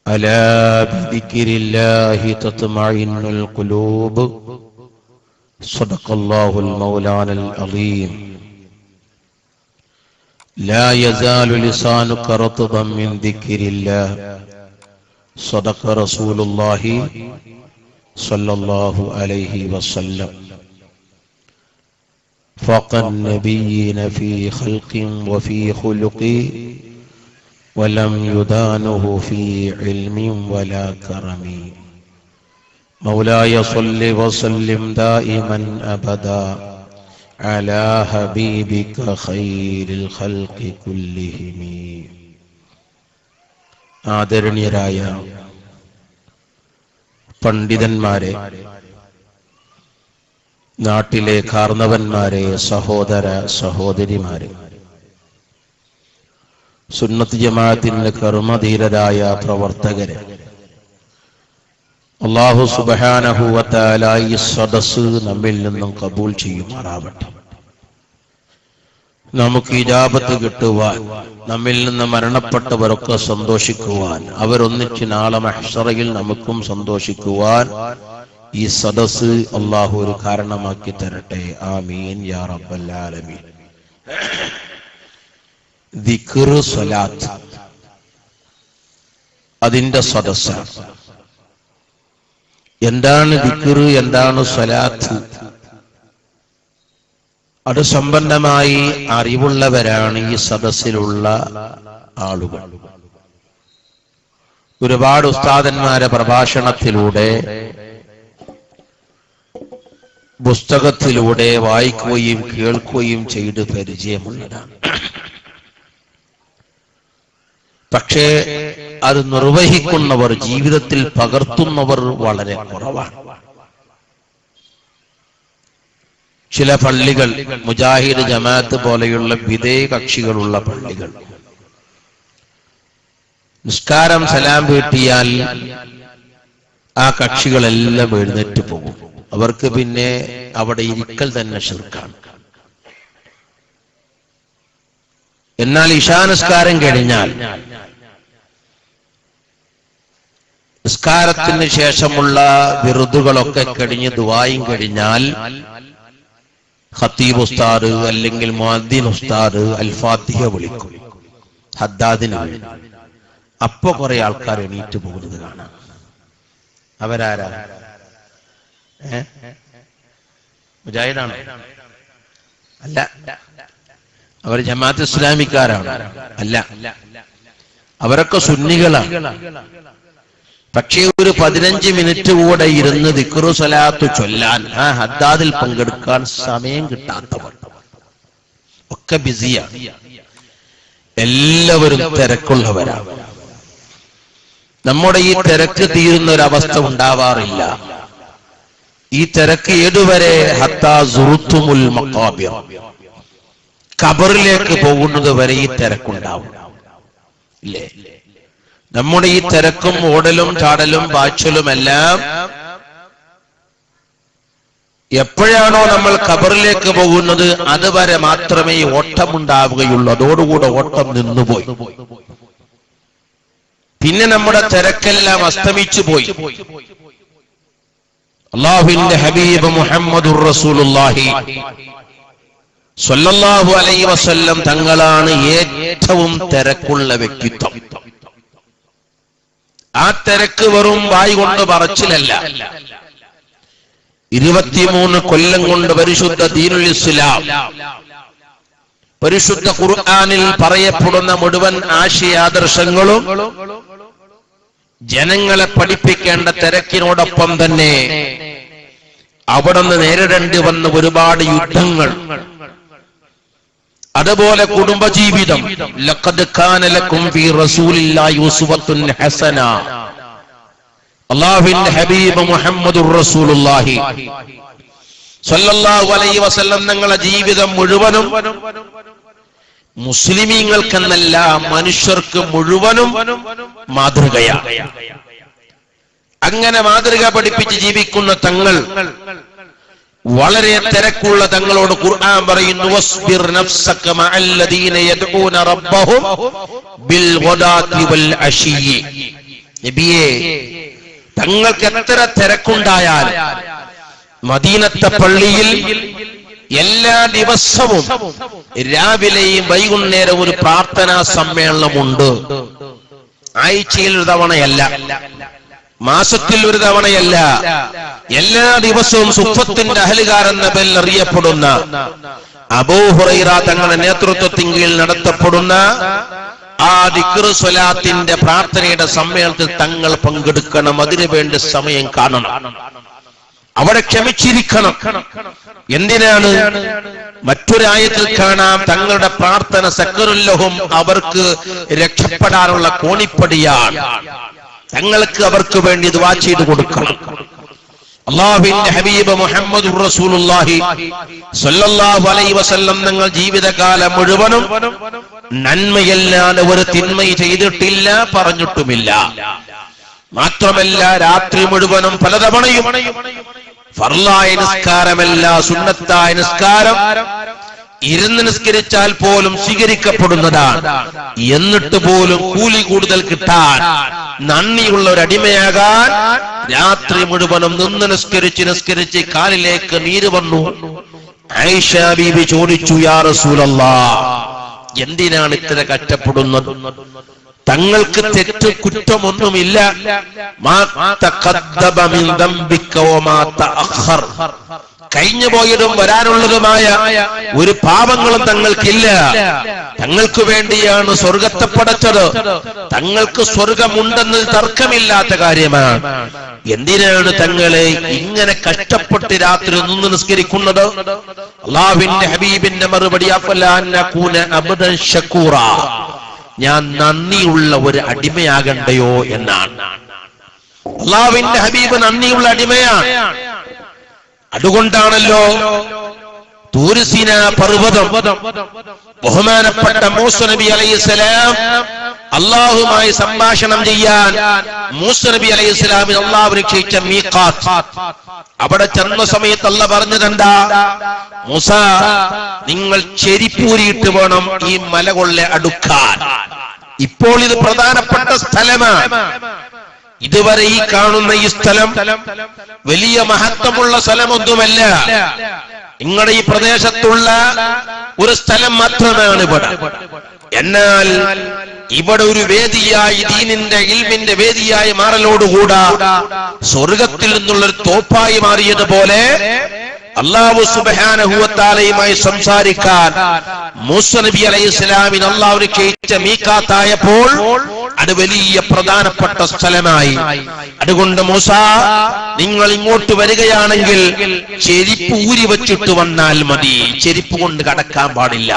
ألا بذكر الله تطمئن القلوب صدق الله المولانا العظيم لا يزال لسانك رطبا من ذكر الله صدق رسول الله صلى الله عليه وسلم فوق النبيين في خلق وفي خلق ولم يدانه في علم ولا كرم مولاي صل وسلم دائما أبدا على حبيبك خير الخلق كلهم. ആദരണീയരായ പണ്ഡിതന്മാരെ, നാട്ടിലെ കാർന്നവന്മാരെ, സഹോദര സഹോദരിമാരെ, സുന്നത്ത് ജമാഅത്തിന്റെ കർമ്മധീരരായ പ്രവർത്തകരെ, അല്ലാഹു സുബ്ഹാനഹു വ തആല ഈ സദസ്സ് നമ്മിൽ നിന്നും കബൂൽ ചെയ്യുമാറാവട്ടെ. നമുക്ക് ഇജാബത്ത് കിട്ടുവാൻ, നമ്മിൽ നിന്ന് മരണപ്പെട്ടവരൊക്കെ സന്തോഷിക്കുവാൻ, അവരൊന്നിച്ച് നാളെ മഹ്ശറയിൽ നമുക്കും സന്തോഷിക്കുവാൻ ഈ സദസ്സ് അല്ലാഹു ഒരു കാരണമാക്കി തരട്ടെ. ആമീൻ യാ റബ്ബൽ ആലമീൻ. ദിക്ർ സ്വലാത്ത് അതിന്റെ സദസ്സാണ്. എന്താണ് ദിക്ർ, എന്താണ് സ്വലാത്ത്? അത് സംബന്ധമായി അറിവുള്ളവരാണ് ഈ സദസ്സിലുള്ള ആളുകൾ. ഒരുപാട് ഉസ്താദന്മാരെ പ്രഭാഷണത്തിലൂടെ, പുസ്തകത്തിലൂടെ വായിക്കുകയും കേൾക്കുകയും ചെയ്ത് പരിചയമുള്ളതാണ്. പക്ഷേ അത് നിർവഹിക്കുന്നവർ, ജീവിതത്തിൽ പകർത്തുന്നവർ വളരെ കുറവാണ്. ചില പള്ളികൾ, മുജാഹിദ് ജമാഅത്ത് പോലെയുള്ള വിധേയ കക്ഷികളുള്ള പള്ളികൾ, നിസ്കാരം സലാം വീട്ടിയാൽ ആ കക്ഷികളെല്ലാം എഴുന്നേറ്റ് പോകും. അവർക്ക് പിന്നെ അവിടെ ഇരിക്കൽ തന്നെ ശിർക്കാണ്. എന്നാൽ ഇശാ നിസ്കാരം കഴിഞ്ഞാൽ, നിസ്കാരത്തിന് ശേഷമുള്ള വിറുതുകളൊക്കെ കഴിഞ്ഞ് ദുആയും കഴിഞ്ഞാൽ ഖത്തീബ് ഉസ്താദ് അല്ലെങ്കിൽ മുഅദ്ദിൻ ഉസ്താദ് അൽ ഫാത്തിഹ വിളിക്കും ഹദ്ദാദിന് വേണ്ടി. അപ്പൊ കുറെ ആൾക്കാർ എണീറ്റ് പോകുന്നത് കാണാം. അവരാരാ? മുജാഹിദാണോ? അല്ല. അവർ ജമാഅത്ത് ഇസ്ലാമിക്കാരാണ്? അല്ല. അവരൊക്കെ സുന്നികളാണ്. പക്ഷേ ഒരു 15 മിനിറ്റ് കൂടെ ഇരുന്ന് ദിക്റു സ്വലാത്ത് ചൊല്ലാൻ, ആ ഹദ്ദാദിൽ പങ്കെടുക്കാൻ സമയം കിട്ടാത്തവർ ഒക്കെ ബിസിയാണ്. എല്ലാവരും തിരക്കുള്ളവരാണ്. നമ്മുടെ ഈ തിരക്ക് തീരുന്ന ഒരവസ്ഥ ഉണ്ടാവാറില്ല. ഈ തിരക്ക് ഏതുവരെ? ഹത്താ സുറുത്തുമുൽ മഖാബിർ, ഖബറിലേക്ക് പോകുന്നത് വരെ ഈ തിരക്കുണ്ടാവും. ഇല്ലേ? നമ്മുടെ ഈ തിരക്കും ഓടലും ചാടലും പാച്ചലും എല്ലാം എപ്പോഴാണോ നമ്മൾ ഖബറിലേക്ക് പോകുന്നത് അതുവരെ മാത്രമേ ഓട്ടമുണ്ടാവുകയുള്ളൂ. അതോടുകൂടെ ഓട്ടം നിന്നുപോയി. പിന്നെ നമ്മുടെ തിരക്കെല്ലാം അസ്തമിച്ചു പോയി. അല്ലാഹുവിന്റെ ഹബീബ് മുഹമ്മദുർ റസൂലുള്ളാഹി സ്വല്ലല്ലാഹു അലൈഹി വസല്ലം തങ്ങളാണ് ഏറ്റവും തിരക്കുള്ള വ്യക്തിത്വം. ആ തിരക്ക് വെറും വായി കൊണ്ട് പറച്ചിലല്ല. 23 കൊല്ലം കൊണ്ട് പരിശുദ്ധ ദീനുൽ ഇസ്ലാം, പരിശുദ്ധ ഖുർആനിൽ പറയപ്പെടുന്ന മുഴുവൻ ആശയാദർശങ്ങളും ജനങ്ങളെ പഠിപ്പിക്കേണ്ട തിരക്കിനോടൊപ്പം തന്നെ അവിടുന്ന് നേരിടേണ്ടി വന്ന ഒരുപാട് യുദ്ധങ്ങൾ, അതുപോലെ കുടുംബജീവിതം. ലഖദ് കാന ലക്കും ഫീ റസൂലില്ലാഹി ഉസ്വത്തുൻ ഹസന. അല്ലാഹുവിന്റെ ഹബീബ് മുഹമ്മദുർ റസൂലുള്ളാഹി സ്വല്ലല്ലാഹു അലൈഹി വസല്ലം തങ്ങളുടെ ജീവിതം മുഴുവനും മുസ്ലിമീങ്ങൾക്കെന്നല്ല മനുഷ്യർക്ക് മുഴുവനും മാതൃകയാണ്. അങ്ങനെ മാതൃക പഠിപ്പിച്ച് ജീവിക്കുന്ന തങ്ങൾ, വളരെ തിരക്കുള്ള തങ്ങളോട് ഖുർആൻ പറയുന്നു, വസ്ബിർ നഫ്സക മഅല്ലദീന യദ്ഊന റബ്ബഹും ബിൽ ഗദാതി വൽ അശിയ്യി നബിയെ, തങ്ങൾക്ക് എത്ര തിരക്കുണ്ടായാൽ മദീനത്തെ പള്ളിയിൽ എല്ലാ ദിവസവും രാവിലെയും വൈകുന്നേരം ഒരു പ്രാർത്ഥനാ സമ്മേളനമുണ്ട്. ആഴ്ചയിൽ ഒരു തവണയല്ല, മാസത്തിൽ ഒരു തവണയല്ല, എല്ലാ ദിവസവും സുഫത്തിന്റെ അഹലുകാരെന്ന പേരിൽ അറിയപ്പെടുന്ന അബൂ ഹുറൈറ തങ്ങളുടെ നേതൃത്വത്തിൻ കീഴിൽ നടത്തപ്പെടുന്ന ആ ദിക്ർ സ്വലാത്തിന്റെ പ്രാർത്ഥനയുടെ സമ്മേളനത്തിൽ തങ്ങൾ പങ്കെടുക്കണം. അതിനുവേണ്ടി സമയം കാണണം, അവിടെ ക്ഷമിച്ചിരിക്കണം. എന്തിനാണ്? മറ്റൊരായത്തിൽ കാണാം, തങ്ങളുടെ പ്രാർത്ഥന സക്കറുല്ലഹും, അവർക്ക് രക്ഷപ്പെടാനുള്ള കോണിപ്പടിയാണ്. തങ്ങൾക്ക് അവർക്ക് വേണ്ടി ദുആ ചെയ്തു കൊടുക്കണം. അല്ലാഹുവിന്റെ ഹബീബ് മുഹമ്മദ് റസൂലുള്ളാഹി സ്വല്ലല്ലാഹു അലൈഹി വസല്ലം തങ്ങൾ ജീവിതകാലം മുഴുവനും നന്മയല്ലാതെ ഒരു തിന്മ ചെയ്തിട്ടില്ല, പറഞ്ഞിട്ടുമില്ല. മാത്രമല്ല രാത്രി മുഴുവനും പലതവണയും ഫർളായ നിസ്കാരമല്ല, സുന്നത്തായ നിസ്കാരം ഇരുന്ന് നിസ്കരിച്ചാൽ പോലും സ്വീകരിക്കപ്പെടുന്നതാണ്. എന്നിട്ട് പോലും കൂലി കൂടുതൽ കിട്ടാൻ, നന്ദിയുള്ള ഒരു അടിമയാകാൻ രാത്രി മുഴുവനും നിന്ന് നിസ്കരിച്ച് കാലിലേക്ക് നീര് വന്നു. ആയിഷ ബീബി ചോദിച്ചു, യാ റസൂലല്ലാഹ്, എന്തിനാണ് ഇത്ര കഷ്ടപ്പെടുന്നത്? തങ്ങൾക്ക് തെറ്റ് കുറ്റമൊന്നുമില്ല. കഴിഞ്ഞു പോയതും വരാനുള്ളതുമായ ഒരു പാപങ്ങളും തങ്ങൾക്കില്ല. തങ്ങൾക്ക് വേണ്ടിയാണ് സ്വർഗത്തെ പടച്ചത്. തങ്ങൾക്ക് സ്വർഗമുണ്ടെന്ന് തർക്കമില്ലാത്ത കാര്യമാണ്. എന്തിനാണ് തങ്ങളെ ഇങ്ങനെ കഷ്ടപ്പെട്ട് രാത്രി നിന്ന് നിസ്കരിക്കുന്നത്? അല്ലാഹുവിന്റെ ഹബീബിന്റെ മറുപടി, അഫലാൻ നകൂന അബ്ദൻ ശകൂറ, ഞാൻ നന്ദിയുള്ള ഒരു അടിമയാകണ്ടയോ എന്നാണ്. അല്ലാഹുവിന്റെ ഹബീബ് നന്ദിയുള്ള അടിമയാണ്. അതുകൊണ്ടാണല്ലോ തൂർ സീനാ പർവ്വതം ബഹുമാനപ്പെട്ട മൂസ നബി അലൈഹിസ്സലാം അല്ലാഹുമായി സംഭാഷണം ചെയ്യാൻ മൂസ നബി അലൈഹിസ്സലാമിന് അല്ലാഹു നിശ്ചയിച്ച മീഖാത്ത്, അവിടെ ചെന്ന സമയത്ത് അല്ലാഹു പറഞ്ഞതെന്താ? മൂസ, നിങ്ങൾ ചെരിപ്പൂരിയിട്ട് വേണം ഈ മലകൊള്ളെ അടുക്കാൻ. ഇപ്പോൾ ഇത് പ്രധാനപ്പെട്ട സ്ഥലമാണ്. ഇതുവരെ ഈ കാണുന്ന ഈ സ്ഥലം വലിയ മഹത്വമുള്ള സ്ഥലമൊന്നുമല്ല. നിങ്ങളുടെ ഈ പ്രദേശത്തുള്ള ഒരു സ്ഥലം മാത്രമാണ് ഇവിടെ. എന്നാൽ ഇവിടെ ഒരു വേദിയായി, ദീനിന്റെ ഇൽമിന്റെ വേദിയായി മാറലോടുകൂടാ സ്വർഗത്തിൽ നിന്നുള്ളൊരു തോപ്പായി മാറിയതുപോലെ അല്ലാഹു സുബ്ഹാനഹു വ തആലയുമായി സംസാരിക്കാൻ മൂസ നബി അലൈഹിസ്സലാമിന് അല്ലാഹു നിശ്ചയിച്ച മീഖാത്തായപ്പോൾ അത് വലിയ പ്രധാനപ്പെട്ട സ്ഥലമായി. അതുകൊണ്ട് മൂസ, നിങ്ങൾ ഇങ്ങോട്ട് വരികയാണെങ്കിൽ ചെരിപ്പ് ഊരി വെച്ചിട്ട് വന്നാൽ മതി. ചെരിപ്പ് കൊണ്ട് കടക്കാൻ പാടില്ല.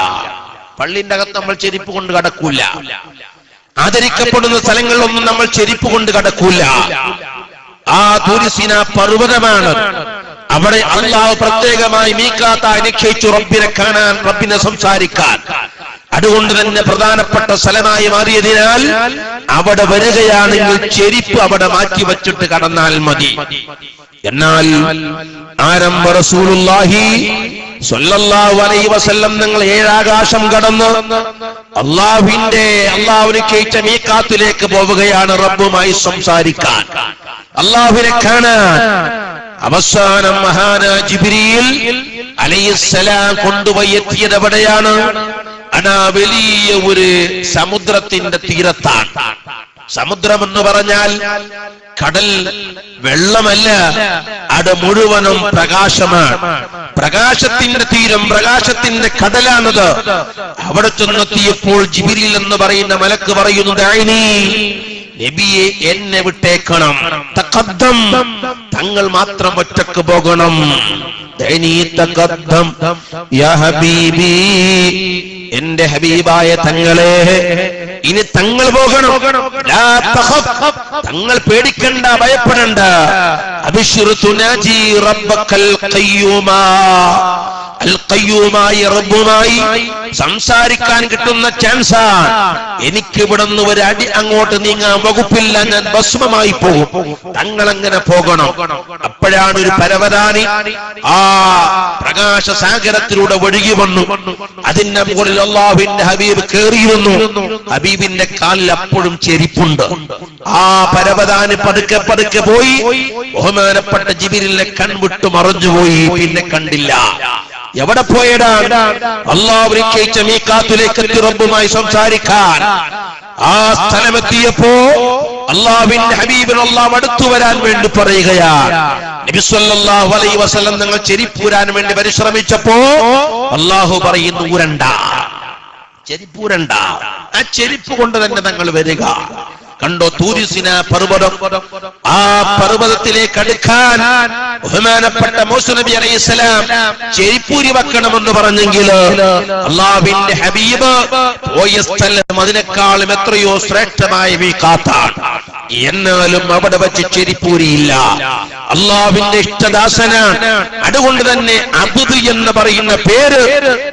പള്ളിന്റെ അകത്ത് നമ്മൾ ചെരിപ്പ് കൊണ്ട് കടക്കൂല. ആദരിക്കപ്പെടുന്ന സ്ഥലങ്ങളിലൊന്നും നമ്മൾ ചെരിപ്പ് കൊണ്ട് കടക്കൂല. ആ തൂർ സീനാ പർവ്വതമാണ്. അവിടെ അല്ലാഹു പ്രത്യേകമായി മീഖാത്തായി നിശ്ചയിച്ചു റബ്ബിനെ കാണാൻ, റബ്ബിനെ സംസാരിക്കാൻ. അതുകൊണ്ട് തന്നെ പ്രധാനപ്പെട്ട സ്ഥലമായി മാറിയതിനാൽ അവിടെ വരികയാണെങ്കിൽ ചെരിപ്പ് അവിടെ മാറ്റി വച്ചിട്ട് കടന്നാൽ മതി. എന്നാൽ ആരംഭ റസൂലുള്ളാഹി സ്വല്ലല്ലാഹു അലൈഹി വസല്ലം നിങ്ങൾ ഏഴാകാശം കടന്ന് അല്ലാഹു നിശ്ചയിച്ച മീഖാത്തിലേക്ക് പോവുകയാണ്, റബ്ബുമായി സംസാരിക്കാൻ, അല്ലാഹുവിനെ കാണാൻ. അവസാനം മഹാനാ ജിബ്രീൽ അലൈഹിസ്സലാം കൊണ്ടുപോയി എത്തിയത് എവിടെയാണ്? അതാ വലിയ ഒരു സമുദ്രത്തിന്റെ തീരത്താണ്. സമുദ്രം എന്ന് പറഞ്ഞാൽ കടൽ, വെള്ളമല്ല, അത് മുഴുവനും പ്രകാശമാണ്. പ്രകാശത്തിന്റെ തീരം, പ്രകാശത്തിന്റെ കടലാണത്. അവിടെ ചെന്നെത്തിയപ്പോൾ ജിബ്രീൽ എന്ന് പറയുന്ന മലക്ക് പറയുന്നു, ദഅനി, നബിയെ എന്നെ വിട്ടേക്കണം, തഖദ്ദം, തങ്ങൾ മാത്രം ഒറ്റക്ക് പോകണം. ദഅനി തഖദ്ദം യാ ഹബീബി, എന്റെ ഹബീബായ തങ്ങളെ ഇനി തങ്ങൾ പോകണം. ലാ തഖഫ്, തങ്ങൾ പേടിക്കണ്ട, ഭയപ്പെടണ്ട. അബ്ശിർ തുനാജി റബ്ബക്കൽ ഖയ്യൂമാ. അൽ ഖയ്യൂമായ റബ്ബുമായി സംസാരിക്കാൻ കിട്ടുന്ന ചാൻസാണ്. എനിക്ക് ഇവിടുന്ന് ഒരു അടി അങ്ങോട്ട് നീങ്ങാൻ വകുപ്പില്ല, ഞാൻ ഭസ്മമായി പോകും. തങ്ങളങ്ങനെ പോകണം. അപ്പോഴാണ് ഒരു പരവതാനി ആ പ്രകാശസാഗരത്തിലൂടെ ഒഴുകി വന്നു. അതിന്റെ മുകളിൽ അല്ലാഹുവിന്റെ ഹബീബ് കയറിയിരുന്നു. ഹബീബിന്റെ കാലിൽ അപ്പോഴും ചെരിപ്പുണ്ട്. ആ പരവതാനി പതുക്കെ പതുക്കെ പോയി. ബഹുമാനപ്പെട്ട ജിബ്രീലിനെ കൺവിട്ടു മറഞ്ഞുപോയി. പിന്നെ കണ്ടില്ല. എവിടെ പോയതാണ്? അല്ലാഹു നിശ്ചയിച്ച മീഖാത്തിലേക്ക് എത്തി റബ്ബുമായി സംസാരിക്കാൻ. ആ സ്ഥലമെത്തിയപ്പോ അല്ലാഹുവിന്റെ ഹബീബിന് അല്ലാഹു അടുത്തു വരാൻ വേണ്ടി പറയുകയാണ്. നബി സല്ലല്ലാഹു അലൈഹി വസല്ലം നിങ്ങൾ ചെരിപ്പൂരാൻ വേണ്ടി പരിശ്രമിച്ചപ്പോ അല്ലാഹു പറയുന്നു, ഊരണ്ട, ചെരിപ്പൂരണ്ട, ആ ചെരിപ്പ് കൊണ്ട് തന്നെ തങ്ങൾ വരിക. കണ്ടോ തൂരിസിന പർവ്വതം. ആ പർവ്വതത്തിലേക്ക് അടുക്കാൻ ബഹുമാനപ്പെട്ട മൂസ നബി അലൈഹിസ്സലാം ചെരിപ്പൂരി വെക്കണമെന്ന് പറഞ്ഞെങ്കിൽ അല്ലാഹുവിന്റെ ഹബീബ് പോയ സ്ഥലം അതിനേക്കാളും എത്രയോ ശ്രേഷ്ഠമായ മീഖാത്താണ്. എന്നാലും അവിടെ വെച്ച് ചെരിപ്പൂരിയില്ല. അല്ലാഹുവിന്റെ ഇഷ്ടദാസനാണ്. അതുകൊണ്ട് തന്നെ അബ്ദ് എന്ന് പറയുന്ന പേര്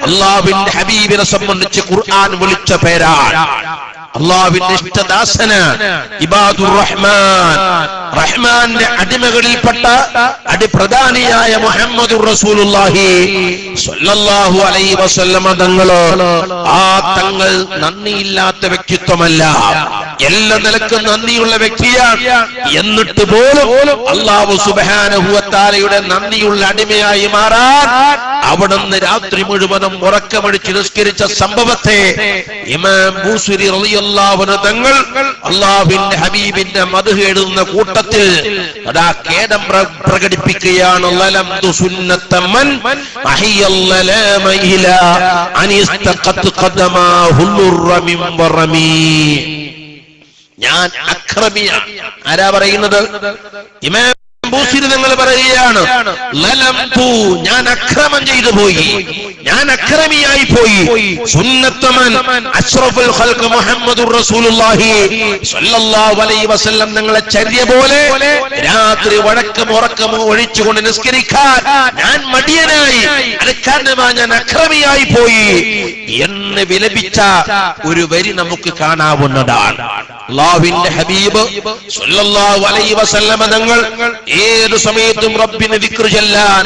അല്ലാഹുവിന്റെ ഹബീബിനെ സംബന്ധിച്ച് ഖുർആൻ വിളിച്ച പേരാണ്. അല്ലാഹുവിന്റെ ഇഷ്ടദാസനാണ്. ഇബാദുർ റഹ്മാൻ, റഹ്മാന്റെ അടിമകളിൽപ്പെട്ട അതിപ്രധാനിയായ മുഹമ്മദുർ റസൂലുള്ളാഹി സ്വല്ലല്ലാഹു അലൈഹി വസല്ലമ തങ്ങള് ആ തങ്ങൾ നന്ദിയില്ലാത്ത വ്യക്തിത്വമല്ല, എല്ലാ നിലക്കും നന്ദിയുള്ള വ്യക്തിയാണ്. എന്നിട്ട് പോലും അല്ലാഹു സുബ്ഹാനഹു വ തആലയുടെ നന്ദിയുള്ള അടിമയായി മാറാൻ അവിടുന്ന് രാത്രി മുഴുവനും ഉറക്കമടിച്ച് നിസ്കരിച്ച സംഭവത്തെ ഇമാം ബൂസരി റളിയല്ലാഹു അൻഹു തങ്ങൾ അല്ലാഹുവിന്റെ ഹബീബിന്റെ മദ്ഹ് എഴുതുന്ന കൂട്ടത്തിൽ അതാ ഖേദം പ്രകടിപ്പിക്കുകയാണ്. ലലംതു സുന്നത്തമൻ അഹിയല്ലലാമ ഇലാ അനിസ്തഖത് ഖദമാഹുൽ റമിം വറമി. ഞാൻ അക്രമിയാണ്. ആരാ പറയുന്നത്? ഇമാം ബൂസരി തങ്ങൾ പറയുകയാണ്, ലലംതു, ഞാൻ അക്രമം ചെയ്തു പോയി, ഞാൻ അക്രമിയായി പോയി. സുന്നത്തമൻ അഷ്റഫുൽ ഖൽഖ് മുഹമ്മദുർ റസൂലുള്ളാഹി സ്വല്ലല്ലാഹു അലൈഹി വസല്ലം തങ്ങളെ ചര്യ പോലെ രാത്രി വഴക്കം ഉറക്കം ഒഴിച്ചുകൊണ്ട് നിസ്കരിക്കാൻ ഞാൻ മടിയനായി, അത് കാരണമായി ഞാൻ അക്രമിയായി പോയി എന്ന് വിലപിച്ച ഒരു വരി നമുക്ക് കാണാവുന്നതാണ്. അല്ലാഹുവിന്റെ ഹബീബ് സ്വല്ലല്ലാഹു അലൈഹി വസല്ലം തങ്ങൾ ഏതു സമയത്തും റബ്ബിനെ ദിക്ർ ചൊല്ലാൻ,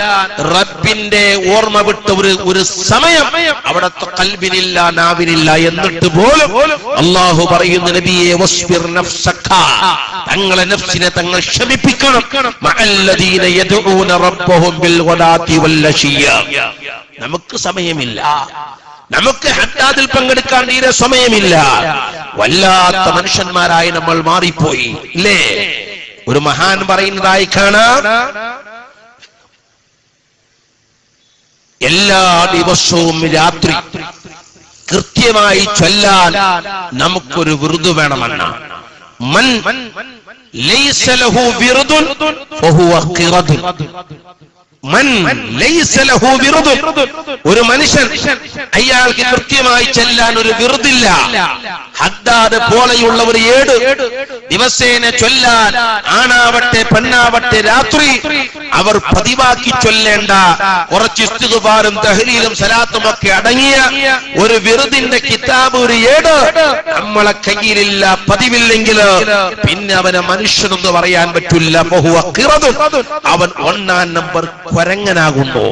റബ്ബിന്റെ ഓർമ്മ വിട്ട ഒരു സമയം അവിടത്തെ ഖൽബിനില്ല, നാവിനില്ല. എന്നിട്ട് പോലും അല്ലാഹു പറയുന്ന നബിയെ വസ്ബിർ നഫ്സക, തങ്ങളെ നഫ്സിനെ തങ്ങൾ ക്ഷമിപ്പിക്കണം. മഅല്ലദീന യദ്ഊന റബ്ബഹും ബിൽ ഗദാതി വൽ അശിയ. നമുക്ക് സമയമില്ല, നമുക്ക് ഹദ്ദാദിൽ പങ്കെടുക്കാൻ തീരെ സമയമില്ല. വല്ലാത്ത മനുഷ്യന്മാരായി നമ്മൾ മാറിപ്പോയി ഇല്ലേ? ഒരു മഹാൻ പറയുന്നതായി കാണാം, എല്ലാ ദിവസവും രാത്രി കൃത്യമായി ചൊല്ലാൻ നമുക്കൊരു വിറുദ് വേണമെന്നാണ്. മൻ ലൈസ ലഹു വിറുദുൻ ഫഹുവ ഖിറദുൻ. മൻ ലൈസ ലഹു വിറുദുൻ, ഒരു മനുഷ്യൻ അയാൾക്ക് കൃത്യമായി ചെല്ലാൻ ഒരു വിറുദില്ല. ഹദ്ദാദ് പോലെയുള്ള ഒരു ഏട് ദിവസേന ചൊല്ലാൻ ആണാവട്ടെ പെണ്ണാവട്ടെ രാത്രി അവർ പതിവാക്കി ചൊല്ലേണ്ട കുറച്ച് ഇസ്തിഗ്ഫാറും തഹ്ലീലും സലാത്തും ഒക്കെ അടങ്ങിയ ഒരു വിറുദിന്റെ കിതാബ്, ഒരു ഏട് നമ്മളെ കയ്യിലില്ല, പതിവില്ലെങ്കിൽ പിന്നെ അവനെ മനുഷ്യനെന്ന് പറയാൻ പറ്റില്ല. അവൻ ഒന്നാം നമ്പർ കുരങ്ങനാകുന്നു.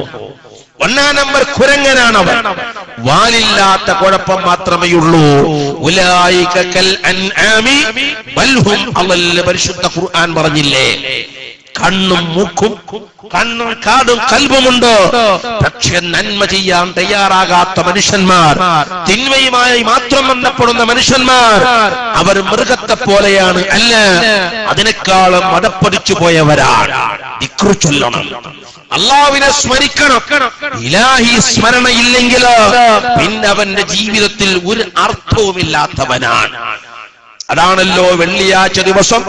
ഒന്നാം നമ്പർ കുരങ്ങനാണവൻ. വാലില്ലാത്ത കുഴപ്പം മാത്രമേ ഉള്ളൂ. ഉലൈക കൽ അൻആമി ബൽ ഹും അളൽ. പരിശുദ്ധ ഖുർആൻ പറഞ്ഞില്ലേ, കണ്ണും മൂക്കും കണ്ണും കാടും കൽബുമുണ്ട്, പക്ഷെ നന്മ ചെയ്യാൻ തയ്യാറാകാത്ത മനുഷ്യന്മാർ, തിന്മയുമായി മാത്രം ബന്ധപ്പെടുന്ന മനുഷ്യന്മാർ, അവർ മൃഗത്തെ പോലെയാണ്. അല്ല, അതിനേക്കാളും മതപ്പതിച്ചു പോയവരാണ്. ദിക്ർ ചൊല്ലണം, അല്ലാഹുവിനെ സ്മരിക്കണം. ഇലാഹി സ്മരണയില്ലെങ്കിൽ പിന്നെ അവന്റെ ജീവിതത്തിൽ ഒരു അർത്ഥവുമില്ലാത്തവനാണ്. അതാണല്ലോ വെള്ളിയാഴ്ച ദിവസം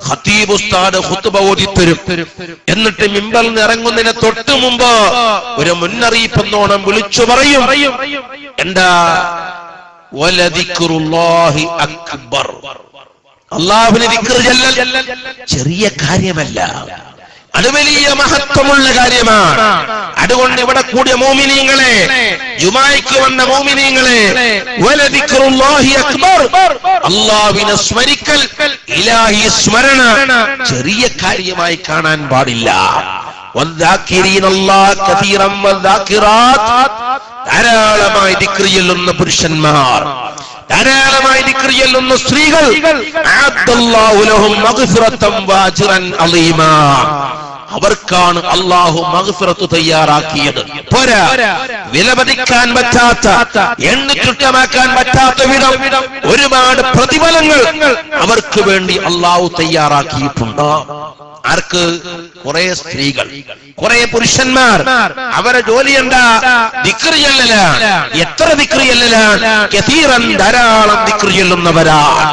ഖതീബ് ഉസ്താദ് ഖുത്ബ ഓതിത്തരും. എന്നിട്ട് മിമ്പറിൽ നിന്ന് ഇറങ്ങുന്നതിന് തൊട്ട് മുമ്പ് ഒരു മുന്നറിയിപ്പ് എന്നോണം വിളിച്ചു പറയും, എന്താ? വലദിക്റുല്ലാഹി അക്ബർ. അല്ലാഹുവിനെ ദിക്ർ ചൊല്ലൽ ചെറിയ കാര്യമല്ല. അത് വലിയ മഹത്വമുള്ള കാര്യമാണ്. അതുകൊണ്ട് ഇവിടെ കൂടിയ മോമിനീങ്ങളെ, ജുമായ്ക്ക് വന്ന മോമിനീങ്ങളെ, വലദിക്റുല്ലാഹി അക്ബർ, അല്ലാഹുവിനെ സ്മരിക്കൽ, ഇലാഹി സ്മരണ ചെറിയ കാര്യമായി കാണാൻ പാടില്ല. വദ്ദാകിരീനല്ലാഹ കസീറൻ വദ്ദാകിറാത്ത്, ധാരാളമായി ദിക്ർ ചൊല്ലുന്ന പുരുഷന്മാർ, ധാരാളമായി ദിക്ർ ചൊല്ലുന്ന സ്ത്രീകൾ, അഅദ്ദല്ലാഹു ലഹും മഗ്ഫിറതൻ വഅജ്റൻ അളീമാ, അവർക്കാണ് അല്ലാഹു മഗ്ഫിറത്ത് തയ്യാറാക്കിയത്. പോരാ, വിലമതിക്കാൻ പറ്റാത്ത, എണ്ണിച്ചുട്ടമാക്കാൻ പറ്റാത്ത വിധം ഒരുപാട് പ്രതിഫലങ്ങൾ അവർക്ക് വേണ്ടി അല്ലാഹു തയ്യാറാക്കിയിട്ടുണ്ട്. ആർക്ക്? കുറെ സ്ത്രീകൾ, കുറെ പുരുഷന്മാർ. അവരെ ജോലി എന്താ? ദിക്ർ ചൊല്ലലാണ്. എത്ര ദിക്ർ ചൊല്ലലാണ്? കസീറൻ, ധാരാളം ദിക്ർ ചൊല്ലുന്നവരാണ്.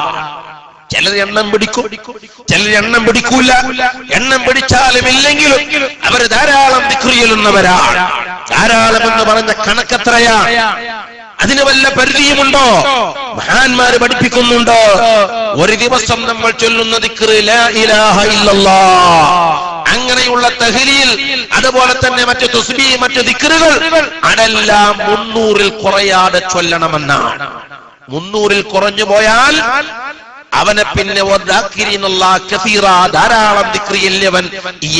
ചിലർ എണ്ണം പിടിക്കും, ചിലർ എണ്ണം പിടിക്കൂല. എണ്ണം പിടിച്ചാലും ഇല്ലെങ്കിലും അവർ ധാരാളം ദിക്ർ ചൊല്ലുന്നവരാണ്. ധാരാളം എന്ന് പറഞ്ഞ കണക്കെത്രയാ? അതിന് വല്ല പരിധിയുമുണ്ടോ? മഹാന്മാര് പഠിപ്പിക്കുന്നുണ്ട്, ഒരു ദിവസം നമ്മൾ ചൊല്ലുന്ന ദിക്ർ ലാ ഇലാഹ ഇല്ലല്ലാഹ്, അങ്ങനെയുള്ള തഹ്ലീൽ, അതുപോലെ തന്നെ മറ്റു തസ്ബീഹ്, മറ്റു ദിക്റുകൾ അതെല്ലാം 300-ൽ കുറയാതെ ചൊല്ലണമെന്നാണ്. 300-ൽ കുറഞ്ഞു പോയാൽ അവനെ പിന്നെ ധാരാളം ദിക്ർ ചൊല്ലിയവൻ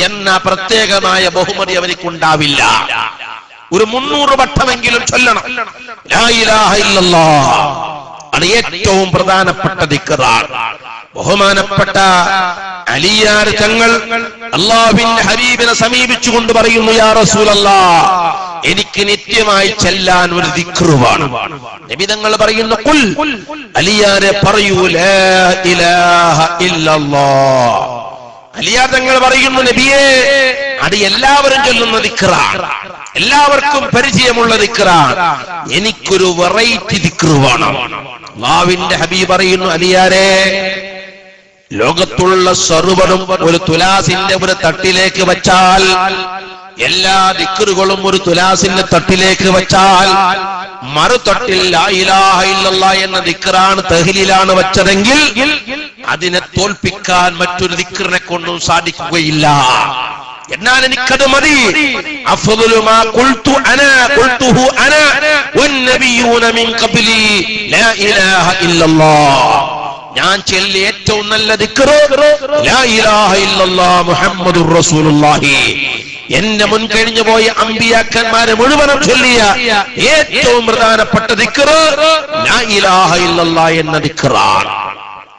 എന്ന പ്രത്യേകമായ ബഹുമതി അവനിക്കുണ്ടാവില്ല. ഒരു 300 വട്ടമെങ്കിലും ചൊല്ലണം ലാ ഇലാഹ ഇല്ലല്ലാഹ്. അത് ഏറ്റവും പ്രധാനപ്പെട്ട ദിക്റാണ്. ബഹുമാനപ്പെട്ട അലിയാർ തങ്ങൾ അല്ലാഹുവിന്റെ ഹബീബിനെ സമീപിച്ചുകൊണ്ട് പറയുന്നു, യാ റസൂലല്ലാഹ്, എനിക്ക് നിത്യമായി ചെല്ലാൻ ഒരു ദിക്ർ വേണം. നബി തങ്ങൾ പറയുന്നു, ഖുൽ, അലിയാരെ പറയൂ, ലാ ഇലാഹ ഇല്ലല്ലാഹ്. അലിയാർ തങ്ങൾ പറയുന്നു, നബിയേ, അത് എല്ലാവരും ചൊല്ലുന്ന ദിക്റാണ്, എല്ലാവർക്കും പരിചയമുള്ള ദിക്റാണ്, എനിക്കൊരു വെറൈറ്റി ദിക്ർ വേണം. അല്ലാഹുവിന്റെ ഹബീബ് പറയുന്നു, അലിയാരെ, ലോകത്തുള്ള സർവ്വതും ഒരു തുലാസിന്റെ ഒരു തട്ടിലേക്ക് വച്ചാൽ, എല്ലാ ദിക്റുകളും ഒരു തുലാസിന്റെ തട്ടിലേക്ക് വച്ചാൽ, മറുതട്ടിൽ ലാ ഇലാഹ ഇല്ലല്ലാഹ് എന്ന ദിക്റാണ്, തഹ്ലീലാണ് വച്ചതെങ്കിൽ അതിനെ തോൽപ്പിക്കാൻ മറ്റൊരു ദിക്റിനെ കൊണ്ടും സാധിക്കുകയില്ല. എന്നാൽ എനിക്കത് മതി. അഫ്ളു മാ ഖുൽതു അനാ ഖുൽതുഹു അനാ വന്നബിയൂന മിൻ ഖബ്ലി ലാ ഇലാഹ ഇല്ലല്ലാഹ്. ഞാൻ ചൊല്ലിയ ഏറ്റവും നല്ല ദിക്ർ ലാ ഇലാഹ ഇല്ലല്ലാഹ് മുഹമ്മദുർ റസൂലുള്ളാഹി. എന്നെ മുൻ കഴിഞ്ഞു പോയ അമ്പിയാക്കന്മാരെ മുഴുവനും ചൊല്ലിയ ഏറ്റവും പ്രധാനപ്പെട്ട ദിക്ർ ലാ ഇലാഹ ഇല്ലല്ലാഹ് എന്ന ദിക്റാണ്.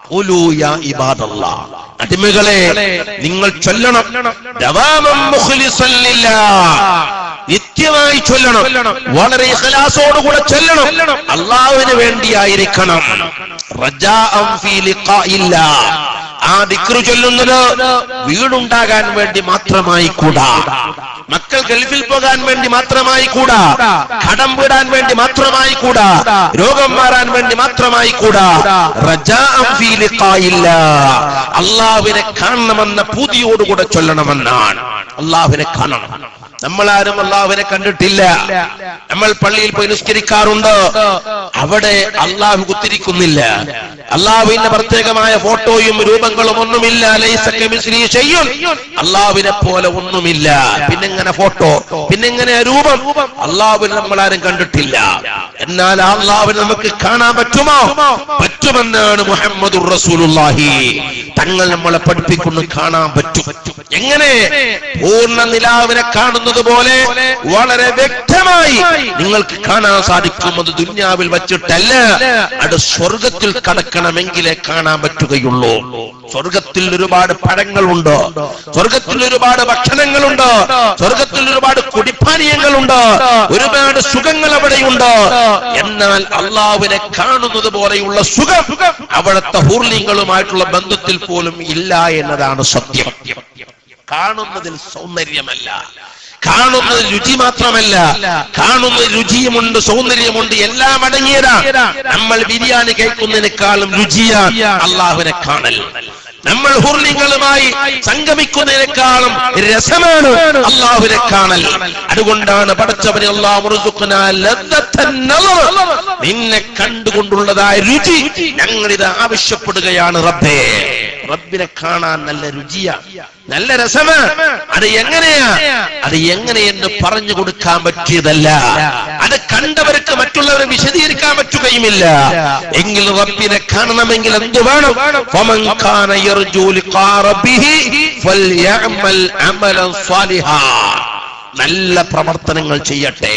ഖുലൂ യാ ഇബാദല്ലാഹ്, അടിമകളെ, നിങ്ങൾ ചൊല്ലണം. ദവാമൻ മുഖ്ലിസൻ ലില്ലാഹ്, നിത്യമായി ചൊല്ലണം. വളരെ ഇഖ്ലാസോടുകൂടെ ചൊല്ലണം. അല്ലാഹുവിന് വേണ്ടിയായിരിക്കണം. റജാഅൻ ഫീ ലിഖാഇല്ലാഹ്, ആ ദിക്ർ ചൊല്ലുന്നത് വീടുണ്ടാകാൻ വേണ്ടി മാത്രമായി കൂടാ, മക്കൾ ഗൾഫിൽ പോകാൻ വേണ്ടി മാത്രമായി കൂടാ, കടം വീടാൻ വേണ്ടി മാത്രമായി കൂടാ, രോഗം മാറാൻ വേണ്ടി മാത്രമായി കൂടാ. റജാഅൻ ഫീ ലിഖാഇല്ലാഹ്, അല്ലാഹുവിനെ കാണണമെന്ന പൂതിയോടുകൂടെ ചൊല്ലണമെന്നാണ്. അല്ലാഹുവിനെ കാണണം. നമ്മളാരും അല്ലാഹുവിനെ കണ്ടിട്ടില്ല. നമ്മൾ പള്ളിയിൽ പോയി നിസ്കരിക്കാറുണ്ട്, അവിടെ അല്ലാഹു കുത്തിരിക്കുന്നില്ല. അല്ലാഹുവിന്റെ പ്രത്യേകമായ ഫോട്ടോയും രൂപങ്ങളും ഒന്നുമില്ല. ലൈസ കമിസ്ലിഹി ശൈഉൻ, അല്ലാഹുവിനെ പോലെ ഒന്നുമില്ല. പിന്നെങ്ങനെ ഫോട്ടോ, പിന്നെങ്ങനെ രൂപം? അല്ലാഹുവിനെ നമ്മളാരും കണ്ടിട്ടില്ല. എന്നാൽ അല്ലാഹുവിനെ നമുക്ക് കാണാൻ പറ്റുമോ? പറ്റുമെന്നാണ് മുഹമ്മദുർ റസൂലുള്ളാഹി തങ്ങൾ നമ്മളെ പഠിപ്പിക്കുന്നു. കാണാൻ പറ്റും. എങ്ങനെ? പൂർണ്ണ നിലാവിനെ കാണുന്നത് പോലെ വളരെ വ്യക്തമായി നിങ്ങൾക്ക് കാണാൻ സാധിക്കും. അത് ദുനിയാവിൽ വച്ചിട്ടല്ല, അത് സ്വർഗത്തിൽ കടക്കണമെങ്കിലേ കാണാൻ പറ്റുകയുള്ളൂ. സ്വർഗത്തിൽ ഒരുപാട് പഴങ്ങളുണ്ട്, സ്വർഗത്തിൽ ഒരുപാട് ഭക്ഷണങ്ങളുണ്ട്, സ്വർഗത്തിൽ ഒരുപാട് കുടിപ്പാനീയങ്ങളുണ്ട്, ഒരുപാട് സുഖങ്ങൾ അവിടെയുണ്ട്. എന്നാൽ അല്ലാഹുവിനെ കാണുന്നത് പോലെയുള്ള സുഖം അവിടുത്തെ ഹൂർലിങ്ങളുമായിട്ടുള്ള ബന്ധത്തിൽ പോലും ഇല്ല എന്നതാണ് സത്യം. കാണുന്നതിൽ സൗന്ദര്യമല്ല, കാണുന്നതിൽ രുചി മാത്രമല്ല, കാണുന്ന രുചിയുമുണ്ട്, സൗന്ദര്യമുണ്ട്, എല്ലാം അടങ്ങിയതാണ്. നമ്മൾ ബിരിയാണി കഴിക്കുന്നതിനേക്കാളും രുചിയാണ് അല്ലാഹുവിനെ കാണൽ. നമ്മൾ ഹുർലിങ്ങളുമായി സംഗമിക്കുന്നതിനേക്കാളും രസമാണ് അല്ലാഹുവിനെ കാണൽ. അതുകൊണ്ടാണ് പടച്ചവനെ അല്ലാഹു റുസുഖ്നാ ലദ്ദത്തൻ നളർ, നിന്നെ കണ്ടുകൊണ്ടുള്ളതായ രുചി ഞങ്ങളിത് ആവശ്യപ്പെടുകയാണ് റബ്ബേ. റബ്ബിനെ കാണാൻ നല്ല രുചിയാ, നല്ല രസമാ. അത് എങ്ങനെയാ? അത് എങ്ങനെയെന്ന് പറഞ്ഞു കൊടുക്കാൻ പറ്റിയതല്ല. അത് കണ്ടവർക്ക് മറ്റുള്ളവരെ വിശദീകരിക്കാൻ പറ്റുകയുമില്ല. എങ്കിൽ റബ്ബിനെ കാണണമെങ്കിൽ എന്ത് വേണം? ഫമൻ കാന യർജു ലിഖാ റബ്ബിഹി ഫൽയഅമൽ അമലൻ സാലിഹാ. നല്ല പ്രവർത്തനങ്ങൾ ചെയ്യട്ടെ.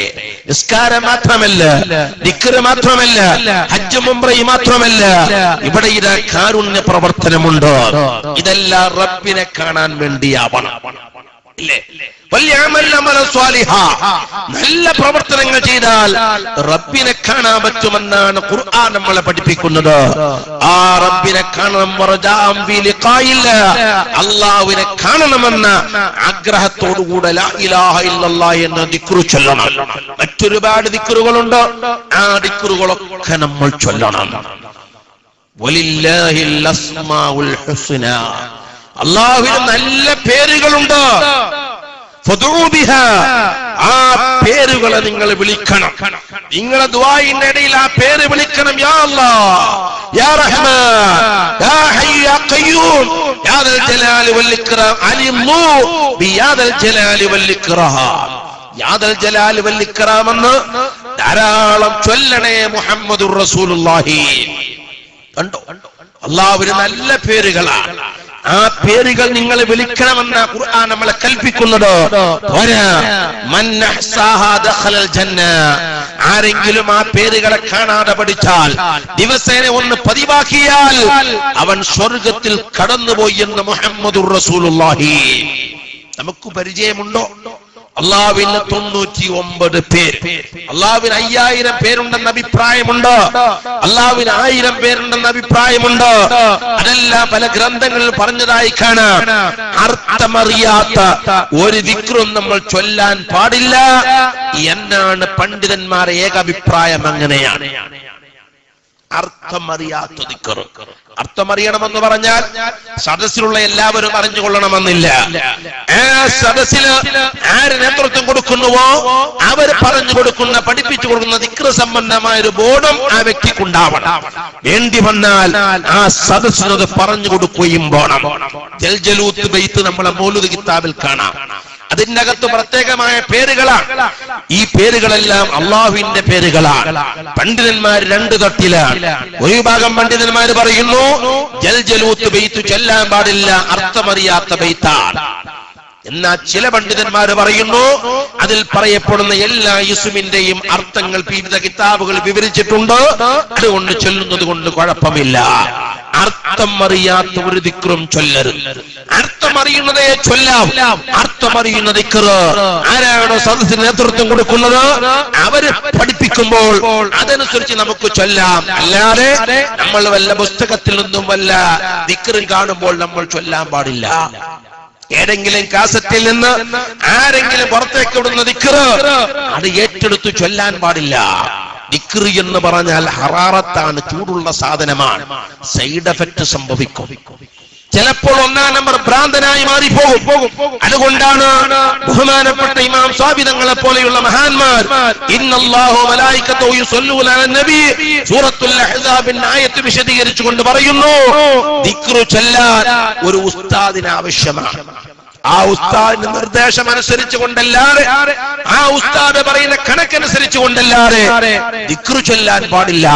നിസ്കാരം മാത്രമല്ല, ദിക്റ് മാത്രമല്ല, ഹജ്ജ് ഉംറയും മാത്രമല്ല, ഇവിടെ ഇതാ കാരുണ്യ പ്രവർത്തനമുണ്ട്. ഇതെല്ലാം റബ്ബിനെ കാണാൻ വേണ്ടിയാവണം. നല്ല പ്രവർത്തനങ്ങൾ ചെയ്താൽ റബ്ബിനെ കാണാൻ പറ്റുമെന്നാണ് ഖുർആൻ നമ്മളെ പഠിപ്പിക്കുന്നത്. ആ റബ്ബിനെ കാണണം, അല്ലാഹുവിനെ കാണണമെന്ന ആഗ്രഹത്തോടുകൂടെ ലാ ഇലാഹ ഇല്ലല്ലാഹ് എന്ന ദിക്റ് ചൊല്ലണം. മറ്റൊരുപാട് ദിക്റുകളുണ്ട്, ആ ദിക്റുകളൊക്കെ നമ്മൾ ചൊല്ലണം. വലില്ലാഹിൽ അസ്മാഉൽ ഹുസ്ന, അല്ലാഹുവിന് നല്ല പേരുകളുണ്ട്. ആ പേരുകളെ നിങ്ങൾ വിളിക്കണം. നിങ്ങളെ ദുആഇന്റെ ഇടയിൽ ആ പേര് വിളിക്കണം. യാ അല്ലാഹ്, യാ റഹ്മാൻ, യാ ഹയ്യ് യാ ഖയ്യൂം, യാ ദൽ ജലാലി വൽ ഇക്റാം, അലിമു ബിയാ ദൽ ജലാലി വൽ ഇക്റാം. യാ ദൽ ജലാലി വൽ ഇക്റാം എന്ന് ധാരാളം ചൊല്ലണേ മുഹമ്മദുർ റസൂലുള്ളാഹി. കണ്ടോ, അല്ലാഹുവിന് നല്ല പേരുകളാണ്. ആ പേരുകൾ നിങ്ങൾ വിളിക്കണമെന്ന ഖുർആൻ നമ്മളെ കൽപ്പിക്കുന്നത്. ആരെങ്കിലും ആ പേരുകളെ കാണാതെ പഠിച്ചാൽ, ദിവസേന ഒന്ന് പതിവാക്കിയാൽ അവൻ സ്വർഗത്തിൽ കടന്നുപോയി എന്ന് മുഹമ്മദുർ റസൂലുള്ളാഹി. നമുക്ക് പരിചയമുണ്ടോ? അല്ലാഹുവിന് 99 പേര്, അല്ലാഹുവിന് 5000 പേരുണ്ടെന്ന അഭിപ്രായമുണ്ട്, അല്ലാഹുവിന് 1000 പേരുണ്ടെന്ന അഭിപ്രായമുണ്ട്. അതെല്ലാം പല ഗ്രന്ഥങ്ങളിൽ പറഞ്ഞതായി കാണാം. അർത്ഥമറിയാത്ത ഒരു ദിക്റും നമ്മൾ ചൊല്ലാൻ പാടില്ല എന്നാണ് പണ്ഡിതന്മാരെ ഏകാഭിപ്രായം. അങ്ങനെയാണ്. അർത്ഥമറിയാത്ത ദിക്ർ. അർത്ഥമറിയണമെന്ന് പറഞ്ഞാൽ സദസ്സിലുള്ള എല്ലാവരും അറിഞ്ഞുകൊള്ളണമെന്നില്ല. ആ സദസ്സില് ആര് നേതൃത്വം കൊടുക്കുന്നുവോ അവർ പറഞ്ഞു കൊടുക്കുന്ന, പഠിപ്പിച്ചു കൊടുക്കുന്ന ദിക്ർ സംബന്ധമായ ഒരു ബോധം ആ വ്യക്തിക്കുണ്ടാവണം. വേണ്ടി വന്നാൽ ആ സദസ്സിനത് പറഞ്ഞു കൊടുക്കുകയും വേണം. ജൽജലൂത്ത് ബൈത്ത് നമ്മളെ മൗലൂദ് കിതാബിൽ കാണാം. അതിന്റെ അകത്ത് പ്രത്യേകമായ പേരുകളാണ്. ഈ പേരുകളെല്ലാം അള്ളാഹുവിന്റെ പേരുകളാണ്. പണ്ഡിതന്മാർ 2 തട്ടിലാണ്. ഒരു വിഭാഗം പണ്ഡിതന്മാർ പറയുന്നു ജൽജലൂത്ത് ബൈത്ത് ചൊല്ലാൻ പാടില്ല, അർത്ഥമറിയാത്ത ബൈത്താണ്. എന്നാൽ ചില പണ്ഡിതന്മാർ പറയുന്നു അതിൽ പറയപ്പെടുന്ന എല്ലാ ഇസ്മിന്റെയും അർത്ഥങ്ങൾ വിവിധ കിതാബുകൾ വിവരിച്ചിട്ടുണ്ട്, അതുകൊണ്ട് ചൊല്ലുന്നത് കൊണ്ട് കുഴപ്പമില്ല. അർത്ഥം അറിയാത്ത ഒരു ദിക്റും ചൊല്ലരുത്. അർത്ഥമറിയുന്നതേ ചൊല്ലാം. അർത്ഥമറിയുന്ന ദിക്ർ ആരാണോ സദസ്സിന് നേതൃത്വം കൊടുക്കുന്നത് അവര് പഠിപ്പിക്കുമ്പോൾ അതനുസരിച്ച് നമുക്ക് ചൊല്ലാം. അല്ലാതെ നമ്മൾ വല്ല പുസ്തകത്തിൽ നിന്നും വല്ല ദിക്റും കാണുമ്പോൾ നമ്മൾ ചൊല്ലാൻ പാടില്ല. ഏതെങ്കിലും കാസറ്റിൽ നിന്ന് ആരെങ്കിലും പുറത്തേക്ക് വിടുന്ന ദിക്ർ അത് ഏറ്റെടുത്ത് ചൊല്ലാൻ പാടില്ല. ദിക്ർ എന്ന് പറഞ്ഞാൽ ഹറാറത്താണ്, ചൂടുള്ള സാധനമാണ്, സൈഡ് എഫക്ട് സംഭവിക്കും. ചിലപ്പോൾ 1-ാം നമ്പർ ഭ്രാന്തനായി മാറിപ്പോകും. അതുകൊണ്ടാണ് ബഹുമാനപ്പെട്ട ഇമാം സ്വാബി തങ്ങളെ പോലെയുള്ള മഹാന്മാർ ഇന്നല്ലാഹു മലായികതഹു യുസല്ലൂന അലൻ നബി സൂറത്തുൽ അഹ്സാബിന്റെ ആയത്ത് വിശദീകരിച്ചുകൊണ്ട് പറയുന്നു ദിക്ർ ചൊല്ലാൻ ഒരു ഉസ്താദിന് ആവശ്യമാണ്. ആ ഉസ്താദിന്റെ നിർദ്ദേശം അനുസരിച്ച് കൊണ്ടല്ലാതെ, ആ ഉസ്താദ് പറയുന്ന കണക്കനുസരിച്ച് കൊണ്ടല്ലാതെ ദിക്ർ ചൊല്ലാൻ പാടില്ല.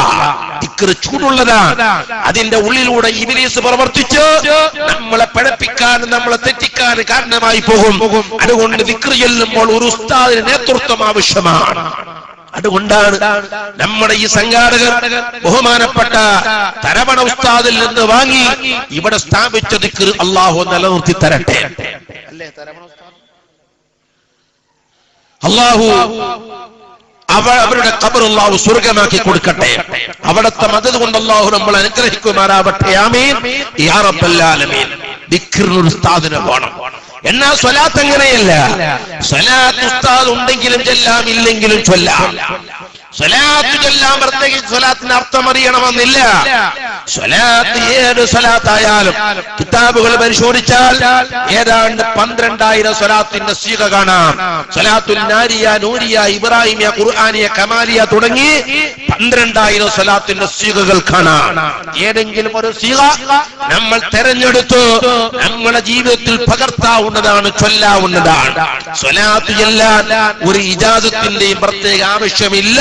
ദിക്ർ ചൂടുള്ളതാണ്. അതിന്റെ ഉള്ളിലൂടെ ഇബ്ലീസ് പ്രവർത്തിച്ച് നമ്മളെ പഴപ്പിക്കാൻ, നമ്മളെ തെറ്റിക്കാൻ കാരണമായി പോകും. അതുകൊണ്ട് ദിക്ർ ചൊല്ലുമ്പോൾ ഒരു ഉസ്താദിന് നേതൃത്വം ആവശ്യമാണ്. അതുകൊണ്ടാണ് നമ്മുടെ ഈ സംഘാടകർ ബഹുമാനപ്പെട്ട തരവണ ഉസ്താദിൽ നിന്ന് വാങ്ങി ഇവിടെ സ്ഥാപിച്ച ദിക്ർ അല്ലാഹു നിലനിർത്തി തരട്ടെ. അല്ലാഹു അവരുടെ ഖബർ അല്ലാഹു സ്വർഗ്ഗമാക്കി കൊടുക്കട്ടെ. അവിടുത്തെ മദദ് കൊണ്ട് അല്ലാഹു നമ്മളെ അനുഗ്രഹിക്കുമാറാവട്ടെ. ആമീൻ യാ റബ്ബൽ ആലമീൻ. ദിക്റിന് ഒരു ഉസ്താദിനെ വേണം. എന്നാ സ്വലാത്ത് അങ്ങനെയല്ല. സ്വലാത്ത് ഉസ്താദ് ഉണ്ടെങ്കിലും ചൊല്ലാം, ഇല്ലെങ്കിലും ചൊല്ലാം. സ്വലാത്ത് ചൊല്ലാൻ പ്രത്യേകിച്ച് സ്വലാത്തിന് അർത്ഥം അറിയണമെന്നില്ല. സ്വലാത്ത് ഏത് സ്വലാത്തായാലും കിതാബുകൾ പരിശോധിച്ചാൽ ഏതാണ്ട് 12,000 സ്വലാത്തിന്റെ സീഗ കാണാം. സ്വലാത്തുൽ നാരിയ, നൂരിയ, ഇബ്രാഹിമിയ, ഖുർആനിയ, കമാലിയ തുടങ്ങി 12,000 സ്വലാത്തിന്റെ സീഗകൾ കാണാം. ഏതെങ്കിലും ഒരു സീഗ നമ്മൾ തെരഞ്ഞെടുത്ത് നമ്മുടെ ജീവിതത്തിൽ പകർത്താവുന്നതാണ്, ചൊല്ലാവുന്നതാണ്. സ്വലാത്ത് ചൊല്ലാൻ ഒരു ഇജാസത്തിന്റെയും പ്രത്യേക ആവശ്യമില്ല.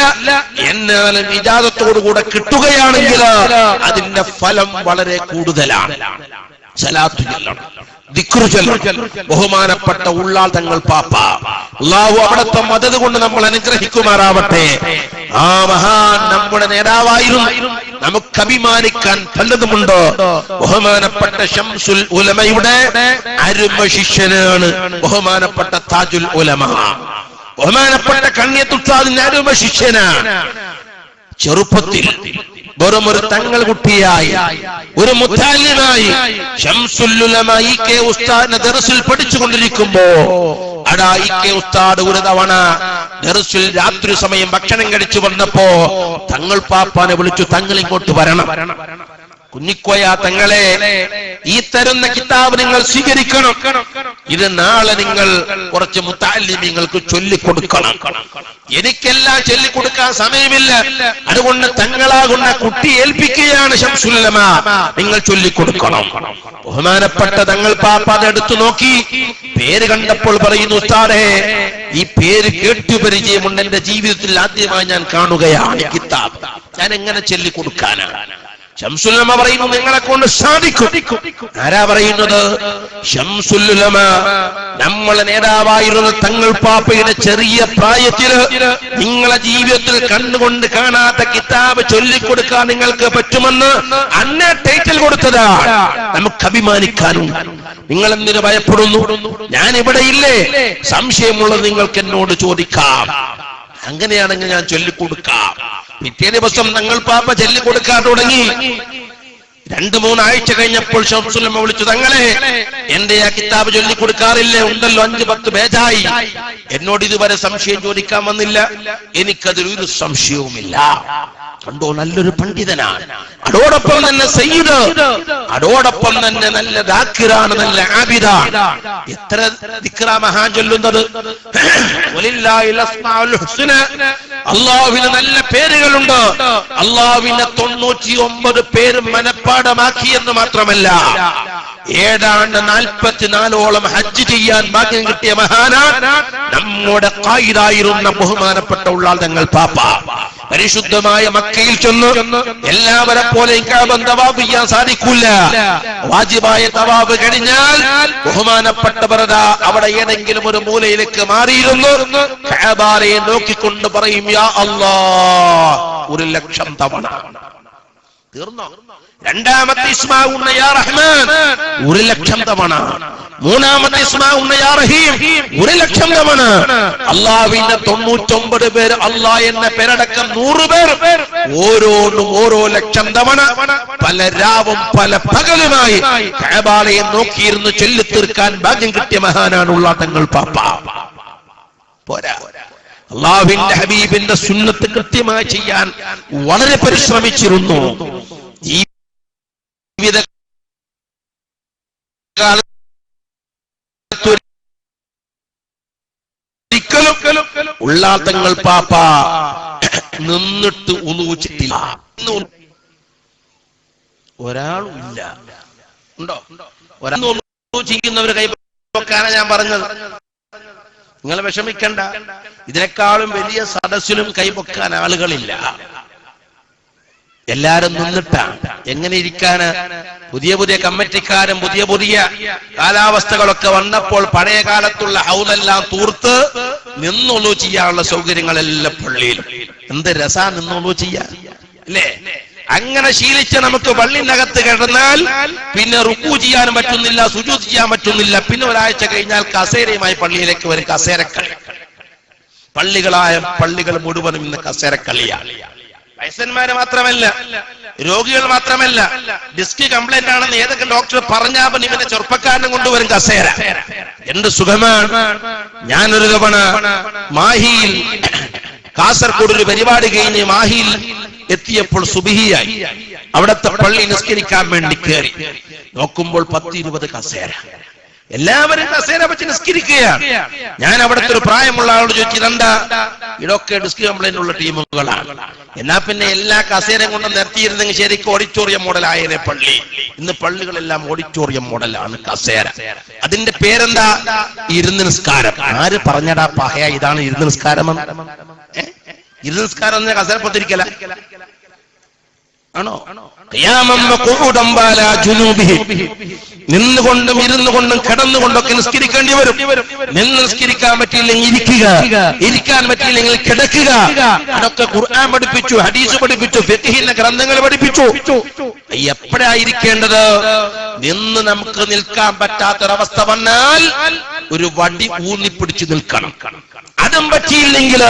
എന്നാലും ഇജാസത്തോടുകൂടെ കിട്ടുകയാണെങ്കിൽ അതിന്റെ ഫലം വളരെ കൂടുതലാണ്. സ്വലാത്ത് ചൊല്ലണം, ദിക്ർ ചൊല്ലണം. ബഹുമാനപ്പെട്ട ഉള്ളാൾ തങ്ങൾ പാപ്പ, അല്ലാഹു അവിടുത്തെ മദദ് കൊണ്ട് നമ്മൾ അനുഗ്രഹിക്കുമാറാവട്ടെ. ആ മഹാൻ നമ്മുടെ നേതാവായിരുന്നു. നമുക്ക് അഭിമാനിക്കാൻ പലതുമുണ്ട്. ബഹുമാനപ്പെട്ട ശംസുൽ ഉലമയുടെ അരുമ ശിഷ്യനാണ് ബഹുമാനപ്പെട്ട താജുൽ ഉലമ. ബഹുമാനപ്പെട്ട കണ്യത്തുസ്താദിന്റെ അരുമ ശിഷ്യനാണ്. ചെറുപ്പത്തിൽ വെറും ഒരു തങ്ങൾ കുട്ടിയായി, ഒരു മുത്താലിമായി ശംസുൽ ഉലമ ഇ.കെ. ഉസ്താദിന്റെ ദർസിൽ പഠിച്ചുകൊണ്ടിരിക്കുമ്പോ ഇ.കെ. ഉസ്താദ് ഒരു തവണ ദർസിൽ രാത്രി സമയം ഭക്ഷണം കഴിച്ചു വന്നപ്പോ തങ്ങൾ പാപ്പാനെ വിളിച്ചു, തങ്ങൾ ഇങ്ങോട്ട് വരണം. കുഞ്ഞിക്കോയ തങ്ങളെ, ഈ തരുന്ന കിതാബ് നിങ്ങൾ സ്വീകരിക്കണം. ഇത് നാളെ നിങ്ങൾ കുറച്ച് മുത്തഅല്ലിമീങ്ങൾക്ക് ചൊല്ലിക്കൊടുക്കണം. എനിക്കെല്ലാം ചൊല്ലിക്കൊടുക്കാൻ സമയമില്ല. അതുകൊണ്ട് തങ്ങളാകുന്ന കുട്ടി ഏൽപ്പിക്കുകയാണ് ശംസുൽ ഉലമ, നിങ്ങൾ ചൊല്ലിക്കൊടുക്കണം. ബഹുമാനപ്പെട്ട തങ്ങൾ പാപ്പ അതെടുത്തു നോക്കി. പേര് കണ്ടപ്പോൾ പറയുന്നു, ഉസ്താദേ, ഈ പേര് കേട്ടു പരിചയമുണ്ട്, എന്റെ ജീവിതത്തിൽ ആദ്യമായി ഞാൻ കാണുകയാണ് കിതാബ്, ഞാൻ എങ്ങനെ ചൊല്ലിക്കൊടുക്കാനാണ്? ശംസുൽ ഉലമ പറയുന്നു, നിങ്ങളെ കൊണ്ട് സാധിക്കും. ആരാ പറയുന്നത്? ശംസുൽ ഉലമ, നമ്മളെ നേതാവായിരുന്ന തങ്ങൾ പാപ്പയുടെ ചെറിയ പ്രായത്തിൽ നിങ്ങളെ ജീവിതത്തിൽ കണ്ടുകൊണ്ട് കാണാത്ത കിതാബ് ചൊല്ലിക്കൊടുക്കാൻ നിങ്ങൾക്ക് പറ്റുമെന്ന് അന്ന ടൈറ്റിൽ കൊടുത്തതാണ്. നമുക്ക് അഭിമാനിക്കാനും. നിങ്ങൾ എന്തിനു ഭയപ്പെടുന്നു? ഞാൻ ഇവിടെ ഇല്ലേ? സംശയമുള്ളത് നിങ്ങൾക്ക് എന്നോട് ചോദിക്കാം. അങ്ങനെയാണെങ്കിൽ ഞാൻ ചൊല്ലിക്കൊടുക്കാം. പിറ്റേ ദിവസം തങ്ങൾ പാപ്പ ചൊല്ലിക്കൊടുക്കാൻ തുടങ്ങി. 2-3 ആഴ്ച കഴിഞ്ഞപ്പോൾ ശംസുൽ ഉലമ വിളിച്ചു, തങ്ങളെ, എന്റെ ആ കിതാബ് ചൊല്ലിക്കൊടുക്കാറില്ലേ? ഉണ്ടല്ലോ, 5-10 പേജായി. എന്നോട് ഇതുവരെ സംശയം ചോദിക്കാൻ വന്നില്ല. എനിക്കതിലൊരു സംശയവുമില്ല. കണ്ടോ, നല്ലൊരു പണ്ഡിതനാണ്. അതോടൊപ്പം തന്നെ സയ്യിദ്, അതോടൊപ്പം തന്നെ നല്ല ദാക്കിറാണ്, നല്ല ആബിദാണ്. എത്ര ദിക്റാ മഹാൻ ചൊല്ലുന്നത്! അല്ലാഹുവിന് നല്ല പേരുകളുണ്ട്. അല്ലാഹുവിന്റെ 99 പേര് മനപ്പാടമാക്കി എന്ന് മാത്രമല്ല, ഏതാണ്ട് 44ഓളം ഹജ്ജ് ചെയ്യാൻ ഭാഗ്യം കിട്ടിയ മഹാനാണ് നമ്മുടെ ഖായിദായിരുന്ന ബഹുമാനപ്പെട്ട ഉള്ളാൾ തങ്ങൾ പാപ്പ. പരിശുദ്ധമായ മക്കയിൽ ചെന്ന് എല്ലാവരെ പോലെയും കഅബ തവാഫ് ചെയ്യാൻ സാധിക്കില്ല. വാജിബായ തവാഫ് കഴിഞ്ഞാൽ ബഹുമാനപ്പെട്ടവർ അവിടെ ഏതെങ്കിലും ഒരു മൂലയിലേക്ക് മാറിയിരുന്നു കഅബയെ നോക്കിക്കൊണ്ട് പറയും, യാ അല്ലാഹ് 1,00,000 തവണ. തീർന്നോ? രണ്ടാമത്തെ ഇസ്മാ ഉന്ന യാ റഹ്മാൻ 1,00,000 തവണ. മൂന്നാമത്തെ ഇസ്മാ ഉന്ന യാ റഹീം 1,00,000 തവണ. അല്ലാഹുവിന്റെ 99 പേര്, അല്ലാഹ് എന്ന പേരടക്കം 100 പേർ, ഓരോന്നും ഓരോ 1,00,000 തവണ പല രാവും പല പകലുമായി കഅബയെ നോക്കിയിരുന്ന് ചൊല്ലിത്തീർക്കാൻ ഭാഗ്യം കിട്ടിയ മഹാനാണുള്ള തങ്ങൾ പാപ്പ. പോരാ, അല്ലാഹുവിന്റെ ഹബീബിന്റെ സുന്നത്ത് കൃത്യമായി ചെയ്യാൻ വളരെ പരിശ്രമിച്ചിരുന്നു. ഉള്ളാൾ തങ്ങൾ പാപ്പ നിന്നിട്ട് ഉളുവിച്ചിട്ടില്ല. ഒരാളും ഇല്ല. ഉണ്ടോ? ഒരാൾ ചെയ്യുന്നവര് കൈപ്പൊക്കാനാ ഞാൻ പറഞ്ഞത്. നിങ്ങൾ വിഷമിക്കണ്ട, ഇതിനേക്കാളും വലിയ സദസ്സിലും കൈപ്പൊക്കാൻ ആളുകളില്ല. എല്ലാരും നിന്നിട്ടാണ്. എങ്ങനെ ഇരിക്കാന്? പുതിയ പുതിയ കമ്മിറ്റിക്കാരും പുതിയ പുതിയ കാലാവസ്ഥകളൊക്കെ വന്നപ്പോൾ പഴയ കാലത്തുള്ള ഹൗലെല്ലാം തൂർത്ത് നിന്നോളൂ ചെയ്യാനുള്ള സൗകര്യങ്ങളെല്ലാം പള്ളിയിലും. എന്ത് രസാ നിന്നോളൂ ചെയ്യാൻ, അല്ലേ? അങ്ങനെ ശീലിച്ച നമുക്ക് പള്ളിനകത്ത് കിടന്നാൽ പിന്നെ റുക്കൂ ചെയ്യാനും പറ്റുന്നില്ല, സുജൂദ് ചെയ്യാൻ പറ്റുന്നില്ല. പിന്നെ ഒരാഴ്ച കഴിഞ്ഞാൽ കസേരയുമായി പള്ളിയിലേക്ക് വരും. കസേരക്കളി. പള്ളികൾ മുഴുവനും ഇന്ന് കസേരക്കളിയാണ്. വയസ്സന്മാര് മാത്രമല്ല, രോഗികൾ മാത്രമല്ല, ഡിസ്ക് കംപ്ലൈന്റ് ആണെന്ന് ഏതൊക്കെ ഡോക്ടർ പറഞ്ഞാൽ ഇവന്റെ ചെറുപ്പക്കാരനെ കൊണ്ടുവരും കസേര. എന്ത് സുഖമാണ്! ഞാനൊരു തവണ മാഹിയിൽ കാസർഗോഡ് ഒരു പരിപാടി കഴിഞ്ഞ് മാഹിയിൽ എത്തിയപ്പോൾ സുബഹിയായി. അവിടത്തെ പള്ളി നിസ്കരിക്കാൻ വേണ്ടി കയറി നോക്കുമ്പോൾ 10-20 കസേര, എല്ലാവരും കസേര വെച്ച് നിസ്കരിക്കുകയാണ്. ഞാൻ അവിടുത്തെ ഒരു പ്രായമുള്ള ആളോട് ചോദിച്ചു, ഇതെന്താ? ഇതൊക്കെ ഡിസ്ക് കംപ്ലൈന്റ് ഉള്ള ടീമുകളാണ്. എന്നാ പിന്നെ എല്ലാ കസേരയും കൊണ്ട് നിർത്തിയിരുന്നെങ്കിൽ ശരിക്കും ഓഡിറ്റോറിയം മോഡലായതിനെ പള്ളി. ഇന്ന് പള്ളികളെല്ലാം ഓഡിറ്റോറിയം മോഡലാണ് കസേര. അതിന്റെ പേരെന്താ? ഇരുന്ന് നിസ്കാരം. ആര് പറഞ്ഞടാ പഹയ ഇതാണ് ഇരുന്ന് നിസ്കാരം? ഇരുന്ന് നിസ്കാരം എന്ന കസേരപ്പത്തിരിക്കല ആണോ? നിന്നുകൊണ്ടും ഇരുന്നുകൊണ്ടും കിടന്നുകൊണ്ടൊക്കെ നിസ്കരിക്കേണ്ടി വരും. നിന്ന് നിസ്കരിക്കാൻ പറ്റിയില്ലെങ്കിൽ ഇരിക്കുക, ഇരിക്കാൻ പറ്റിയില്ലെങ്കിൽ കിടക്കുക. അതൊക്കെ ഖുർആൻ പഠിപ്പിച്ചു, ഹദീസ് പഠിപ്പിച്ചു, ഫിഖ്ഹിന്റെ ഗ്രന്ഥങ്ങൾ പഠിപ്പിച്ചു. എപ്പോഴായിരിക്കേണ്ടത്? നിന്ന് നമുക്ക് നിൽക്കാൻ പറ്റാത്തൊരവസ്ഥ വന്നാൽ ഒരു വടി ഊന്നിപ്പിടിച്ചു നിൽക്കണം. അതും പറ്റിയില്ലെങ്കിൽ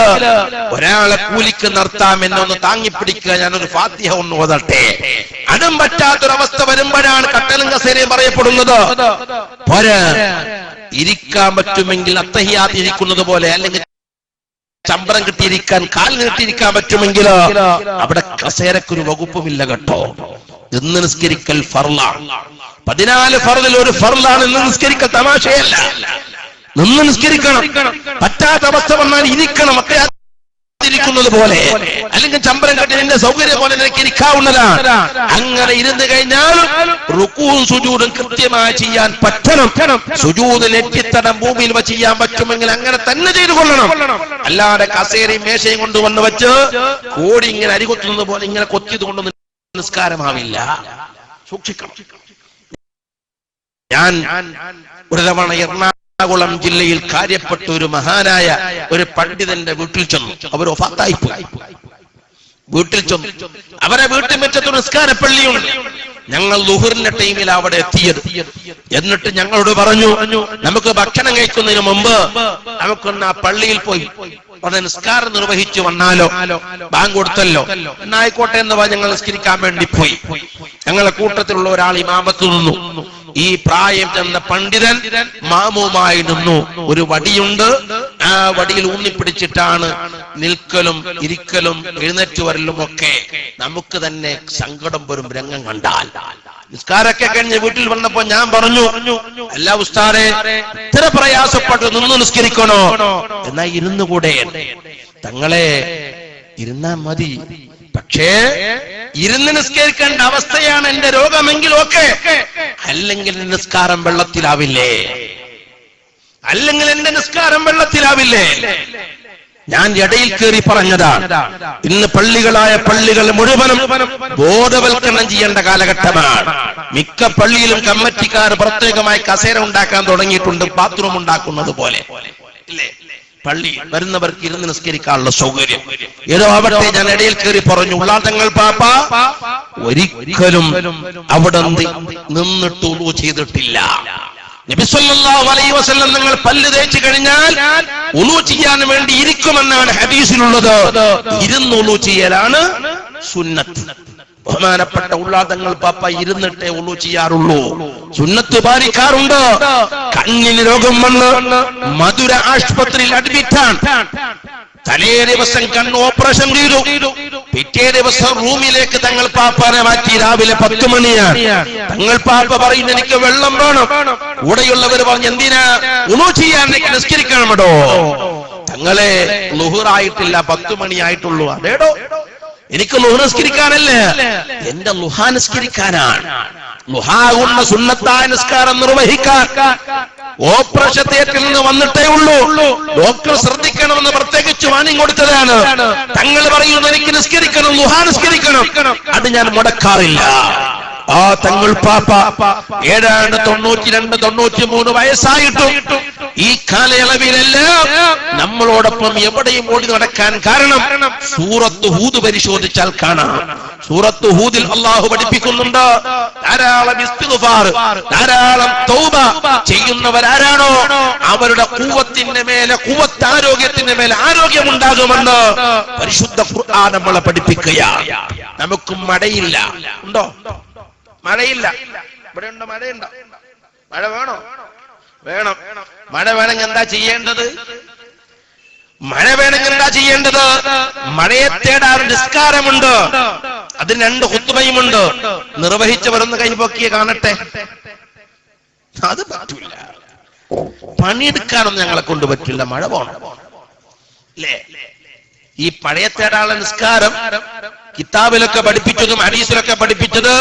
ഒരാളെ കൂലിക്ക് നിർത്താം, എന്നൊന്ന് താങ്ങിപ്പിടിക്കുക, ഞാനൊരു ഫാത്തിഹ ഒന്ന് ഓതട്ടെ. അതും പറ്റാത്തൊരവസ്ഥ വരുമ്പോഴാണ് കട്ടലും കസേരയും പറയപ്പെടുന്നത്. പോരാ, ഇരിക്കാൻ പറ്റുമെങ്കിൽ അത്തഹിയാത്ത് ഇരിക്കുന്നത് പോലെ, അല്ലെങ്കിൽ ചമ്പരം കിട്ടിയിരിക്കാൻ കാൽ നീട്ടിയിരിക്കാൻ പറ്റുമെങ്കിൽ അവിടെ കസേരക്കൊരു വകുപ്പുമില്ല കേട്ടോ. ഇന്ന് നിസ്കരിക്കൽ ഫർളാണ്. 14 ഫർളിൽ ഒരു ഫർളാണ് ഇന്ന് നിസ്കരിക്കൽ. തമാശയല്ല. നിന്ന് നിസ്കരിക്കണം. പറ്റാത്ത അവസ്ഥ വന്നാൽ ഇരിക്കണം, ഇരിക്കുന്നത് പോലെ, അല്ലെങ്കിൽ ചമ്പരം കെട്ടിന്റെ സൗകര്യം പോലെ നിനക്ക് ഇരിക്കാവുന്നതാണ്. അങ്ങനെ ഇരുന്ന് കഴിഞ്ഞാൽ റുകൂഉം സുജൂദും കൃത്യമായി ചെയ്യാൻ പറ്റണം. സുജൂദ് നെറ്റിത്തടം ഭൂമിയിൽ വെച്ച് ചെയ്യാൻ പറ്റുമെങ്കിൽ അങ്ങനെ തന്നെ ചെയ്തു കൊള്ളണം. അല്ലാതെ കസേരയും മേശയും കൊണ്ടുവന്ന് വെച്ച് കോടി ഇങ്ങനെ അരികൊത്തുന്നത് പോലെ ഇങ്ങനെ കൊത്തിയത് കൊണ്ട് നിസ്കാരമാവില്ല. സൂക്ഷിക്കണം. ഞാൻ ഒരു തവണ എറണാകുളം ജില്ലയിൽ കാര്യപ്പെട്ട ഒരു മഹാനായ ഒരു പണ്ഡിതന്റെ വീട്ടിൽ ചെന്നു. അവർ വഫാത്തായി പോയി. വീട്ടിൽ ചെന്നു. അവരെ വീട്ടിൽ വെച്ചൊരു നിസ്കാര പള്ളിയുണ്ട്. ഞങ്ങൾ ളുഹറിന്റെ ടൈമിൽ അവിടെ എത്തിയത്. എന്നിട്ട് ഞങ്ങളോട് പറഞ്ഞു, നമുക്ക് ഭക്ഷണം കഴിക്കുന്നതിന് മുമ്പ് നമുക്കൊന്ന് ആ പള്ളിയിൽ പോയി അവിടെ നിസ്കാരം നിർവഹിച്ചു വന്നാലോ, ബാങ്ക് കൊടുത്തല്ലോ, എന്നായിക്കോട്ടെ എന്ന് പറഞ്ഞ് ഞങ്ങൾ നിസ്കരിക്കാൻ വേണ്ടി പോയി. ഞങ്ങളുടെ കൂട്ടത്തിലുള്ള ഒരാൾ ഇമാമത്ത് നിന്നു. ഈ പ്രായം ചെന്ന പണ്ഡിതൻ മാമുമായി നിന്നു. ഒരു വടിയുണ്ട്, ആ വടിയിൽ ഊന്നിപ്പിടിച്ചിട്ടാണ് നിൽക്കലും ഇരിക്കലും എഴുന്നേറ്റ് വരലും ഒക്കെ. നമുക്ക് തന്നെ സങ്കടം വരും രംഗം കണ്ടാൽ. നിസ്കാരമൊക്കെ കഴിഞ്ഞ് വീട്ടിൽ വന്നപ്പോ ഞാൻ പറഞ്ഞു, അല്ല ഉസ്താദേ, ഇത്ര പ്രയാസപ്പെട്ട് നിന്ന് നിസ്കരിക്കണോ? എന്നാ ഇരുന്നുകൂടെ? തങ്ങളെ ഇരുന്നാ മതി, പക്ഷേ ഇരുന്ന് നിസ്കരിക്കേണ്ട അവസ്ഥയാണ് എന്റെ രോഗമെങ്കിൽ ഓക്കെ, അല്ലെങ്കിൽ നിസ്കാരം വെള്ളത്തിലാവില്ലേ? അല്ലെങ്കിൽ എന്റെ നിസ്കാരം വെള്ളത്തിലാവില്ലേ? ഞാൻ ഇടയിൽ കയറി പറഞ്ഞതാണ്. ഇന്ന് പള്ളികളായ പള്ളികൾ മുഴുവനും ബോധവൽക്കരണം ചെയ്യേണ്ട കാലഘട്ടമാണ്. മിക്ക പള്ളിയിലും കമ്മിറ്റിക്കാർ പ്രത്യേകമായി കസേര ഉണ്ടാക്കാൻ തുടങ്ങിയിട്ടുണ്ട്, ബാത്റൂം ഉണ്ടാക്കുന്നത് പോലെ. പള്ളി വരുന്നവർക്ക് ഇരുന്ന് നിസ്കരിക്കാനുള്ള സൗകര്യം ഏതോ ആവട്ടെ. ഞാൻ ഇടയിൽ കയറി പറഞ്ഞു, ഉള്ളാതങ്ങൾ പാപ്പ ഒരിക്കലും അവിടെ നിന്നിട്ട് ഉളു ചെയ്തിട്ടില്ല. നബി സല്ലല്ലാഹു അലൈഹി വസല്ലം നിങ്ങൾ പല്ല് തേച്ച് കഴിഞ്ഞാൽ ഉളു ചെയ്യാൻ വേണ്ടി ഇരിക്കുമെന്നാണ് ഹദീസിലുള്ളത്. ഇരുന്ന് ഉളു ചെയ്യലാണ് സുന്നത്ത്. ബഹുമാനപ്പെട്ട ഉള്ളാതങ്ങൾ പാപ്പ ഇരുന്നിട്ടേ ഉളു ചെയ്യാറുള്ളൂ, സുന്നത്ത് പാലിക്കാറുണ്ട്. കണ്ണിന് രോഗം വന്ന് മധുര ആശുപത്രിയിൽ അഡ്മിറ്റാണ്. തലേ ദിവസം കണ്ണ് ഓപ്പറേഷൻ ചെയ്തു. പിറ്റേ ദിവസം റൂമിലേക്ക് തങ്ങൾ പാപ്പാനെ മാറ്റി. രാവിലെ 10 മണിയാണ്. തങ്ങൾ പാപ്പ പറയുന്നു, എനിക്ക് വെള്ളം വേണം. കൂടെയുള്ളവർ പറഞ്ഞു, എന്തിനാ? ഉളു ചെയ്യാൻ നിസ്കരിക്കണമടോ. തങ്ങളെ ളുഹറായിട്ടില്ല, 10 മണിയായിട്ടുള്ളൂ. അതേടോ, എനിക്ക് ളുഹർ നിസ്കരിക്കാനല്ലേ, എന്റെ ളുഹാ നിസ്കരിക്കാനാണ്. ളുഹാ കൊണ്ട് സുന്നത്തായ നിസ്കാരം നിർവഹിക്കാൻ ഓപ്പറേഷൻ തിയേറ്ററിൽ നിന്ന് വന്നിട്ടേ ഉള്ളൂ. ഡോക്ടർ ശ്രദ്ധിക്കണമെന്ന് പ്രത്യേകിച്ച് വാണിംഗ് കൊടുത്തതാണ്. തങ്ങൾ പറയുന്നു, എനിക്ക് നിസ്കരിക്കണം, ളുഹാ നിസ്കരിക്കണം. അത് ഞാൻ മുടക്കാറില്ല. ആ തങ്ങൾ പാപ്പ ഏതാണ്ട് 92-93 വയസ്സായിട്ടും ഈ കാലയളവിലെല്ലാം നമ്മളോടൊപ്പം എവിടെയും ഓടി നടക്കാൻ കാരണം സൂറത്ത് ഹൂദ് പരിശോധിച്ചാൽ കാണാം. സൂറത്ത് ഹൂദിൽ അള്ളാഹു പഠിപ്പിക്കുന്നുണ്ട്, ധാരാളം ഇസ്തിഗ്ഫാർ, ധാരാളം തൗബ ചെയ്യുന്നവരാരാണോ അവരുടെ ഖുവ്വത്തിന്റെ മേലെ, ഖുവ്വത്ത് ആരോഗ്യത്തിന്റെ മേലെ ആരോഗ്യമുണ്ടാകുമെന്ന് പരിശുദ്ധ ഖുർആൻ നമ്മളെ പഠിപ്പിക്കുകയാണ്. നമുക്ക് മഴയില്ല. ഉണ്ടോ? മഴയില്ല. ഇവിടെ ഉണ്ടോ? മഴയുണ്ടോ? മഴ വേണോ? വേണം. മഴ വേണമെങ്കിൽ എന്താ ചെയ്യേണ്ടത്? മഴ വേണമെങ്കിൽ എന്താ ചെയ്യേണ്ടത്? മഴയെ തേടാൻ നിസ്കാരമുണ്ട്, അതിന് 2 ഖുത്ബയുമുണ്ട്. നിർവഹിച്ചവരൊന്ന് കൈപൊക്കിയെ കാണട്ടെ. അത് പറ്റൂല. പണിയെടുക്കാനൊന്നും ഞങ്ങളെ കൊണ്ട് പറ്റില്ല, മഴ പോണം അല്ലേ? ഈ മഴയെ തേടാനുള്ള നിസ്കാരം കിതാബിലൊക്കെ പഠിപ്പിച്ചതും ഹദീസിലൊക്കെ പഠിപ്പിച്ചത്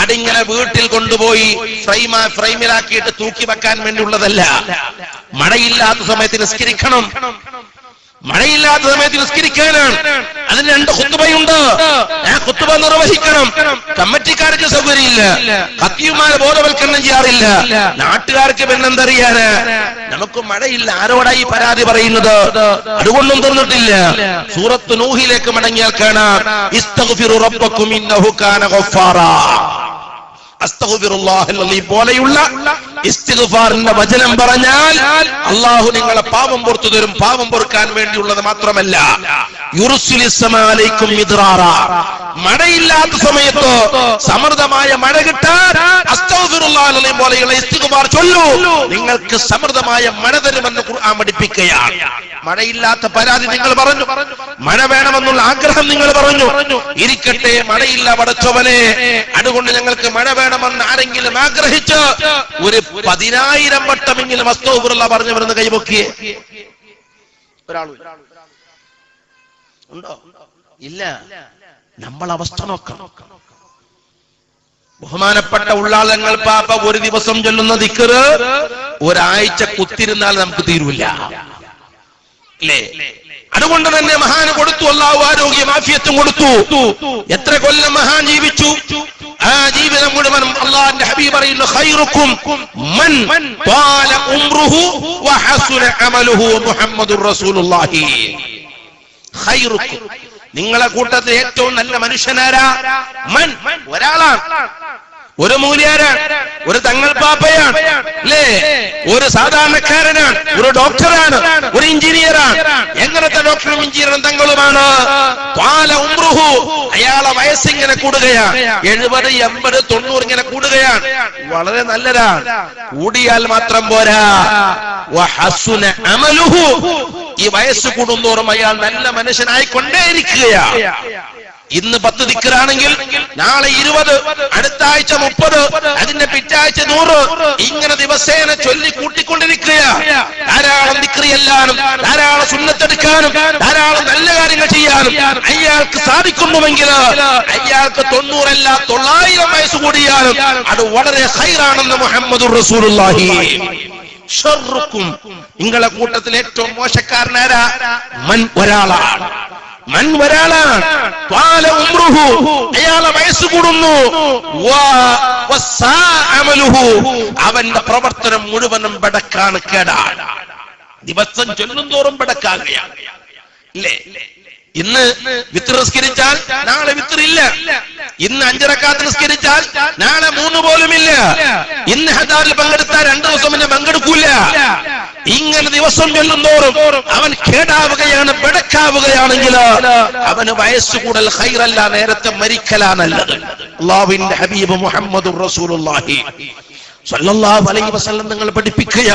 അതിങ്ങനെ വീട്ടിൽ കൊണ്ടുപോയി ഫ്രെയിമിലാക്കിയിട്ട് തൂക്കി വെക്കാൻ വേണ്ടിയുള്ളതല്ല. മഴയില്ലാത്ത സമയത്ത് നിസ്കരിക്കണം, മഴയില്ലാത്ത സമയത്ത് നിസ്കരിക്കാനാണ്. അതിന് 2 ഖുത്ബയുണ്ട്. ആ ഖുത്ബ നിർവഹിക്കണം. കമ്മിറ്റിക്കാർക്ക് സൗകര്യമില്ല, ഖത്തീബുമാരെ ബോധവൽക്കരണം ചെയ്യാറില്ല, നാട്ടുകാർക്ക് പിന്നെന്തറിയാന്? നമുക്ക് മഴയില്ല, ആരോടായി പരാതി പറയുന്നത്? അതുകൊണ്ടും തീർന്നിട്ടില്ല. സൂറത്ത് നൂഹിലേക്ക് മടങ്ങിയാൽ കാണാം, ഇസ്തഗ്ഫിറു റബ്ബക്കും ഇന്നഹു കാന ഗഫാറാ. അസ്തഗ്ഫിറുല്ലാഹി പോലെയുള്ള ഇസ്തിഗ്ഫാറിന്റെ വചനം പറഞ്ഞാൽ അല്ലാഹു നിങ്ങളെ പാപം പുറത്തു തരും. പാപം പൊറുക്കാൻ വേണ്ടിയുള്ളത് മാത്രമല്ല, യുർസിലിസ് സമാ അലൈക്കും മിദ്റാറാ, മഴയില്ലാത്ത സമയത്ത് സമൃദ്ധമായ മഴ കിട്ടാൻ അസ്തഗ്ഫിറുല്ലാഹി പോലെയുള്ള ഇസ്തിഗ്ഫാർ ചൊല്ലൂ, നിങ്ങൾക്ക് സമൃദ്ധമായ മഴ തരുമെന്ന് ഖുർആൻ പഠിപ്പിക്കുകയാണ്. മഴയില്ലാത്ത പരാതി നിങ്ങൾ പറഞ്ഞു, മഴ വേണമെന്നുള്ള ആഗ്രഹം നിങ്ങൾ പറഞ്ഞു. ഇരിക്കട്ടെ, മഴയില്ല പടച്ചവനെ, അതുകൊണ്ട് ഞങ്ങൾക്ക് മഴ വേണമെന്ന് ആരെങ്കിലും ആഗ്രഹിച്ച് ഒരു 10,000 വട്ടമെങ്കിലും അസ്തഗ്ഫിറുല്ലാഹ് പറഞ്ഞവരെന്ന് കൈപൊക്കിയേ? ഒരാളും ഉണ്ടോ? ഇല്ല. നമ്മൾ അവസ്ഥ നോക്കണം. ബഹുമാനപ്പെട്ട ഉള്ളാളങ്ങൾ പാപ്പ ഒരു ദിവസം ചൊല്ലുന്ന ദിക്ർ ഒരാഴ്ച കുത്തിരുന്നാൽ നമുക്ക് തീരൂല്ല അല്ലേ? അതുകൊണ്ട് തന്നെ മഹാന് കൊടുത്തു, അല്ലാഹു ആരോഗ്യം ആഫിയത്തും കൊടുത്തു. എത്ര കൊല്ലം മഹാൻ ജീവിച്ചു? ആ ജീവിതം മുഴുവൻ അല്ലാഹുവിന്റെ ഹബീബ് പറയുന്നു, ഖൈറുക്കും മൻ ത്വാല ഉംറുഹു വഹസുന അമലുഹു മുഹമ്മദുർ റസൂലുള്ളാഹി. ഖൈറുക്കും, നിങ്ങളെ കൂട്ടത്തിൽ ഏറ്റവും നല്ല മനുഷ്യനാരാ? മൻ, ഒരാളാണ്, ഒരു മൂല്യാരാണ്, ഒരു തങ്ങൾ പാപ്പയാണ് അല്ലേ? ഒരു സാധാരണക്കാരനാണ്, ഒരു ഡോക്ടറാണ്, ഒരു എഞ്ചിനീയറാണ്. എങ്ങനത്തെ ഡോക്ടറും എഞ്ചിനീയറും തങ്ങളുമാണ്? ത്വാല ഉംറുഹു, അയാളെ വയസ്സിങ്ങനെ കൂടുകയാണ്, 70, 80, 90 ഇങ്ങനെ കൂടുകയാണ്. വളരെ നല്ലതാണ്. കൂടിയാൽ മാത്രം പോരാ, വഹസുന അമലുഹു, ഈ വയസ്സ് കൂടുന്തോറും അയാൾ നല്ല മനുഷ്യനായിക്കൊണ്ടേയിരിക്കുകയാണ്. ഇന്ന് 10 ദിക്റാണെങ്കിൽ നാളെ 20, അടുത്ത ആഴ്ച 30, അതിന്റെ പിറ്റാഴ്ച 100, ഇങ്ങനെ ദിവസേന ചൊല്ലി കൂട്ടിക്കൊണ്ടിരിക്കുക. ധാരാളം ദിക്ർ ചെല്ലാനും, ധാരാളം സുന്നത്തെടുക്കാനും, ധാരാളം നല്ല കാര്യങ്ങൾ ചെയ്യാനും അയാൾക്ക് സാധിക്കുന്നുവെങ്കിൽ അയാൾക്ക് 90 അല്ല 900 വയസ്സ് കൂടിയാലും അത് വളരെ ഖൈറാണെന്ന് മുഹമ്മദുർ റസൂലുള്ളാഹി. ഷർറുക്കും, നിങ്ങളെ കൂട്ടത്തിൽ ഏറ്റവും മോശക്കാരനാരാ? മൻ, ഒരാളാണ്. മൻ, ഒരാളാണ്. ത്വാല ഉംറുഹു, അയാളെ വയസ്സ് കൂടുന്നു. വസാ അമലുഹു, അവന്റെ പ്രവർത്തനം മുഴുവനും ബടക്കാണ്, കേടാണ്. ദിവസം ചൊല്ലും തോറും ബടക്കാകുകയാണ് ഇല്ലേ? ഇന്ന് വിത്ർ നിസ്കരിച്ചാൽ നാളെ വിത്രില്ല. ഇന്ന് 5 റക്അത്ത് നിസ്കരിച്ചാൽ നാളെ 3 പോലുമില്ല. ഇന്ന് ഹദാറിൽ പങ്കെടുത്താൽ 2 ദിവസം പിന്നെ പങ്കെടുക്കൂല. ഇങ്ങനെ ദിവസം ചൊല്ലുന്തോറും അവൻ കേടാവുകയാണ്, ബടക്കാവുകയാണെങ്കിൽ അവന് വയസ്സ് കൂടൽ ഖൈറല്ല, നേരത്തെ മരിക്കലാ നല്ലത്. അല്ലാഹുവിന്റെ ഹബീബ് മുഹമ്മദുർ റസൂലുള്ളാഹി സല്ലല്ലാഹു അലൈഹി വസല്ലം നിങ്ങൾ പഠിപ്പിക്കുക,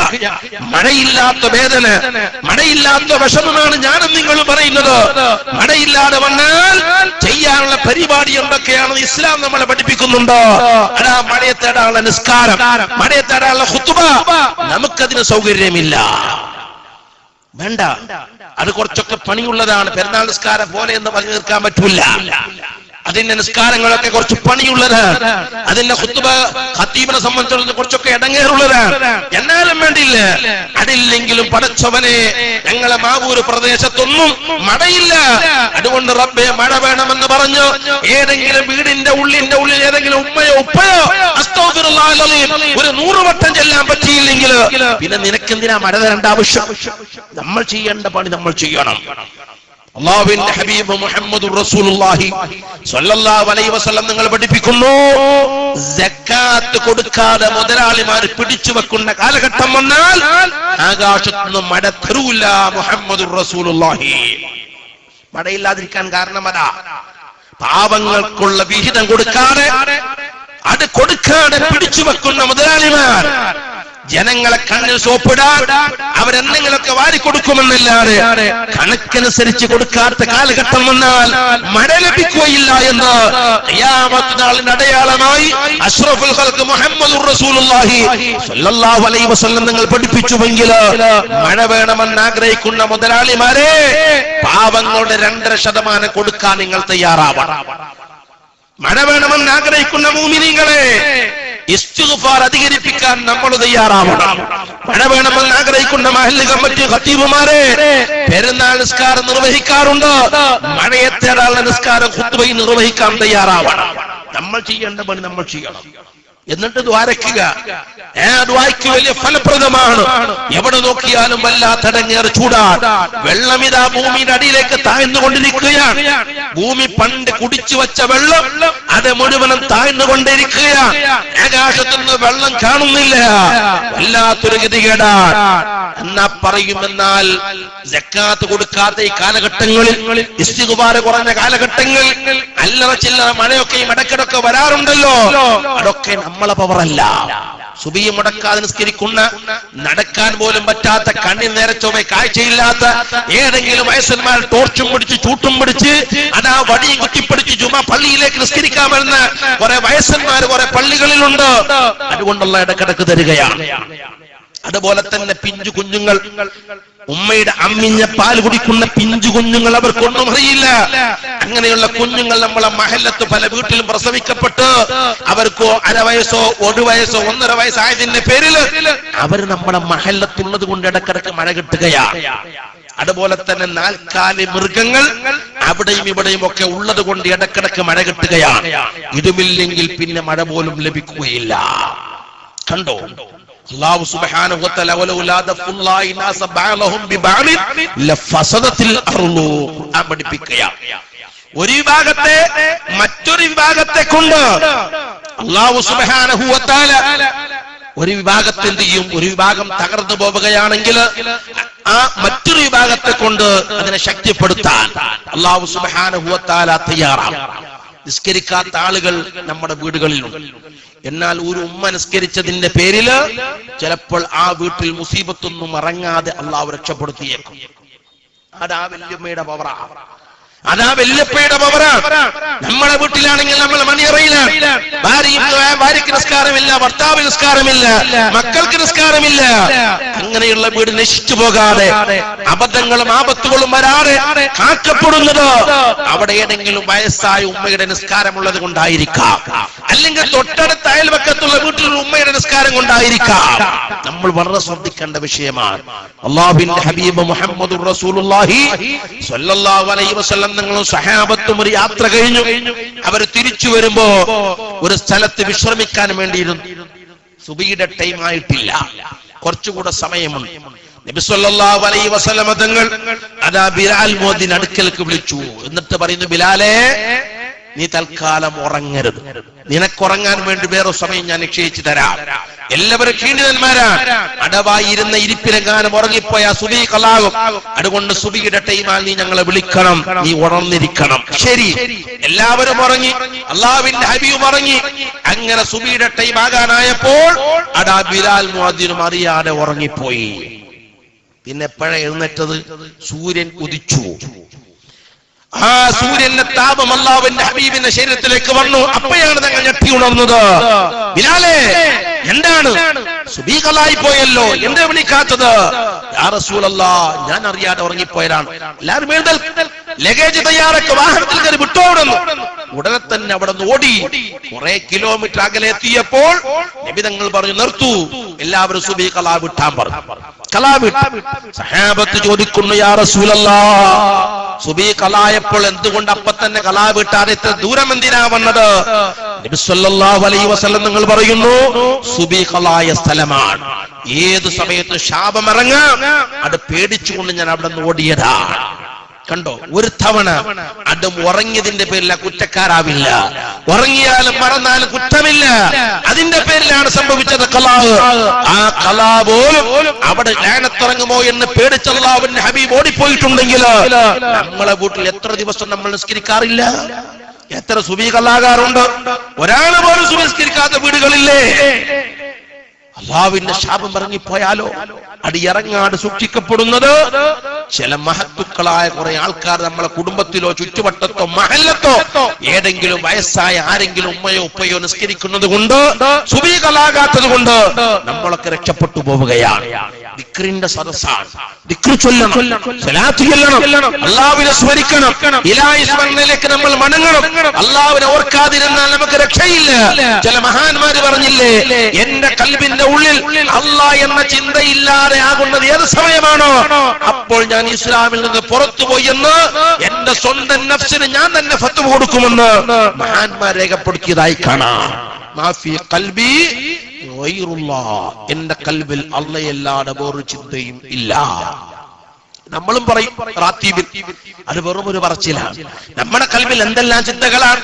മഴയില്ലാത്ത വേദന, മഴയില്ലാത്ത വിഷമമാണ് ഞാനും നിങ്ങൾ പറയുന്നത്. മഴയില്ലാതെ വന്നാൽ ചെയ്യാനുള്ള പരിപാടി എന്തൊക്കെയാണെന്ന് ഇസ്ലാം നമ്മളെ പഠിപ്പിക്കുന്നുണ്ട്. അതാ മഴയെ തേടാനുള്ള നിസ്കാരം, മഴയെ തേടാനുള്ള ഖുത്ബ. നമുക്കതിന് സൗകര്യമില്ല, വേണ്ട. അത് കുറച്ചൊക്കെ പണിയുള്ളതാണ്. പെരുന്നാൾ നിസ്കാരം പോലെ എന്ന് പറഞ്ഞു തീർക്കാൻ പറ്റൂല. അതിന്റെ നിസ്കാരങ്ങളൊക്കെ കുറച്ച് പണിയുള്ളതാണ്. അതിന്റെ ഖുത്ബ ഖത്തീബിനെ സംബന്ധിച്ചിടത്തോളം കുറച്ചൊക്കെ ഇടങ്ങേറുള്ളതാണ്. എന്നാലും വേണ്ടിയില്ല, അതില്ലെങ്കിലും പടച്ചവനെ, ഞങ്ങളെ മാവൂര് പ്രദേശത്തൊന്നും മഴയില്ല. അതുകൊണ്ട് റബ്ബേ മഴ വേണമെന്ന് പറഞ്ഞു ഏതെങ്കിലും വീടിന്റെ ഉള്ളിൽ ഏതെങ്കിലും ഉമ്മയോ ഉപ്പയോ അസ്തഗ്ഫിറുല്ലാഹൽ അലീം ഒരു 100 വട്ടം ചെല്ലാൻ പറ്റിയില്ലെങ്കിൽ പിന്നെ നിനക്കെന്തിനാ മഴ തരേണ്ട ആവശ്യം? നമ്മൾ ചെയ്യേണ്ട പണി നമ്മൾ ചെയ്യണം. അല്ലാഹുവിന്റെ ഹബീബ് മുഹമ്മദുർ റസൂലുള്ളാഹി സ്വല്ലല്ലാഹു അലൈഹി വസല്ലം നിങ്ങൾ പഠിപ്പിക്കുന്നു, സക്കാത്ത് കൊടുക്കാതെ മുതലാളിമാർ പിടിച്ചു വെക്കുന്ന കാലഘട്ടം വന്നാൽ ആകാശത്തുനിന്ന് മഴ തരൂല. മുഹമ്മദുർ റസൂലുള്ളാഹി. മഴയില്ലാതിരിക്കാൻ കാരണം അതാ, പാവങ്ങൾക്കുള്ള വിഹിതം കൊടുക്കാതെ, അത് കൊടുക്കാതെ പിടിച്ചു വെക്കുന്ന മുതലാളിമാർ, ജനങ്ങളെ കണ്ണിൽ സോപ്പിടാൻ അവരെന്തെങ്കിലുമൊക്കെ വാരിക്കൊടുക്കുമെന്നല്ലാതെ കണക്കനുസരിച്ച് കൊടുക്കാത്ത കാലഘട്ടം വന്നാൽ മഴ ലഭിക്കുകയില്ല എന്ന് ഖിയാമത്ത് നാളിന്റെ അടയാളമായി അഷ്റഫുൽ ഖൽഖ് മുഹമ്മദുർ റസൂലുള്ളാഹി സ്വല്ലല്ലാഹു അലൈഹി വസല്ലം നിങ്ങൾ പഠിപ്പിച്ചുവെങ്കിൽ മഴ വേണമെന്ന് ആഗ്രഹിക്കുന്ന മുതലാളിമാരെ പാവങ്ങളുടെ 2.5% കൊടുക്കാൻ നിങ്ങൾ തയ്യാറാവണം. മഴ വേണമെന്ന് ആഗ്രഹിക്കുന്ന മുഅ്മിനീങ്ങളെ ഇസ്തിഗ്ഫാർ അധികരിപ്പിക്കാൻ നമ്മൾ തയ്യാറാവണം. മഴ വേണമെന്ന് ആഗ്രഹിക്കുന്ന മഹല്ല് കമ്മിറ്റി ഖത്തീബുമാരെ പെരുന്നാൾ നിസ്കാരം നിർവഹിക്കാറുണ്ട്. മഴയത്തേടാനുള്ള നിസ്കാരം ഖുത്ബയിൽ നിർവഹിക്കാൻ തയ്യാറാവണം. നമ്മൾ ചെയ്യേണ്ട പണി നമ്മൾ ചെയ്യണം. എന്നിട്ട് ദ്വാരക്കുക. ദ്വായ്ക്ക് വലിയ ഫലപ്രദമാണ്. എവിടെ നോക്കിയാലും വല്ലാത്തടങ്ങേറെ ചൂടാണ്. വെള്ളമിതാ ഭൂമിയുടെ അടിയിലേക്ക് താഴ്ന്നുകൊണ്ടിരിക്കുകയാണ്. ഭൂമി പണ്ട് കുടിച്ചു വെച്ച വെള്ളം അത് മുഴുവനും താഴ്ന്നുകൊണ്ടിരിക്കുകയാണ്. ആകാശത്തുനിന്ന് വെള്ളം കാണുന്നില്ല. വല്ലാത്തൊരു ഗതികേടാണ്. എന്നാ പറയുമെന്നാൽ സക്കാത്ത് കൊടുക്കാത്ത ഈ കാലഘട്ടങ്ങളിൽ, ഇസ്തിഗ്ഫാർ കുറഞ്ഞ കാലഘട്ടങ്ങളിൽ അല്ലറ ചില്ലറ മഴയൊക്കെയും ഇടയ്ക്കിടയ്ക്ക് വരാറുണ്ടല്ലോ. അതൊക്കെ നമ്മളെ പവറല്ല. സുബഹി മുടക്കാതെ നിസ്കരിക്കുന്ന, നടക്കാൻ പോലും പറ്റാത്ത, കണ്ണിൽ നേരെ ചൊവ്വേ കാഴ്ചയില്ലാത്ത ഏതെങ്കിലും വയസ്സന്മാർ ടോർച്ചും പിടിച്ച് ചൂട്ടും പിടിച്ച് അതാ വടിയും കുത്തിപ്പിടിച്ച് ജുമാ പള്ളിയിലേക്ക് നിസ്കരിക്കാൻ വരുന്ന കുറെ വയസ്സന്മാർ കുറെ പള്ളികളിലുണ്ട്. അതുകൊണ്ടുള്ള ഇടക്കിടക്ക് തരികയാണ്. അതുപോലെ തന്നെ പിഞ്ചു കുഞ്ഞുങ്ങൾ, ഉമ്മയുടെ അമ്മിഞ്ഞ പാൽ കുടിക്കുന്ന പിഞ്ചു കുഞ്ഞുങ്ങൾ, അവർക്കൊന്നും അറിയില്ല. അങ്ങനെയുള്ള കുഞ്ഞുങ്ങൾ നമ്മളെ മഹല്ലത്ത് പല വീട്ടിലും പ്രസവിക്കപ്പെട്ട് അവർക്ക് 1/2 വയസ്സോ 1 വയസ്സോ 1.5 വയസ്സായതിന്റെ പേരിൽ അവർ നമ്മുടെ മഹല്ലത്തുള്ളത് കൊണ്ട് ഇടക്കിടക്ക് മഴ കിട്ടുകയാണ്. അതുപോലെ തന്നെ 4 കാലി മൃഗങ്ങൾ അവിടെയും ഇവിടെയും ഒക്കെ ഉള്ളത് കൊണ്ട് ഇടക്കിടക്ക് മഴ കിട്ടുകയാണ്. ഇതുമില്ലെങ്കിൽ പിന്നെ മഴ പോലും ലഭിക്കുകയില്ല. കണ്ടോ? അല്ലാഹു സുബ്ഹാനഹു വ തആല വലൗലാ ദഫുല്ലാഹി നാസ ബഅലഹും ബിബഅലിൻ ലഫസദത്തിൽ അർളു ഖുർആൻ പഠിപ്പിക്കുകയാണ്. ഒരു വിഭാഗത്തെ മറ്റൊരു വിഭാഗത്തെ കൊണ്ട് അല്ലാഹു സുബ്ഹാനഹു വ തആല ഒരു വിഭാഗത്തെ എന്ത് ചെയ്യും? ഒരു വിഭാഗം തകർന്നു പോവുകയാണെങ്കിൽ ആ മറ്റൊരു വിഭാഗത്തെ കൊണ്ട് അതിനെ ശക്തിപ്പെടുത്താൻ അല്ലാഹു സുബ്ഹാനഹു വ തആല തയ്യാറാണ്. നിസ്കരിക്കാത്ത ആളുകൾ നമ്മുടെ വീടുകളിലുണ്ട്. എന്നാൽ ഒരു ഉമ്മ നിസ്കരിച്ചതിന്റെ പേരില് ചിലപ്പോൾ ആ വീട്ടിൽ മുസീബത്തൊന്നും ഇറങ്ങാതെ അള്ളാഹു രക്ഷപ്പെടുത്തിയേക്കും. അതാ വല്യമ്മയുടെ പവറാണ്. അതാ വല്യപ്പയുടെ പവറാണ്. നമ്മുടെ വീട്ടിലാണെങ്കിൽ നമ്മൾ മണിയറയിലാണ്. ഭാര്യയ്ക്ക് നിസ്കാരമില്ല, ഭർത്താവ് നിസ്കാരമില്ല, മക്കൾക്ക് നിസ്കാരമില്ല. അങ്ങനെയുള്ള വീട് നശിച്ചു പോകാതെ, അബദ്ധങ്ങളും ആപത്തുകളും വരാതെ കാക്കപ്പെടുന്നത് അവിടെ ഏതെങ്കിലും വയസ്സായ ഉമ്മയുടെ നിസ്കാരമുള്ളത് കൊണ്ടായിരിക്കാം. അല്ലെങ്കിൽ തൊട്ടടുത്ത അയൽവക്കത്തുള്ള വീട്ടിലുള്ള ഉമ്മയുടെ നിസ്കാരം കൊണ്ടായിരിക്കാം. നമ്മൾ വളരെ ശ്രദ്ധിക്കേണ്ട വിഷയമാണ്. അല്ലാഹുവിന്റെ ഹബീബ് മുഹമ്മദുർ റസൂലുള്ളാഹി സ്വല്ലല്ലാഹു അലൈഹി വസല്ലം നിങ്ങളും സഹാബത്തും ഒരു യാത്ര കഴിഞ്ഞു. അവർ തിരിച്ചു വരുമ്പോ ഒരു സ്ഥലത്ത് വിശ്രമിക്കാൻ വേണ്ടിയിരുന്നു. സുബഹിയുടെ ടൈം ആയിട്ടില്ല, കുറച്ചുകൂടെ സമയമുണ്ട്. നബി സല്ലല്ലാഹു അലൈഹി വസല്ലം തങ്ങൾ അതാ ബിലാൽ മോദിനെ അടുക്കലേക്ക് വിളിച്ചു. എന്നിട്ട് പറയുന്നു, ബിലാലേ, നീ തൽക്കാലം ഉറങ്ങരുത്. നിനക്കുറങ്ങാൻ വേണ്ടി വേറെ സമയം ഞാൻ നിശ്ചയിച്ചു തരാം. എല്ലാവരും ക്ഷീണിതന്മാരാണ്. അടവായിരുന്ന ഇരിപ്പിലെങ്ങാനും ഉറങ്ങിപ്പോയ സുബഹി കളാകും. അതുകൊണ്ട് സുബഹിയുടെ ടൈമാൽ നീ ഞങ്ങളെ വിളിക്കണം, നീ ഉണർന്നിരിക്കണം. ശരി, എല്ലാവരും ഉറങ്ങി, അല്ലാഹുവിന്റെ ഹബീബ് ഉറങ്ങി. അങ്ങനെ സുബഹിയുടെ ടൈം ആകാനായപ്പോൾ അടാ ബിലാൽ മുഅദ്ദിനും അറിയാതെ ഉറങ്ങിപ്പോയി. പിന്നെ എപ്പോഴാ എഴുന്നേറ്റത്? സൂര്യൻ ഉദിച്ചു. ആ സൂര്യന്റെ താപം അല്ലാഹുവിന്റെ ഹബീബിന്റെ ശരീരത്തിലേക്ക് വന്നു. അപ്പോഴാണ് ഞങ്ങൾ ഞെട്ടി ഉണർന്നത്. ബിലാലേ, എന്താണ്? സുബഹി കളായി പോയല്ലോ, എന്താ വിളിക്കാത്തത്? യാ റസൂലല്ലാഹ്, ഞാൻ അറിയാതെ ഉറങ്ങിപ്പോയതാണ്. എല്ലാവരും എഴുന്നേൽക്ക്, ലഗേജ് തയ്യാറാക്കി വാഹനത്തിൽ കയറി വിട്ടോടുന്നു. ഉടനെ തന്നെ അവിടെ നിന്ന് ഓടി കുറെ കിലോമീറ്റർ അകലെ എത്തിയപ്പോൾ നബി തങ്ങൾ പറഞ്ഞു, നിർത്തൂ, എല്ലാവരും സുബഹി കളാ വിട്ടാൻ പറഞ്ഞു. കളാ വിട്ടു. സഹാബത്ത് ചോദിക്കുന്നു, യാ റസൂലല്ലാഹ്, സുബഹി കളായപ്പോൾ എന്തുകൊണ്ട് അപ്പൊ തന്നെ കളാ വിട്ടാതെ ഇത്ര ദൂരം എന്തിനാ വന്നത്? നബി സല്ലല്ലാഹു അലൈഹി വസല്ലം നിങ്ങൾ പറയുന്നു, സുബഹി കളായ സ്ഥലമാണ്. ഏത് സമയത്ത് ശാപം ഇറങ്ങാം, അത് പേടിച്ചുകൊണ്ട് ഞാൻ അവിടെ നിന്ന് ഓടിയതാ. കണ്ടോ? ഒരു തവണ അതും ഉറങ്ങിയതിന്റെ പേരിൽ കുറ്റക്കാരാവില്ല. ഉറങ്ങിയാലും മറന്നാലും കുറ്റമില്ല. അതിന്റെ പേരിലാണ് സംഭവിച്ചത് ഖലാവ്. ആ ഖലാ പോലും അവിടെ ലാനത്തിറങ്ങുമോ എന്ന് പേടിച്ച് അല്ലാഹുവിന്റെ ഹബീബ് ഓടിപ്പോയിട്ടുണ്ടെങ്കിൽ നമ്മളെ വീട്ടിൽ എത്ര ദിവസം നമ്മൾ നിസ്കരിക്കാറില്ല? എത്ര സുബഹി കളാകാറുണ്ട്? ഒരാൾ പോലും സുബഹി നിസ്കരിക്കാത്ത വീടുകളില്ലേ? അള്ളാഹുവിന്റെ ശാപം ഇറങ്ങിപ്പോയാലോ? അടിയിറങ്ങാട് സൂക്ഷിക്കപ്പെടുന്നത് ചില മഹത്തുക്കളായ കുറെ ആൾക്കാർ നമ്മളെ കുടുംബത്തിലോ ചുറ്റുവട്ടത്തോ മഹല്ലത്തോ ഏതെങ്കിലും വയസ്സായ ആരെങ്കിലും ഉമ്മയോ ഉപ്പയോ നിസ്കരിക്കുന്നത് കൊണ്ട് സുബീകളാകാത്തത് കൊണ്ട് നമ്മളൊക്കെ രക്ഷപ്പെട്ടു പോവുകയാണ്. ദിക്റിന്റെ സദസ്സാണ്. ദിക്ർ ചൊല്ലണം, സ്വലാത്ത് ചൊല്ലണം, അള്ളാഹുവിനെ സ്മരിക്കണം, ഇലാഹി സ്മരണയിലേക്ക് നമ്മൾ മടങ്ങണം. അള്ളാഹുവിനെ ഓർക്കാതിരുന്നാൽ നമുക്ക് രക്ഷയില്ല. ചില മഹാന്മാര് പറഞ്ഞില്ലേ, എന്റെ കൽബിന്റെ ഉള്ളിൽ അള്ളാഹ് എന്ന ചിന്തയില്ലാതെ ആകുന്നത് ഏത് സമയമാണോ അപ്പോൾ ഞാൻ ഇസ്ലാമിൽ നിന്ന് പുറത്തുപോയി എന്ന് എന്റെ സ്വന്തം നഫ്സിന് ഞാൻ തന്നെ ഫത്വ കൊടുക്കുമെന്ന് മഹാന്മാർ രേഖപ്പെടുത്തിയതായി കാണാം. മാഫി ഖൽബി ഗൈറുല്ലാഹ്, എന്റെ കൽബിൽ അള്ളയല്ലാതെ വേറൊരു ചിന്തയും ഇല്ല. നമ്മളും പറയും റാത്തീബിൽ, അത് വെറും ഒരു പറച്ചിലാണ്. നമ്മുടെ കൽബിൽ എന്തെല്ലാം ചിന്തകളാണ്,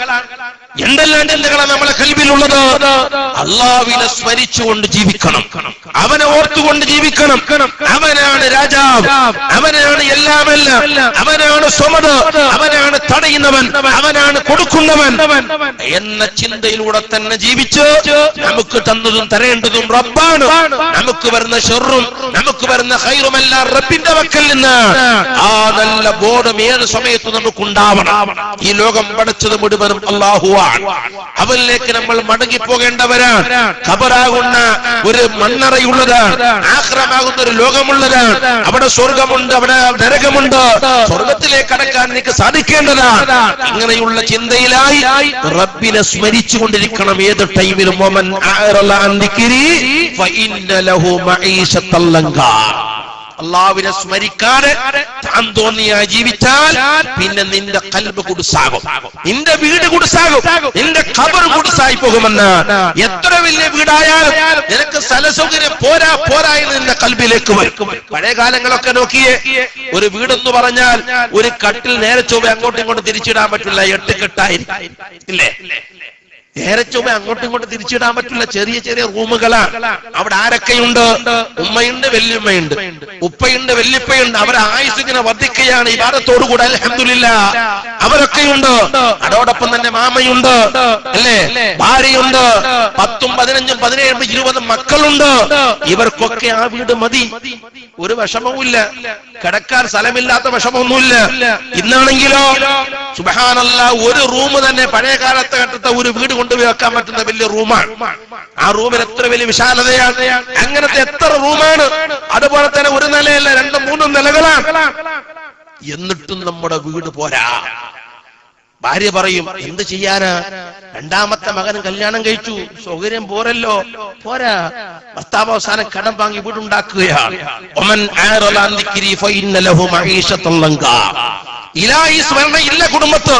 എന്തെല്ലാം ചിന്തകളാണ് നമ്മളെ കൽബിലുള്ളത്. അള്ളാഹുവിനെ സ്മരിച്ചുകൊണ്ട് ജീവിക്കണം, അവനെ ഓർത്തുകൊണ്ട് ജീവിക്കണം. അവനാണ് രാജാവ്, അവനാണ് എല്ലാമെല്ലാം, അവനാണ് സ്വമത്, അവനാണ് തടയുന്നവൻ, അവനാണ് കൊടുക്കുന്നവൻ എന്ന ചിന്തയിലൂടെ തന്നെ ജീവിച്ച് നമുക്ക് തന്നതും തരേണ്ടതും റബ്ബാണ്. നമുക്ക് വരുന്ന ഷർറും നമുക്ക് വരുന്ന ഖൈറുമെല്ലാം റബ്ബിന്റെ വക്കൽ നിന്ന്. ആ നല്ല ബോധം ഏത് സമയത്തും നമുക്കുണ്ടാവണം. ഈ ലോകം പടച്ചത് മുഴുവനും അല്ലാഹുവാണ്. അവനിലേക്ക് നമ്മൾ മടങ്ങി പോകേണ്ടവരാണ്. ഖബറാകുന്ന ഒരു മണ്ണറയുള്ളതാണ്, ആഖിറമാകുന്ന ഒരു ലോകമുള്ളതാണ്. അവിടെ സ്വർഗമുണ്ട്, അവിടെ നരകമുണ്ട്. സ്വർഗത്തിലേക്ക് കടക്കാൻ എനിക്ക് സാധിക്കേണ്ടതാണ്. ഇങ്ങനെയുള്ള ചിന്തയിലായി റബ്ബിനെ സ്മരിച്ചുകൊണ്ടിരിക്കണം ഏത് ടൈമിലും. വമൻ അഅറള അൻ ദിക്രി ഫഇന്ന ലഹു മഈശത്തൻ ലങ്കാ. അള്ളാഹുവിനെ സ്മരിക്കാതെ താൻ തോന്നിയായി ജീവിച്ചാൽ പിന്നെ നിന്റെ കൽബ് കുടുസാകും, നിന്റെ വീട് കുടുസാകും, നിന്റെ ഖബർ കുടുസായി പോകുമെന്ന്. എത്ര വലിയ വീടായാലും നിനക്ക് സ്ഥലസൗകര്യം പോരാ എന്ന് നിന്റെ കൽബിലേക്ക് വരും. പഴയ കാലങ്ങളൊക്കെ നോക്കിയേ, ഒരു വീടെന്ന് പറഞ്ഞാൽ ഒരു കട്ടിൽ നേരെ ചൊവ്വ അങ്ങോട്ടും ഇങ്ങോട്ടും തിരിച്ചിടാൻ പറ്റില്ല, 8 കെട്ടായിരിക്കും ഇല്ലേ. നേരെ ചൊവ്വ അങ്ങോട്ടും ഇങ്ങോട്ടും തിരിച്ചിടാൻ പറ്റില്ല, ചെറിയ ചെറിയ റൂമുകളാണ്. അവിടെ ആരൊക്കെയുണ്ട്? ഉമ്മയുണ്ട്, വല്യമ്മയുണ്ട്, ഉപ്പയുണ്ട്, വല്യപ്പയുണ്ട്. അവരെ ആയുസ് ഇങ്ങനെ വർദ്ധിക്കുകയാണ് ഇബാദത്തോടുകൂടെ, അൽഹംദുലില്ലാഹ്. അവരൊക്കെയുണ്ട്. അതോടൊപ്പം തന്നെ മാമയുണ്ട്, അല്ലേ, ഭാര്യയുണ്ട്, 10, 15, 17, 20 മക്കളുണ്ട്. ഇവർക്കൊക്കെ ആ വീട് മതി, ഒരു വിഷമവുമില്ല, കിടക്കാൻ സ്ഥലമില്ലാത്ത വിഷമമൊന്നുമില്ല. ഇന്നാണെങ്കിലോ സുബ്ഹാനല്ലാഹ്, ഒരു റൂം തന്നെ പഴയ കാലത്തെ ഘട്ടത്തെ ഒരു വീട് കൊണ്ടുപോയി വെക്കാൻ പറ്റുന്ന വലിയ റൂമാണ്. ആ റൂമിൽ എത്ര വലിയ വിശാലതയാണ്. അങ്ങനത്തെ എത്ര റൂമാണ്. അതുപോലെ തന്നെ ഒരു നിലയല്ല, 2, 3 നിലകളാണ്. എന്നിട്ടും നമ്മുടെ വീട് പോരാ. ഭാര്യ പറയും, എന്ത് ചെയ്യാനാ, രണ്ടാമത്തെ മകൻ കല്യാണം കഴിച്ചു, സൗകര്യം പോരല്ലോ, പോരാ. ഭർത്താവ് അവസാനം കടം വാങ്ങി വീടുണ്ടാക്കുകയാണ്. ഒമൻ അഅറള അൻ ദിക്രി ഫഇന്ന ലഹു മഈശത്തൻ ലങ്കാ. ഇലാഹി സ്മരണ ഇല്ല കുടുംബത്ത്,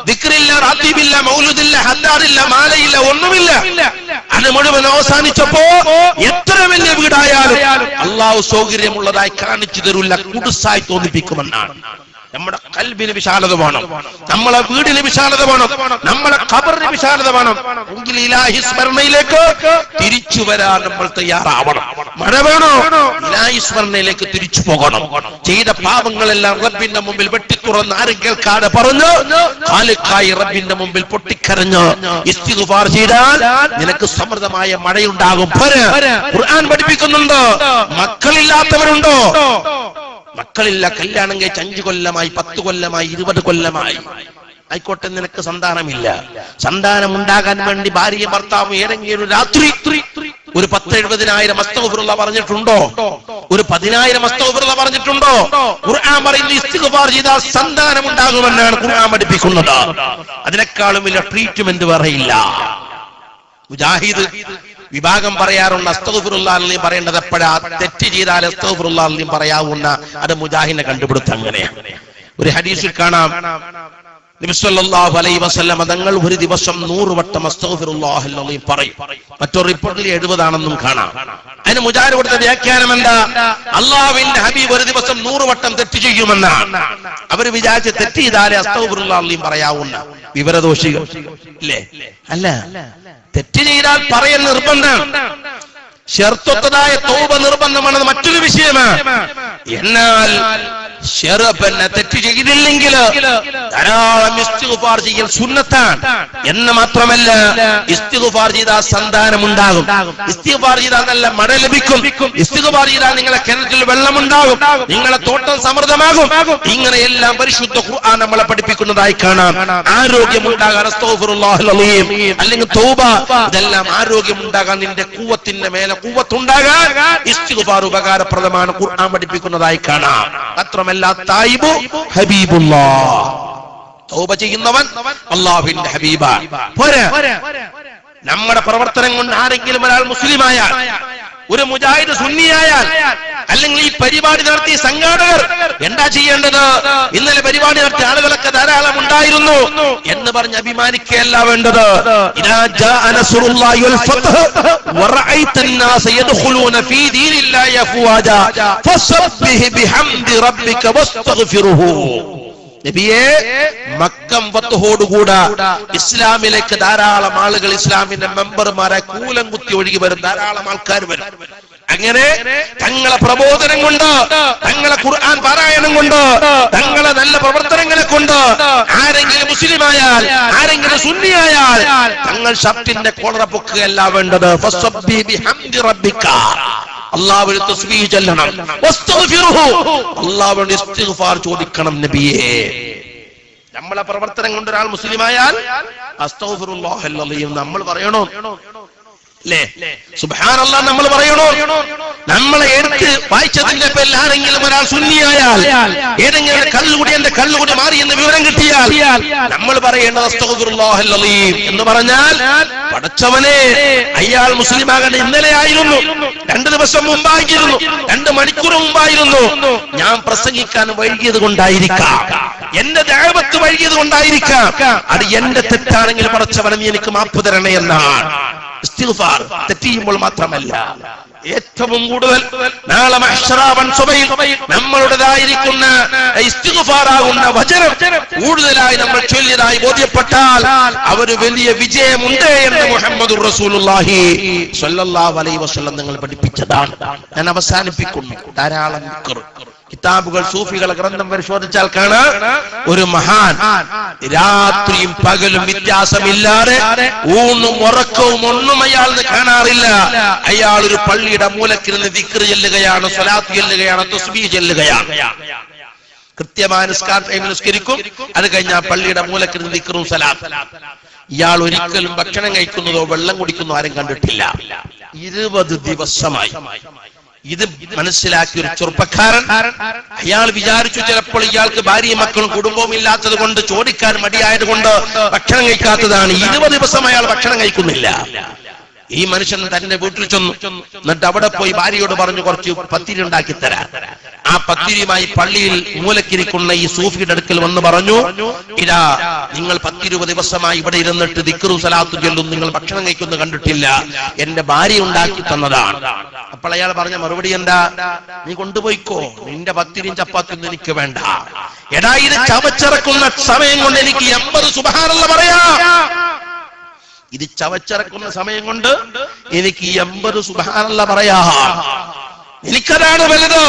ദിക്റില്ല, റാത്തീബില്ല, മൗലൂദില്ല, ഹദ്ദാറില്ല, മാലയില്ല, ഒന്നുമില്ല. അത് മുഴുവൻ അവസാനിച്ചപ്പോ എത്ര വലിയ വീടായാലും അള്ളാഹു സൗകര്യമുള്ളതായി കാണിച്ചു തരില്ല, കുടുസായി തോന്നിപ്പിക്കുമെന്നാണ്. നമ്മുടെ കൽബിന് വിശാലത വേണം, നമ്മളെ വീടിന് വിശാലത വേണം, നമ്മളെ ഖബറിന് വിശാലത വേണം. എങ്കിൽ ഇലാഹി സ്മരണയിലേക്ക് തിരിച്ചു വരാൻ നമ്മൾ തയ്യാറാവണം. മഴ വേണോ? ഇലാഹി സ്മരണയിലേക്ക് തിരിച്ചു പോകണം. ചെയ്ത പാപങ്ങളെല്ലാം റബ്ബിന്റെ മുമ്പിൽ വെട്ടിത്തുറന്ന് ആരും കേൾക്കാതെ പറഞ്ഞ് ഖാലിഖായി റബ്ബിന്റെ മുമ്പിൽ പൊട്ടിക്കരഞ്ഞ് ഇസ്തിഗ്ഫാർ ചെയ്താൽ നിനക്ക് സമൃദ്ധമായ മഴയുണ്ടാകും. ഖുർആൻ പഠിപ്പിക്കുന്നുണ്ട്. മക്കളില്ലാത്തവരുണ്ടോ? മക്കളില്ല, കല്യാണം കഴിച്ച് 5 കൊല്ലമായി, 10 കൊല്ലമായി, 20 കൊല്ലമായി. ആയിക്കോട്ടെ, നിനക്ക് സന്താനമില്ല. സന്താനം ഉണ്ടാകാൻ വേണ്ടി ഭാര്യയും ഭർത്താവും ഏതെങ്കിലും രാത്രി ഒരു 10,000-70,000 അസ്തഗ്ഫിറുല്ലാഹ് പറഞ്ഞിട്ടുണ്ടോ? ഒരു 10,000 അസ്തഗ്ഫിറുല്ലാഹ് പറഞ്ഞിട്ടുണ്ടോ? ഖുർആൻ പറയുന്നു ഇസ്തിഗ്ഫാർ ചെയ്താൽ സന്താനം ഉണ്ടാകുമെന്നാണ് ഖുർആൻ പഠിപ്പിക്കുന്നത്. അതിനേക്കാളും വലിയ ട്രീറ്റ്മെന്റ് പറയില്ല. മുജാഹിദ് വിഭാഗം പറയാറുണ്ട്, അസ്തഗ്ഫിറുല്ലാഹ് പറയേണ്ടത് എപ്പോഴാ? തെറ്റ് ചെയ്താൽ അസ്തഗ്ഫിറുല്ലാഹ് പറയാവുന്ന, അത് മുജാഹിദിനെ കണ്ടുപിടുത്തം അങ്ങനെയാണ്. ഒരു ഹദീസിൽ കാണാം, നബി സല്ലല്ലാഹു അലൈഹി വസല്ലം തങ്ങൾ ഒരു ദിവസം 100 വട്ടം അസ്തഗ്ഫിറുല്ലാഹൽ അലീം പറയും. മറ്റൊരു റിപ്പോർട്ടിൽ 70 ആണെന്നും കാണാം. അതിന് മുജാഹിദ് കൊടുത്ത വ്യാഖ്യാനം എന്താ? അല്ലാഹുവിന്റെ ഹബീബ് ഒരു ദിവസം 100 വട്ടം തെറ്റ് ചെയ്യുമെന്നാണ്. അവർ വിചാരിച്ച് തെറ്റ് ചെയ്താലേ അസ്തഗ്ഫിറുല്ലാഹൽ അലീം പറയാവുന്ന വിവരദോഷികൾ ഇല്ലേ? അല്ല, തെറ്റ് ചെയ്താൽ പറയൽ നിർബന്ധമാണ്. ഷർത്തുള്ളതായ തൗബ നിർബന്ധമാണെന്ന് മറ്റൊരു വിഷയമാണ്. എന്നാൽ തെറ്റ് ചെയ്തില്ലെങ്കിൽ ധാരാളം ഇസ്തിഗ്ഫാർ ചെയ്യൽ സുന്നത്താണ് എന്ന് മാത്രമല്ല, ഇസ്തിഗ്ഫാർ ചെയ്താൽ സന്താനം ഉണ്ടാകും, ഇസ്തിഗ്ഫാർ ചെയ്താൽ നല്ല മഴ ലഭിക്കും, ഇസ്തിഗ്ഫാർ ചെയ്താൽ നിങ്ങളെ കിണറ്റിൽ വെള്ളമുണ്ടാകും, നിങ്ങളെ തോട്ടം സമൃദ്ധമാകും. ഇങ്ങനെയെല്ലാം പരിശുദ്ധ ഖുർആൻ നമ്മളെ പഠിപ്പിക്കുന്നതായി കാണാം. ആരോഗ്യമുണ്ടാകാൻ അസ്തഗ്ഫിറുല്ലാഹൽ അലീം അല്ലെങ്കിൽ തൗബ, ഇതെല്ലാം ആരോഗ്യമുണ്ടാകാൻ, നിന്റെ ഖുവ്വത്തിന്റെ മേലെ ഖുവ്വത്തുണ്ടാകാൻ ഇസ്തിഗ്ഫാർ ഉപകാരപ്രദമാണ്, ഖുർആൻ പഠിപ്പിക്കുന്നതായി കാണാം. മാത്രമല്ല തായിബു ഹബീബുല്ലാഹ്, തൗബ ചെയ്യുന്നവൻ അല്ലാഹുവിന്റെ ഹബീബാണ്. പോരാ, നമ്മുടെ പ്രവർത്തനം കൊണ്ട് ആരെങ്കിലും ഒരാൾ മുസ്ലിമായാൽ, ഒരു മുജാഹിദ് സുന്നിയായാൽ, അല്ലെങ്കിൽ ഈ പരിപാടി നടത്തിയ സംഘാടകർ എന്താ ചെയ്യേണ്ടത്? ഇന്നലെ പരിപാടി നടത്തിയ ആളുകളൊക്കെ ധാരാളം ഉണ്ടായിരുന്നു എന്ന് പറഞ്ഞ് അഭിമാനിക്കുകയല്ല വേണ്ടത്. ഇദാ ജാഅ നസ്റുല്ലാഹി വൽ ഫത്ഹ് വറഅയ്ത അന്നാസ യദ്ഖുലൂന ഫീ ദീനില്ലാഹി അഫ്വാജാ ഫസബ്ബിഹ് ബിഹംദി റബ്ബിക വസ്തഗ്ഫിറുഹു. നബിയെ, മക്കം ഫത്ഹോടുകൂടെ ഇസ്ലാമിലേക്ക് ധാരാളം ആളുകൾ, ഇസ്ലാമിന്റെ മെമ്പർമാരെ കൂലം കുത്തി ഒഴുകി വരും, ധാരാളം ആൾക്കാർ വരും. അങ്ങനെ തങ്ങളെ പ്രബോധനം കൊണ്ട്, തങ്ങളെ ഖുർആൻ പാരായണം കൊണ്ട്, തങ്ങളെ നല്ല പ്രവർത്തനങ്ങളെ കൊണ്ട് ആരെങ്കിലും മുസ്ലിമായാൽ, ആരെങ്കിലും സുന്നിയായാൽ തങ്ങൾ ഷർട്ടിന്റെ കോളറ പൊക്കുകയല്ല വേണ്ടത്. ഫസബ്ബി ബിഹംദി റബ്ബിക, അല്ലാഹുവിനെ തസ്ബീഹ് ചൊല്ലണം, വസ്തഗ്ഫിറുഹു, അല്ലാഹുവിനോട് ഇസ്തിഗ്ഫാർ ചോദിക്കണം. നബിയേ, നമ്മളെ പ്രവർത്തനം കൊണ്ട് ഒരാൾ മുസ്ലിമായാൽ അസ്തഗ്ഫിറുല്ലാഹൽ അലീം നമ്മൾ പറയണോ? സുബ്ഹാനല്ലാഹ് നമ്മൾ പറയണോ? നമ്മളെ എടുത്ത് വായിച്ചതിന്റെ പേരിൽ ആരെങ്കിലും ഒരാൾ സുന്നിയായാൽ, ഏതെങ്കിലും കള്ളുകുടി എന്റെ കള്ളുകുടി മാറി എന്ന് വിവരം കിട്ടിയാൽ നമ്മൾ പറയേണ്ടത് അസ്തഗ്ഫിറുല്ലാഹൽ അലീം എന്ന് പറഞ്ഞാൽ, പടച്ചവനെ, അയാൾ മുസ്ലിമാകേണ്ട ഇന്നലെ ആയിരുന്നു, 2 ദിവസം മുമ്പായിരുന്നു, 2 മണിക്കൂർ മുമ്പായിരുന്നു, ഞാൻ പ്രസംഗിക്കാൻ വൈകിയത് കൊണ്ടായിരിക്കാം, എന്റെ ദഅവത്ത് വൈകിയത് കൊണ്ടായിരിക്കാം, അത് എന്റെ തെറ്റാണെങ്കിൽ പടച്ചവനെ നീ എനിക്ക് മാപ്പ് തരണേ എന്നാണ് ഇസ്തിഗ്ഫാർ. തെറ്റിയുമ്പോൾ മാത്രമല്ല, ഏറ്റവും കൂടുതൽ നാളെ മഹ്ശറാവൻ സഭയിൽ നമ്മളുടേതായിരിക്കുന്ന ഇസ്തിഗ്ഫാറാകുന്ന വചനം കൂടുതലായി നമ്മൾ ചൊല്ലിയതായി ബോധ്യപ്പെട്ടാൽ അവര് വലിയ വിജയമുണ്ട് എന്ന് മുഹമ്മദുർ റസൂലുള്ളാഹി സ്വല്ലല്ലാഹു അലൈഹി വസല്ലം നിങ്ങൾ പഠിപ്പിച്ചതാണ്. ഞാൻ അവസാനിപ്പിക്കുന്നു. ധാരാളം കിതാബുകൾ, സൂഫികളെ ഗ്രന്ഥം പരിശോധിച്ചാൽ കാണാം, ഒരു മഹാൻ രാത്രിയും പകലും വ്യത്യാസമില്ലാതെ ഊണും ഉറക്കവും ഒന്നും അയാളിന് കാണാറില്ല. അയാൾ ഒരു പള്ളിയുടെ മൂലക്കിരുന്ന് ദിക്ർ ചെല്ലുകയാണ്, സ്വലാത്ത് ചെല്ലുകയാണ്, തസ്ബീഹ് ചെല്ലുകയാണ്. കൃത്യമായ നിസ്കാര ടൈമിൽ നിസ്കരിക്കും, അത് കഴിഞ്ഞാൽ പള്ളിയുടെ മൂലക്കിരുന്ന് ദിക്റും സ്വലാത്ത്. ഇയാൾ ഒരിക്കലും ഭക്ഷണം കഴിക്കുന്നതോ വെള്ളം കുടിക്കുന്നതോ ആരും കണ്ടിട്ടില്ല. 20 ദിവസമായി. ഇത് മനസ്സിലാക്കിയ ഒരു ചെറുപ്പക്കാരൻ, അയാൾ വിചാരിച്ചു ചിലപ്പോൾ ഇയാൾക്ക് ഭാര്യയും മക്കളും കുടുംബവും ഇല്ലാത്തത് കൊണ്ട്, ചോദിക്കാൻ മടിയായത് കൊണ്ട് ഭക്ഷണം കഴിക്കാത്തതാണ്. 20 ദിവസം അയാൾ ഭക്ഷണം കഴിക്കുന്നില്ല. ഈ മനുഷ്യൻ തന്റെ വീട്ടിൽ ചെന്നു. എന്നിട്ട് അവിടെ പോയി ഭാര്യയോട് പറഞ്ഞു, കുറച്ച് പത്തിരി ഉണ്ടാക്കി തരാം. ആ പത്തിരിയുമായി പള്ളിയിൽ മൂലക്കിരിക്കുന്ന ഈ സൂഫിയുടെ അടുക്കൽ വന്ന് പറഞ്ഞു, ഇതാ നിങ്ങൾ 10-20 ദിവസമായി ഇവിടെ ഇരുന്നിട്ട് ദിക്റും സലാത്തും ചൊല്ലും, നിങ്ങൾ ഭക്ഷണം കഴിക്കുന്നത് കണ്ടിട്ടില്ല, എന്റെ ഭാര്യ ഉണ്ടാക്കി തന്നതാണ്. അപ്പോൾ അയാൾ പറഞ്ഞ മറുപടി എന്താ? നീ കൊണ്ടുപോയിക്കോ, നിന്റെ പത്തിരിയും ചപ്പാത്തിയൊന്നും എനിക്ക് വേണ്ട. എടാ, ഇത് ചവച്ചിറക്കുന്ന സമയം കൊണ്ട് എനിക്ക് 80 സുബ്ഹാനല്ലാഹ് പറയാ. ഇത് ചവച്ചിറക്കുന്ന സമയം കൊണ്ട് എനിക്ക് 80 സുബ്ഹാനല്ലാഹ് പറയാ. എനിക്കതാണ് വലുത്.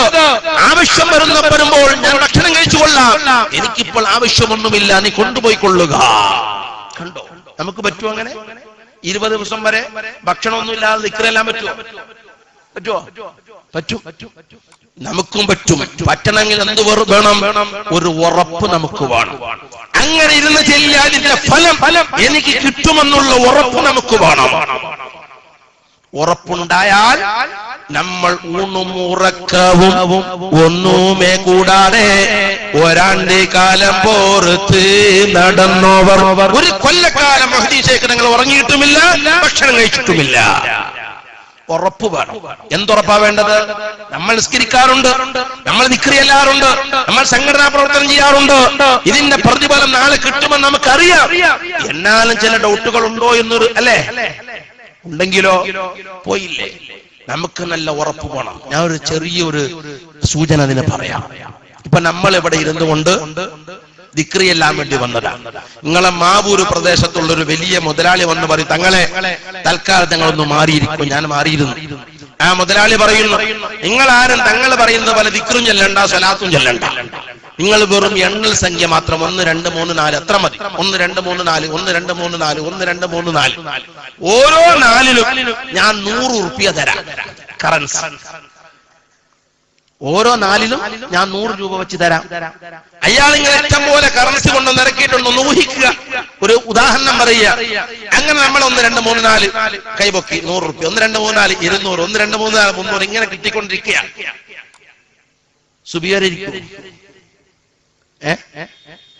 ആവശ്യം വരുമ്പോൾ ഞാൻ ഭക്ഷണം കഴിച്ചുകൊള്ളാം. എനിക്കിപ്പോൾ ആവശ്യമൊന്നുമില്ല, നീ കൊണ്ടുപോയിക്കൊള്ളുക. കണ്ടോ, നമുക്ക് പറ്റുമോ അങ്ങനെ? 20 ദിവസം വരെ ഭക്ഷണമൊന്നും ഇല്ലാതെ ദിക്റെല്ലാം പറ്റുമോ? പറ്റും. നമുക്കും പറ്റും. പറ്റണമെങ്കിൽ എന്ത് വേണം? ഒരു ഉറപ്പ് നമുക്ക് വേണം. അങ്ങനെ ഇരുന്ന് ചെല്ലിയാൽ ഇതിന്റെ ഫലം എനിക്ക് കിട്ടുമെന്നുള്ള ഉറപ്പ് നമുക്ക് വേണം. ഉറപ്പുണ്ടായാൽ നമ്മൾ ഊണും ഉറക്കവും ഒന്നുമേ കൂടാതെ 1 കാലം പോർത്ത് നടന്നവർ 1 കൊല്ലക്കാലം മഹദീശേഖരങ്ങൾ ഉറങ്ങിയിട്ടുമില്ല, ഭക്ഷണം കഴിച്ചിട്ടുമില്ല. ഉറപ്പ് വേണം. എന്തുറപ്പാ വേണ്ടത്? നമ്മൾ നിസ്കരിക്കാറുണ്ട്, നമ്മൾ ദിക്ർ ചെല്ലാറുണ്ട്, നമ്മൾ സംഘടനാ പ്രവർത്തനം ചെയ്യാറുണ്ട്. ഇതിന്റെ പ്രതിഫലം നാളെ കിട്ടുമെന്ന് നമുക്കറിയാം. എന്നാലും ചില ഡൗട്ടുകൾ ഉണ്ടോ എന്നൊരു ഉണ്ടെങ്കിലോ പോയില്ലേ? നമുക്ക് നല്ല ഉറപ്പ് വേണം. ഞാൻ ഒരു ചെറിയൊരു സൂചന അതിന് പറയാം. ഇപ്പൊ നമ്മൾ ഇവിടെ ഇരുന്നു കൊണ്ട് ദിക്ർ ചെല്ലാൻ വേണ്ടി വന്നതാണ്. നിങ്ങളെ മാവൂര് പ്രദേശത്തുള്ള ഒരു വലിയ മുതലാളി വന്ന് പറയും, തങ്ങളെ തൽക്കാലം ഞങ്ങളൊന്ന് മാറിയിരിക്കും. ഞാൻ മാറിയിരുന്നു. ആ മുതലാളി പറയുന്നു, നിങ്ങൾ ആരും തങ്ങൾ പറയുന്നത് പോലെ ദിക്റും ചെല്ലണ്ട, സ്വലാത്തും ചെല്ലണ്ട. നിങ്ങൾ വെറും എണ്ണൽ സംഖ്യ മാത്രം 1 2 3 4 എത്ര മതി? 1 2 3 4 1 2 3 4 1 2 3 4 ഓരോ 4ലും ഞാൻ 100 റുപ്യ തരാം കറൻസി. ഓരോ 4ലും ഞാൻ 100 രൂപ വെച്ച് തരാം. അയാൾ ഇങ്ങനെ ഇഷ്ടം പോലെ കറൻസി കൊണ്ട് നിറക്കിയിട്ടുണ്ടെന്ന് ഊഹിക്കുക. ഒരു ഉദാഹരണം പറയുക. അങ്ങനെ നമ്മൾ 1 2 3 4 കൈപൊക്കി 100 റുപ്യ, 1 2 3 4 200, 1 2 3 4 300 ഇങ്ങനെ കിട്ടിക്കൊണ്ടിരിക്കുക. സുബിയറിയിരിക്കും.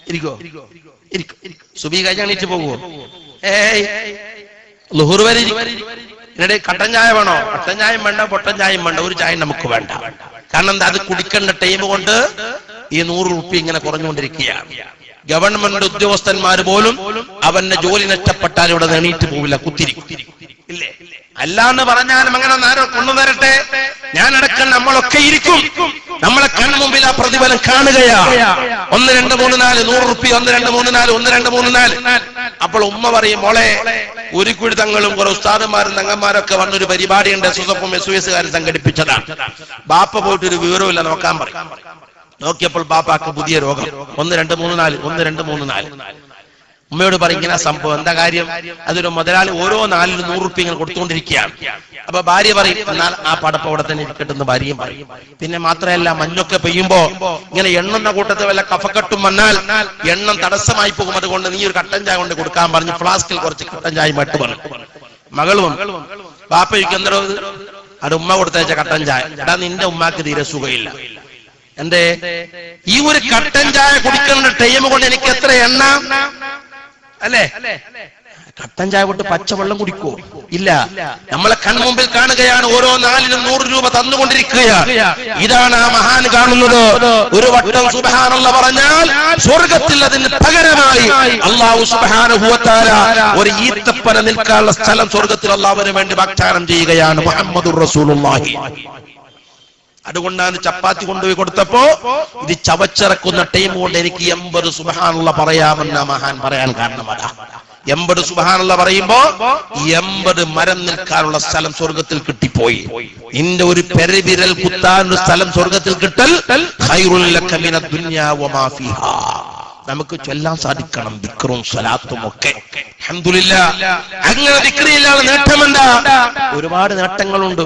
ഇരിക്കോ? സുബി കഴിഞ്ഞ എണീറ്റ് പോകുമോ? ലുഹുർ വരെ എന്നിട്ട് കട്ടൻ ചായ വേണോ? കട്ടൻ ചായയും വേണ്ട, പൊട്ടൻ ചായയും വേണ്ട, ഒരു ചായ നമുക്ക് വേണ്ട. കാരണം എന്താ? അത് കുടിക്കേണ്ട ടൈം കൊണ്ട് ഈ 100 റുപ്യ ഇങ്ങനെ കുറഞ്ഞുകൊണ്ടിരിക്കുകയാണ്. ഗവൺമെന്റ് ഉദ്യോഗസ്ഥന്മാർ പോലും അവന്റെ ജോലി നഷ്ടപ്പെട്ടാൽ ഇവിടെ എണീറ്റ് പോവില്ല, കുത്തിരിക്കും. ഇല്ലേ? അല്ലാന്ന് പറഞ്ഞാലും അങ്ങനെ കൊണ്ടുവരട്ടെ, ഞാനടക്കം നമ്മളൊക്കെ ഇരിക്കും. നമ്മളെ കൺമുമ്പിൽ ആ പ്രതിഫലം കാണുകയാ. 1 2 3 4 100 റുപ്യ, 1 2 3 4 1 2 3 4. അപ്പോൾ ഉമ്മ പറയും, മോളെ ഒരു കുഴി തങ്ങളും കുറെ ഉസ്താദന്മാരും തങ്ങന്മാരൊക്കെ വന്നൊരു പരിപാടിയുണ്ട്, SSFും SOSകാരും സംഘടിപ്പിച്ചതാണ്. ബാപ്പ പോയിട്ടൊരു വിവരമില്ല, നോക്കാൻ പറയും. നോക്കിയപ്പോൾ ബാപ്പാക്ക് പുതിയ രോഗം. 1 2 3 4 1 2 3 4. ഉമ്മയോട് പറയും, ഇങ്ങനെ സംഭവം എന്താ കാര്യം? അതൊരു മുതലാളി ഓരോ 4ലും 100 റുപ്യ ഇങ്ങനെ കൊടുത്തുകൊണ്ടിരിക്കുകയാണ്. അപ്പൊ ഭാര്യ പറയും, എന്നാൽ ആ പടപ്പ് അവിടെ തന്നെ ഇരിക്കട്ടെന്ന് ഭാര്യയും പറയും. പിന്നെ മാത്രമല്ല, മഞ്ഞൊക്കെ പെയ്യുമ്പോ ഇങ്ങനെ എണ്ണുന്ന കൂട്ടത്തിൽ വല്ല കഫക്കെട്ടും വന്നാൽ എണ്ണം തടസ്സമായി പോകും. അതുകൊണ്ട് നീ ഒരു കട്ടൻ ചായ കൊണ്ട് കൊടുക്കാൻ പറഞ്ഞു ഫ്ലാസ്കിൽ കുറച്ച് കട്ടൻ ചായ മട്ട് പറഞ്ഞു. മകളും ബാപ്പയ്ക്ക് എന്തോ അത് ഉമ്മ കൊടുത്തയച്ച കട്ടൻ ചായ. എടാ, നിന്റെ ഉമ്മാക്ക് തീരെ സുഖമില്ല. എന്തേ? ഈ ഒരു കട്ടൻ ചായ കുടിക്കേണ്ട ടൈം കൊണ്ട് എനിക്ക് എത്ര എണ്ണ അല്ലേ? കട്ടൻ ചായ കൊണ്ട് പച്ചവെള്ളം കുടിക്കോ? ഇല്ല. നമ്മളെ കൺമുമ്പിൽ കാണുകയാണ്, ഓരോ 4ലും 100 രൂപ തന്നുകൊണ്ടിരിക്കുകയാണ്. ഇതാണ് ആ മഹാൻ കാണുന്നത്. ഒരു വട്ടം സുബ്ഹാനല്ലാഹ് പറഞ്ഞാൽ സ്വർഗത്തിൽ അതിന് പകരമായി അല്ലാഹു സുബ്ഹാനഹു വ തആല ഒരു ഈത്തപ്പന നിൽക്കാനുള്ള സ്ഥലം സ്വർഗത്തിൽ അല്ലാഹുവിന് വേണ്ടി വാഗ്ദാനം ചെയ്യുകയാണ്. മുഹമ്മദുർ റസൂലുള്ളാഹി. അതുകൊണ്ടാണ് ചപ്പാത്തി കൊണ്ടുപോയി കൊടുത്തപ്പോ ഇത് ചവച്ചിറക്കുന്ന ടൈം കൊണ്ട് എനിക്ക് 80 സുബ്ഹാനല്ലാഹ് പറയാമെന്ന മഹാൻ പറയാൻ കാരണം അതാ. 80 സുബ്ഹാനല്ലാഹ് പറയുമ്പോ 80 മരം നിൽക്കാനുള്ള സ്ഥലം സ്വർഗത്തിൽ കിട്ടിപ്പോയി. ഇന്റെ ഒരു പെരുവിരൽ കുത്താനുള്ള സ്ഥലം സ്വർഗത്തിൽ കിട്ടൽ ഖൈറുൽ ലക മിനദ് ദുനിയാ വമാ ഫീഹാ. നമുക്ക് ചൊല്ലാൻ സാധിക്കണം ദിക്റും സ്വലാത്തും ഒക്കെ. അൽഹംദുലില്ലാഹ്. അങ്ങനെ ദിക്റിയില്ലാതെ നേട്ടമെന്താ? ഒരുപാട് നേട്ടങ്ങളുണ്ട്.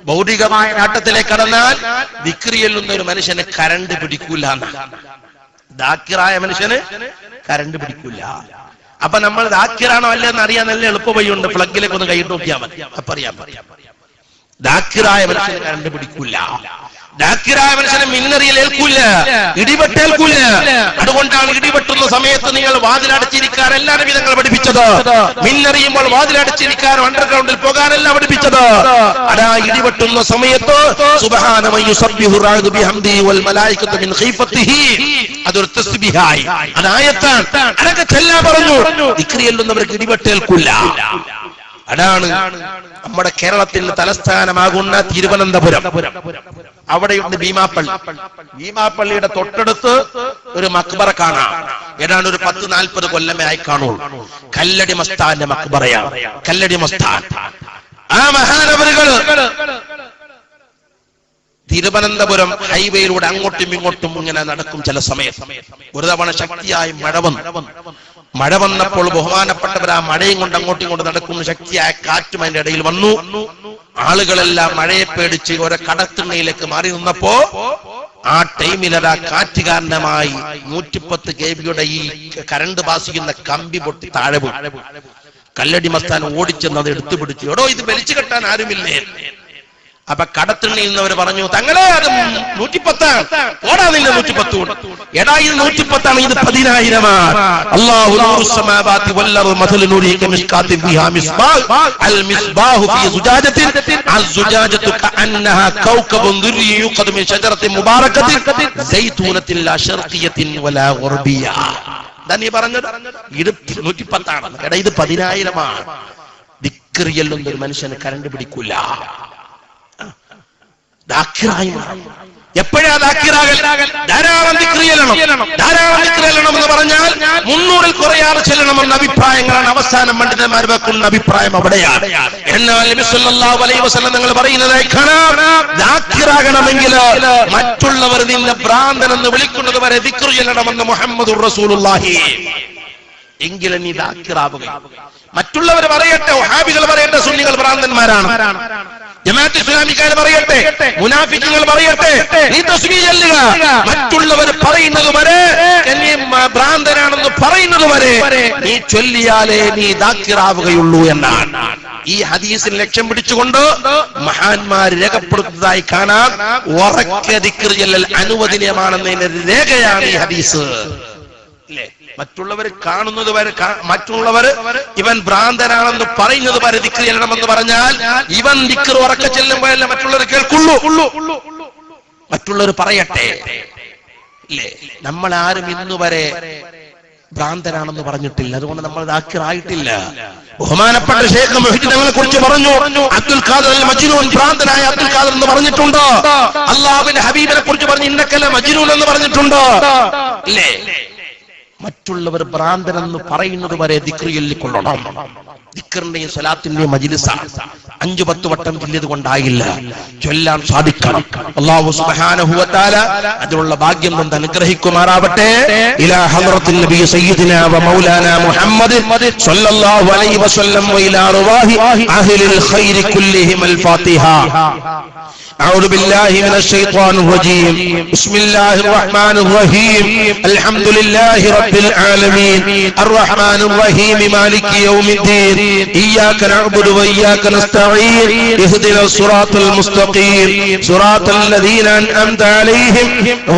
ഭൗതികമായ നേട്ടത്തിലേക്ക് കടന്നാൽ ദിക്റി ചൊല്ലുന്ന ഒരു മനുഷ്യന് കരണ്ട് പിടിക്കൂല. ദാക്കിറായ മനുഷ്യന് കരണ്ട് പിടിക്കൂല. അപ്പൊ നമ്മൾ ദാക്കിറാണോ അല്ലെന്ന് അറിയാൻ നല്ല എളുപ്പ വഴിയുണ്ട്. പ്ലഗിലേക്ക് ഒന്ന് കൈയിട്ട് നോക്കിയാൽ മതി, അപ്പൊ അറിയാൻ പറ്റും. ദാക്കിറായ മനുഷ്യന് കരണ്ട് പിടിക്കൂല. ദാക്കിറായ മനുഷ്യനെ മിന്നറിയൽ ഏൽക്കൂല, ഇടിവെട്ടേൽക്കൂല. അതുകൊണ്ടാണ് ഇടിവെട്ടുന്ന സമയത്ത് നിങ്ങൾ വാതിലടച്ചിരിക്കാൻ എല്ലാവരും വിധങ്ങൾ പഠിപ്പിച്ചത്. മിന്നറിയുമ്പോൾ വാതിലടച്ചിരിക്കാനും അണ്ടർഗ്രൗണ്ടിൽ പോകാനെല്ലാം പഠിപ്പിച്ചത്. അതാ ഇടിവെട്ടുന്ന സമയത്ത് സുബ്ഹാന മൻ യുസബ്ബിഹു റഅദു ബിഹംദിഹി വൽ മലായികതു മിൻ ഖീഫത്തിഹി, അതൊരു തസ്ബീഹായി അതായത്താണ്. അതൊക്കെ ചെല്ലാൻ പറഞ്ഞു. ദിക്ർ ചൊല്ലുന്നവർക്ക് ഇടിവെട്ടേൽക്കൂല. അതാണ് നമ്മുടെ കേരളത്തിന്റെ തലസ്ഥാനമാകുന്ന തിരുവനന്തപുരം. അവിടെയുണ്ട് ഭീമാപ്പള്ളി. ഭീമാപ്പള്ളിയുടെ തൊട്ടടുത്ത് ഒരു മക്ബറ കാണാം. ഏതാണ്ട് ഒരു 10-40 കൊല്ലമേ ആയി കാണുള്ളൂ. കല്ലടി മസ്താന്റെ മക്ബറയാണ്. കല്ലടി മസ്താൻ. ആ മഹാനവറുകൾ തിരുവനന്തപുരം ഹൈവേയിലൂടെ അങ്ങോട്ടും ഇങ്ങോട്ടും ഇങ്ങനെ നടക്കും. ചില സമയത്ത് ഒരു തവണ ശക്തിയായി മഴ വന്നപ്പോൾ ബഹുമാനപ്പെട്ടവർ ആ മഴയും കൊണ്ട് അങ്ങോട്ടും ഇങ്ങോട്ടും നടക്കുന്ന ശക്തിയായ കാറ്റും അതിന്റെ ഇടയിൽ വന്നു. ആളുകളെല്ലാം മഴയെ പേടിച്ച് ഒരു കടത്തിണ്ണയിലേക്ക് മാറി നിന്നപ്പോ ആ ടൈമിൽ അതാ കാറ്റ് കാരണമായി 110 kV ഈ കരണ്ട് പാസ് ചെയ്യുന്ന കമ്പി പൊട്ടി താഴെ പോയി. കല്ലടി മസ്താൻ ഓടിച്ചെന്ന് അത് എടുത്തു പിടിച്ചു. എടോ, ഇത് വലിച്ചു കെട്ടാൻ ആരുമില്ലേ? അപ്പൊ കടത്തിണ്ണയിൽ നിന്നവർ പറഞ്ഞു, തങ്ങളെ അത് 110 ഓടാ, നിന്റെ 110. എടാ, ഇത് 110, ഇത് 10,000. അല്ലാഹു നൂറുസ് സമാവാതി വൽ അർദ് മസലു നൂരിഹി കമിസ്കാത്തിൻ ഫീഹാ മിസ്ബാഹ് അൽ മിസ്ബാഹു ഫീ സുജാജത്തിൻ അസ്സുജാജത്തു കഅന്നഹാ കൗകബുൻ ദുർരി യുഖദു മിൻ ഷജറത്തിൻ മുബാറകത്തിൻ സൈതൂനത്തിൻ ലാ ശർഖിയത്തിൻ വലാ ഗർബിയ. ദാനി പറഞ്ഞത് ഇത് 110. എടാ, ഇത് 10,000. ദിക്ർ ചൊല്ലുന്ന ഒരു മനുഷ്യന് കരണ്ട് പിടിക്കൂല. ദാക്കിറായി മാറും. എപ്പോഴാ ദാക്കിറാകൽ? ധാരാളം ദിക്ർ ചെല്ലണം. ധാരാളം ദിക്ർ ചെല്ലണം എന്ന് പറഞ്ഞാൽ 300-ൽ കുറയാതെ ചെല്ലണമെന്ന അഭിപ്രായങ്ങളാണ് അവസാനം പണ്ഡിതന്മാർ വെക്കുന്ന അഭിപ്രായം അവിടെയാണ്. എന്നാൽ നബി സല്ലല്ലാഹു അലൈഹി വസല്ലം നിങ്ങൾ പറയുന്നതായി കാണാം, ദാക്കിറാകണമെങ്കിൽ മറ്റുള്ളവർ നിന്നെ ഭ്രാന്തൻ എന്ന് വിളിക്കുന്നത് വരെ ദിക്ർ ചെല്ലണമെന്ന് മുഹമ്മദുർ റസൂലുള്ളാഹി. എങ്കിലും നീ ദാക്കിറാവുക. മറ്റുള്ളവർ പറയട്ടെ, വഹാബികൾ പറയട്ടെ സുന്നികൾ ഭ്രാന്തന്മാരാണ്, ജമാഅത്ത് ഇസ്ലാമിക്കാർ പറയട്ടെ, മുനാഫിക്കുകൾ പറയട്ടെ, നീ തസ്ബീഹ് ചൊല്ലുക. മറ്റുള്ളവർ പറയുന്നത് വരെ, നീ ഭ്രാന്തനാണെന്ന് പറയുന്നത് വരെ നീ ചൊല്ലിയാലേ നീ ദാക്കിറാവുകയുള്ളൂ എന്നാണ് ഈ ഹദീസിന് ലക്ഷ്യം പിടിച്ചുകൊണ്ട് മഹാന്മാർ രേഖപ്പെടുത്തുന്നതായി കാണാൻ. ഉറക്കെ ദിക്ർ ചൊല്ലൽ അനുവദനീയമാണെന്നതിന്റെ രേഖയാണ് ഈ ഹദീസ്. മറ്റുള്ളവർ കാണുന്നത് വരെ, മറ്റുള്ളവർ ഇവൻ ഭ്രാന്തനാണെന്ന് പറയുന്നത് വരെ ദിക്ർ ചെല്ലണമെന്ന് പറഞ്ഞാൽ ഇവൻ ദിക്ർ ഉറക്കെ ചെല്ലുമ്പോഴല്ല മറ്റുള്ളവർ കേൾക്കുള്ളൂ. മറ്റുള്ളവർ പറയട്ടെ. ഇല്ലേ, നമ്മൾ ആരും ഇന്നുവരെ ഭ്രാന്തനാണെന്ന് പറഞ്ഞിട്ടില്ല. അതുകൊണ്ട് നമ്മൾ ദാക്കിറായിട്ടില്ല. ബഹുമാനപ്പെട്ട ശൈഖ് മുഹ്യിദ്ദീൻ തങ്ങളെ കുറിച്ച് പറഞ്ഞു, അബ്ദുൽ ഖാദിർ അൽ മജ്നൂൻ, ഭ്രാന്തനായ അബ്ദുൽ ഖാദിർ എന്ന് പറഞ്ഞിട്ടുണ്ട്. അല്ലാഹുവിന്റെ ഹബീബിനെ കുറിച്ച് പറഞ്ഞു ഇന്നക ലമജ്നൂൻ എന്ന് പറഞ്ഞിട്ടുണ്ട്. ഇല്ലേ, മറ്റുള്ളവർ ഭ്രാന്തനെന്ന് പറയുന്നത് വരെ ദിക്ർ ചൊല്ലിക്കൊള്ളണം. ദിക്റിന്റെയും സ്വലാത്തിന്റെയും മജ്ലിസാണ്. 5-10 വട്ടം ചൊല്ലിയത് കൊണ്ടായില്ല, ചൊല്ലാൻ സാധിക്കണം. അല്ലാഹു സുബ്ഹാനഹു വ തആല അതിനുള്ള ഭാഗ്യം കൊണ്ട് അനുഗ്രഹിക്കുമാറാവട്ടെ. ഇലാ ഹദ്റത്തുൻ നബി സയ്യിദിനാ വ മൗലാനാ മുഹമ്മദ് സ്വല്ലല്ലാഹു അലൈഹി വസല്ലം വ ഇലാ റവാഹി അഹ്ലിൽ ഖൈരി കുല്ലിഹിം അൽ ഫാത്തിഹ. أعوذ بالله من الشيطان الرجيم. بسم الله الرحمن الرحيم. الحمد لله رب العالمين الرحمن الرحيم مالك يوم الدين إياك نعبد وإياك نستعين اهدنا الصراط المستقيم صراط الذين أنعمت عليهم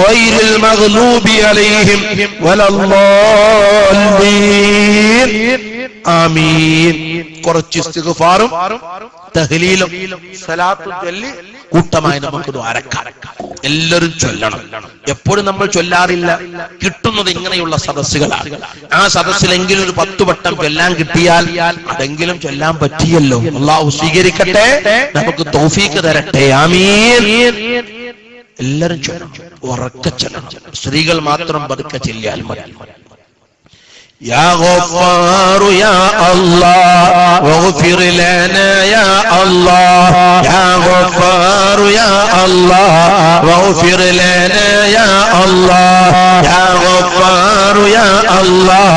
غير المغضوب عليهم ولا الضالين آمين. കുറച്ച് ഇസ്തിഗ്ഫാറും തഹ്ലീലും സലാത്തും ചൊല്ലി കൂട്ടമായി നമുക്ക് ദുആരക്കാം. എല്ലാവരും ചൊല്ലണം. എപ്പോഴും നമ്മൾ ചൊല്ലാറില്ല. കിട്ടുന്നത് ഇങ്ങനെയുള്ള സദസ്സുകളാണ്. ആ സദസ്സിലെങ്കിലും ഒരു 10 വട്ടം ചൊല്ലാൻ കിട്ടിയാൽ അതെങ്കിലും ചൊല്ലാൻ പറ്റിയല്ലോ. അല്ലാഹു സ്വീകരിക്കട്ടെ, നമുക്ക് തൗഫീഖ് തരട്ടെ. ആമീൻ. എല്ലാവരും ചൊല്ലണം, ഉറക്കെ ചൊല്ലണം. സ്ത്രീകൾ മാത്രം പതുക്കെ ചൊല്ലിയാൽ മതി. يا غفار يا الله واغفر لنا يا الله يا غفار يا الله واغفر لنا يا الله يا غفار يا الله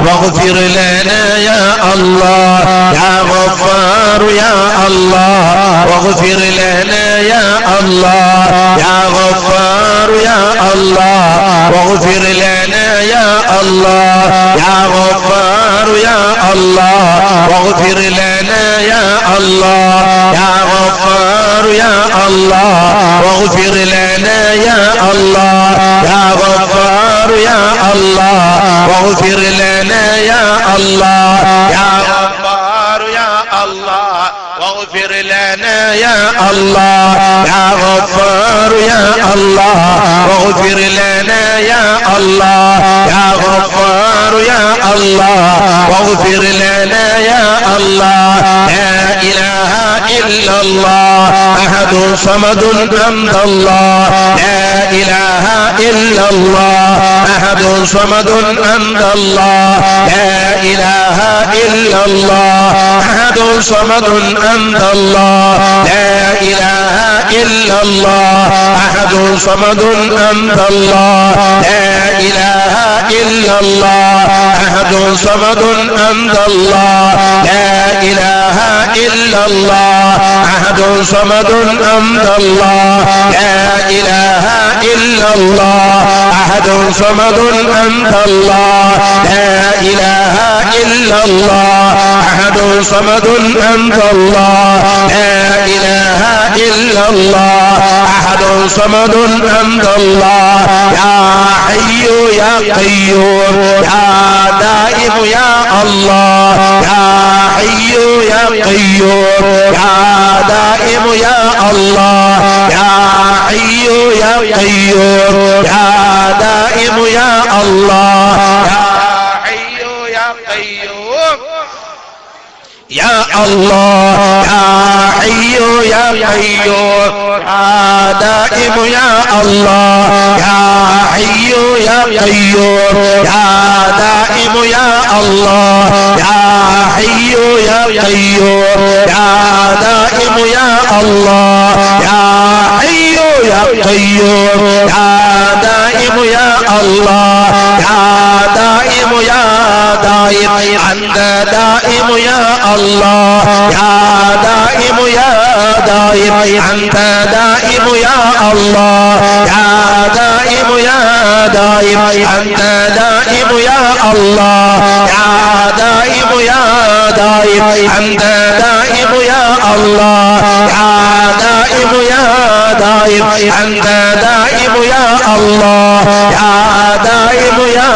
واغفر لنا يا الله يا غفار يا الله واغفر لنا يا الله يا غفار يا الله واغفر لنا يا الله يا غفار يا الله واغفر لنا يا الله يا غفار يا الله واغفر لنا يا الله يا غفار يا الله واغفر لنا يا الله يا غفار يا الله واغفر لنا يا الله يا غفار يا الله واغفر لنا يا الله يا غفار يا الله واغفر لنا يا الله لا إله إلا الله أحد صمد أنت الله لا إله إلا الله أحد صمد أنت الله لا إله إلا الله أحد صمد أنت الله لا إله إلا الله أحد صمد أنت الله لا إله إلا الله أحد صمد أنت الله لا إله إلا الله أحد صمد أنت الله لا إله إلا الله أحد صمد أنت الله لا إله إلا الله أحد صمد أنت الله لا إله إلا الله أحد صمد أنت الله يا حي يا قيوم يا دائم يا الله يا حي يا قيوم يا دائم يا الله يا حي يا قيوم يا دائم يا الله يا حي يا قيوم يا الله يا حي يا قيوم يا دائم يا الله يا حي يا قيوم يا دائم يا الله يا حي يا قيوم يا دائم يا الله يا حي يا قيوم يا دائم يا الله يا دائم يا دائم أنت دائم يا الله يا دائم يا دائم أنت دائم يا الله يا دائم يا دائم أنت دائم يا الله يا دائم يا دائم أنت دائم يا الله يا دائم يا دائم أنت دائم يا الله يا دائم يا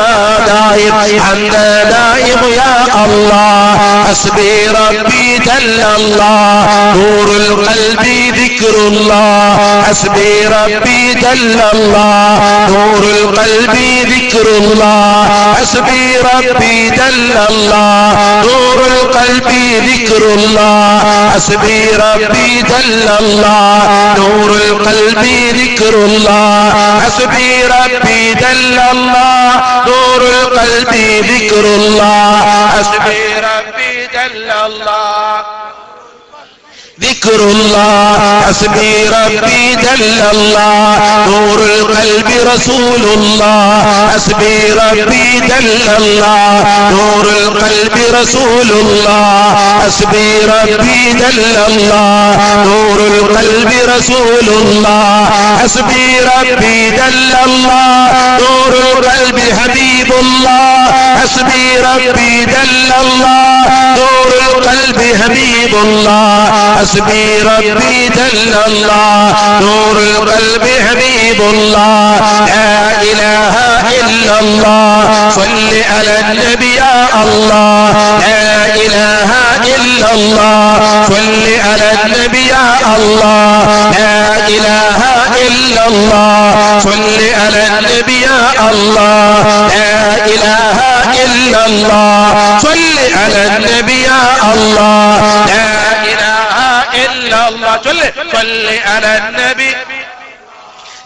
دائم أنت دائم يا الله حسبي ربي جل الله نور القلب ذكر الله حسبي ربي جل الله نور القلب ذكر الله حسبي ربي جل الله نور القلب ذكر الله حسبي ربي جل الله نور القلب ذكر الله حسبي ربي جل الله نور القلب ذكر الله حسبي ربي جل الله ذكر الله حسبي ربي جل الله نور القلب رسول الله حسبي ربي جل الله نور القلب رسول الله حسبي ربي جل الله نور القلب رسول الله حسبي ربي جل الله نور القلب حبيب الله حسبي ربي جل الله نور القلب حبيب الله حسبي ربي جل الله نور القلب حبيب الله لا إله إلا الله صل على النبي يا الله لا إله إلا الله صل على النبي يا الله لا إله إلا الله صل على النبي يا الله لا إله إلا الله صل على النبي يا الله لا إله إلا الله صل على النبي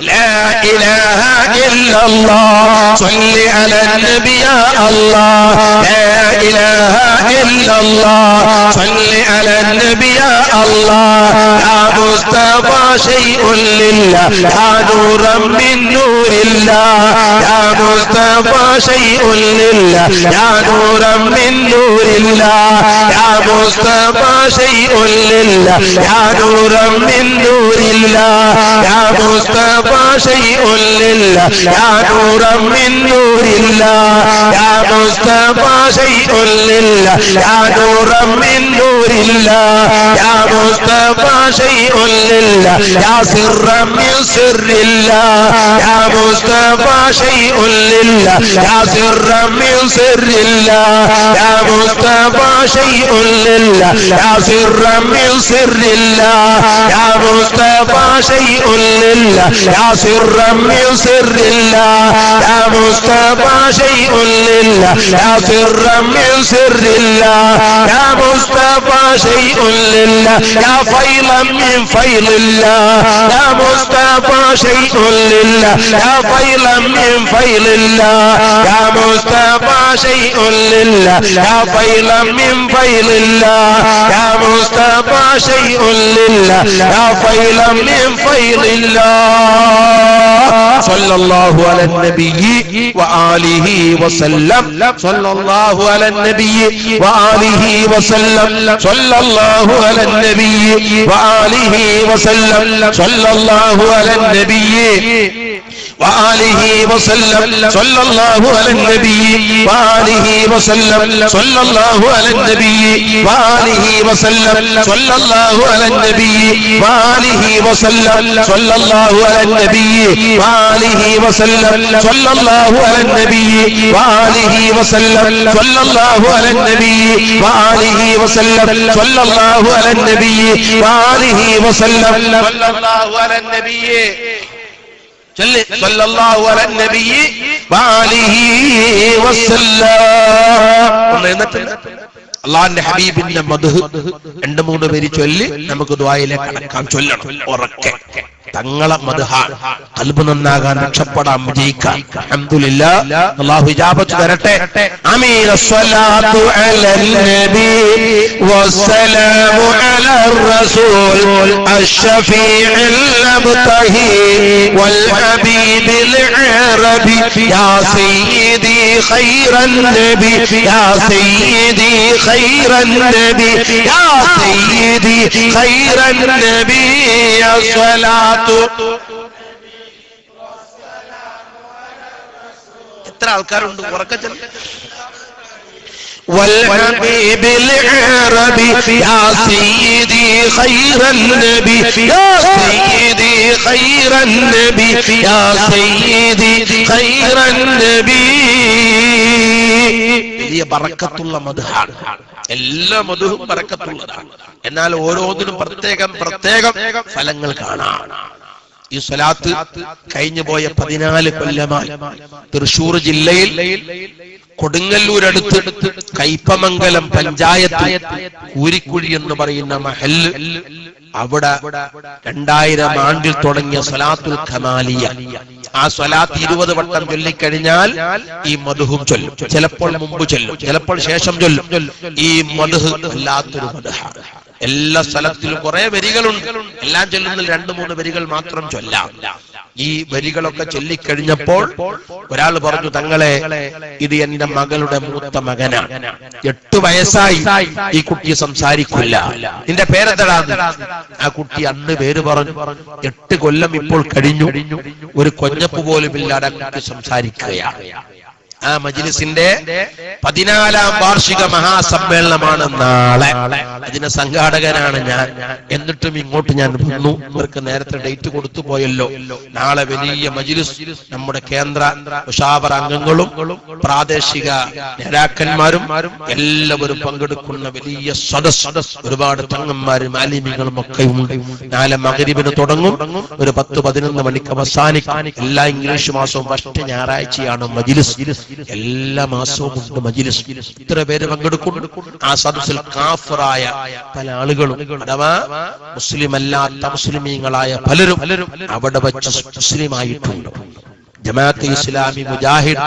لا إله إلا الله صل على النبي يا الله لا إله إلا الله صل على النبي يا الله يا مصطفى شيء لله يا نورا من نور الله يا مصطفى شيء لله يا نورا من نور الله يا مصطفى شيء لله يا نورا من نور الله يا مصطفى شيء لله يا نورا من نور الله يا مصطفى شيء لله يا نورا من نور الله يا مصطفى شيء لله يا سرا من سر الله يا مصطفى شيء لله يا سرا من سر الله يا مصطفى شيء لله يا سرا من سر الله يا مصطفى شيء لله يا سرا من سر الله يا مصطفى شيء لله يا سرا من سر الله يا مصطفى شيء لله يا فيضا من فيض الله يا مصطفى شيء لله يا فيضا من فيض الله يا مصطفى شيء لله يا فيضا من فيض الله يا مصطفى شيء لله يا فيضا من فيض الله صلى الله على النبي وآله وسلم صلى الله على النبي وآله وسلم صلى الله على النبي وآله وسلم صلى الله على النبي وآله وسلم صلى الله على النبي وآله وسلم صلى الله على النبي وآله وسلم صلى الله على النبي وآله وسلم صلى الله على النبي وآله وسلم صلى الله على النبي وآله وسلم صلى الله على النبي وآله وسلم صلى الله على النبي وآله وسلم صلى الله على النبي صلى الله على النبي وآله وسلم അള്ളാന്റെ ഹബീബിന്റെ മദ്ഹ് 2-3 പേര് ചൊല്ലി നമുക്ക് ദുആയിലേക്ക് കടക്കാം. ചൊല്ലണം ഉറക്കെ. തങ്ങളെ മദ്ഹാണ്. ഖൽബ് നന്നാകാൻ, രക്ഷപ്പെടാൻ, വിജയിക്കാൻ. അൽഹംദുലില്ലാഹ്. അല്ലാഹു ഇജാബത്ത് തരട്ടെ. ആമീൻ. അസ്സലാത്തു അലൻ നബി വസ്സലാമു അലർ റസൂൽ അഷ്ശഫീഉൽ മുബ്തഹി വൽ ഹബീബിൽ അറബി യാ സയ്യിദി ഖൈറൻ നബി യാ സയ്യിദി ഖൈറൻ നബി യാ സയ്യിദി ഖൈറൻ നബി അസ്സലാത്തു. എത്ര ആൾക്കാരുണ്ട്? ഉറക്കെ والحبيب العربي يا سيدي خير النبي يا سيدي خير النبي يا سيدي خير النبي. വലിയ ബറക്കത്തുള്ള മദ്ഹാണ്. എല്ലാ മദ്ഹും ബറക്കത്തുള്ളതാണ്. എന്നാൽ ഓരോന്നിനും പ്രത്യേകം ഫലങ്ങൾ കാണാം. ഈ സ്വലാത്ത് കഴിഞ്ഞു പോയ 14 കൊല്ലമായി തൃശൂർ ജില്ലയിൽ കൊടുങ്ങല്ലൂരടുത്ത് കയ്പമംഗലം പഞ്ചായത്ത് കൂരിക്കുഴി എന്ന് പറയുന്ന മഹല്ല്, അവിടെ 2000 ആണ്ടിൽ തുടങ്ങിയ സ്വലാത്തുൽ ഖമാലിയ. ആ സ്വലാത്ത് 20 വട്ടം ചൊല്ലിക്കഴിഞ്ഞാൽ ഈ മദ്ഹും ചൊല്ലും. ചിലപ്പോൾ മുമ്പ് ചൊല്ലും, ചിലപ്പോൾ ശേഷം ചൊല്ലും. ഈ മദ്ഹ് വല്ലാത്തൊരു മദ്ഹാണ്. എല്ലാ സ്ഥലത്തിലും കുറെ വരികളുണ്ട്. എല്ലാം ചൊല്ലുന്നതിൽ 2-3 വരികൾ മാത്രം ചൊല്ലാം. ഈ വരികളൊക്കെ ചൊല്ലിക്കഴിഞ്ഞപ്പോൾ ഒരാൾ പറഞ്ഞു, തങ്ങളെ ഇത് എന്റെ മകളുടെ മൂത്ത മകനാണ്, 8 വയസ്സായി, ഈ കുട്ടി സംസാരിക്കില്ല, നിന്റെ പേരെന്താ? ആ കുട്ടി അന്ന് പേര് പറഞ്ഞു. 8 കൊല്ലം ഇപ്പോൾ കഴിഞ്ഞു, ഒരു കൊഞ്ഞപ്പ് പോലും ഇല്ലാതെ ആ കുട്ടി സംസാരിക്കുകയാണ്. ആ മജ്ലിസിന്റെ 14ാം വാർഷിക മഹാസമ്മേളനമാണ് നാളെ. അതിന്റെ സംഘാടകനാണ് ഞാൻ. എന്നിട്ടും ഇങ്ങോട്ട് ഞാൻ വന്നു. ഇവർക്ക് നേരത്തെ ഡേറ്റ് കൊടുത്തു പോയല്ലോ. നാളെ വലിയ മജ്ലിസ്, നമ്മുടെ കേന്ദ്ര മുശാവറ അംഗങ്ങളും പ്രാദേശിക നേതാക്കന്മാരും എല്ലാവരും പങ്കെടുക്കുന്ന വലിയ സദസ്. ഒരുപാട് തങ്ങന്മാരും ആലിമീങ്ങളും ഒക്കെ ഉണ്ട്. നാളെ മഗ്രിബിന് തുടങ്ങും, ഒരു 10-11 മണിക്ക് അവസാനിക്കും. എല്ലാ ഇംഗ്ലീഷ് മാസവും ഫസ്റ്റ് ഞായറാഴ്ചയാണ് മജ്ലിസ്. എല്ലാ മാസവും ഉണ്ട് മജ്ലിസ്. ഇത്ര പേര് പങ്കെടുക്കും. ആ സദസ്സിൽ കാഫിറായ പല ആളുകളും, അഥവാ മുസ്ലിം അല്ലാത്ത മുസ്ലിമീങ്ങളായ പലരും അവിടെ വച്ച് മുസ്ലിമായിട്ടുണ്ട്. ജമാഅത്തെ ഇസ്ലാമി മുജാഹിദ്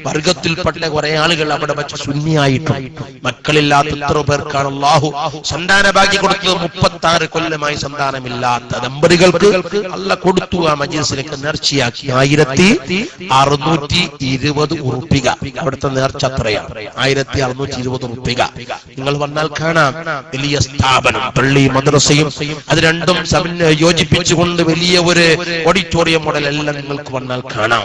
വർഗത്തിൽപ്പെട്ട കുറെ ആളുകൾ അവിടെ വച്ച് സുന്നിയായിട്ടുണ്ട്. മക്കളില്ലാത്ത എത്ര പേർക്കാണ് അല്ലാഹു സന്താന ഭാഗ്യം കൊടുത്തത്. 36 കൊല്ലമായി സന്താനമില്ലാത്ത ദമ്പതികൾക്ക് അല്ലാഹ് കൊടുത്തു. ആ മജ്ലിസിലേക്ക് നേർച്ചയാക്കി 1620 ഉറുപ്പിക. അവിടുത്തെ നേർച്ച അത്രയാണ്, 1620 ഉറുപ്പിക. നിങ്ങൾ വന്നാൽ കാണാം. വലിയ സ്ഥാപനം, പള്ളി മദ്രസയും അത് രണ്ടും യോജിപ്പിച്ചുകൊണ്ട് വലിയ ഒരു ഓഡിറ്റോറിയം മോഡൽ എല്ലാം നിങ്ങൾക്ക് വന്നാൽ കാണാം.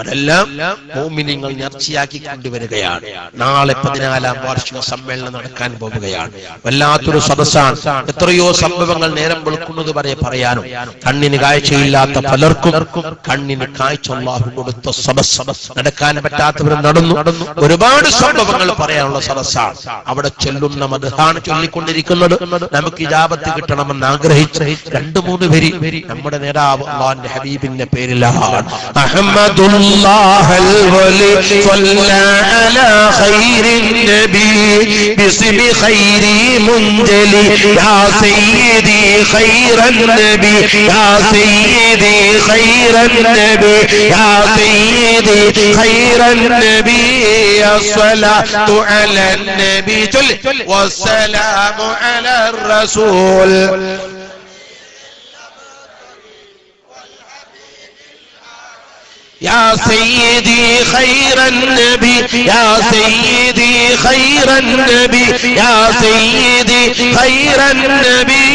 അതെല്ലാം മുഅ്മിനീങ്ങൾ നേർച്ചയാക്കി കൊണ്ടുവരികയാണ്. നാളെ 14ാം വാർഷിക സമ്മേളനം നടക്കാൻ പോവുകയാണ്. വല്ലാത്തൊരു സദസ്സാണ്. എത്രയോ സംഭവങ്ങൾ നേരം വെളുക്കുന്നത് വരെ പറയാനും. കണ്ണിന് കാഴ്ചയില്ലാത്ത പലർക്കും കണ്ണിന് കാഴ്ച അല്ലാഹു കൊടുത്ത സദസ്സ്. നടക്കാൻ പറ്റാത്തവരും നടന്നു. ഒരുപാട് സംഭവങ്ങൾ പറയാനുള്ള സദസ്സാണ്. അവിടെ ചൊല്ലുന്ന മദ്ഹാണ് ചൊല്ലിക്കൊണ്ടിരിക്കുന്നത്. നമുക്ക് ഇജാബത്ത് കിട്ടണമെന്ന് ആഗ്രഹിച്ച് 2-3 വരി നമ്മുടെ നേതാവ് അല്ലാഹുവിന്റെ ഹബീബിന്റെ പേരിലാണ്. അഹ്മദുല്ലാഹ അൽ-വലി സ്വല്ല അലാ ഖൈരിൻ നബി ബിസ്മി ഖൈരി മുൻജലി യാ സയ്യിദി ഖൈറൻ നബി യാ സയ്യിദി ഖൈറൻ നബി യാ സയ്യിദി ഖൈറൻ നബി അസ്സലാത്തു അലൻ നബി വസ്സലാമു അലർ റസൂൽ يا سيدي خير النبي يا سيدي خير النبي يا سيدي خير النبي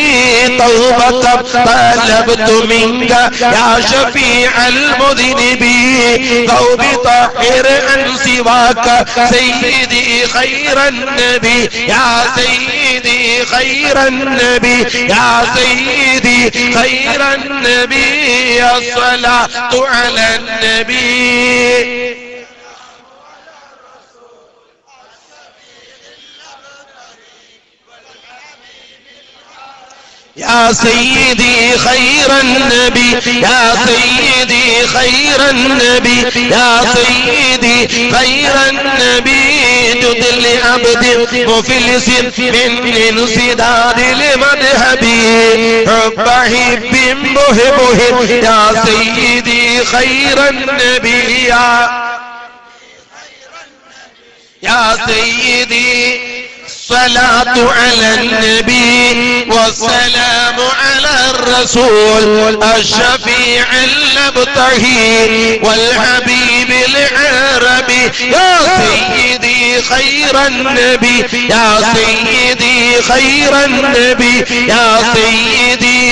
توبة طلبت منك يا شفيع المذنبين توبة طهر عن سواك سيدي خير النبي يا سيدي خير النبي يا سيدي خير النبي الصلاة على النبي يا سيدي خير النبي يا سيدي خير النبي يا سيدي خير النبي جدل عبد مفلس من انسداد لمذهبي حب حب مهبه يا سيدي خير النبي يا سيدي الصلاة على النبي والسلام على الرسول الشفيع المبتهي والحبيب العربي يا سيدي خير النبي يا سيدي خير النبي يا سيدي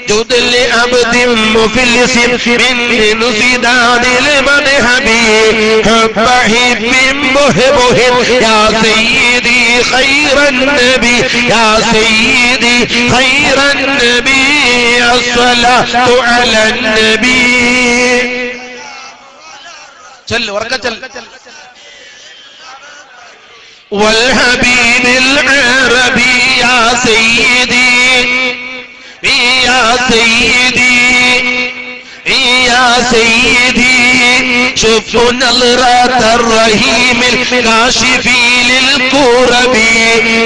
جد لعبد مفلس من انسداد لمذهبي حب حب مهبه يا سيدي خير النبي يا سيدي خير النبي الصلاة على النبي چل ورقة چل والحبيب العربي يا سيدي يا سيدي يا سيدي شوف نظرة الرحيم الكاشف للكرب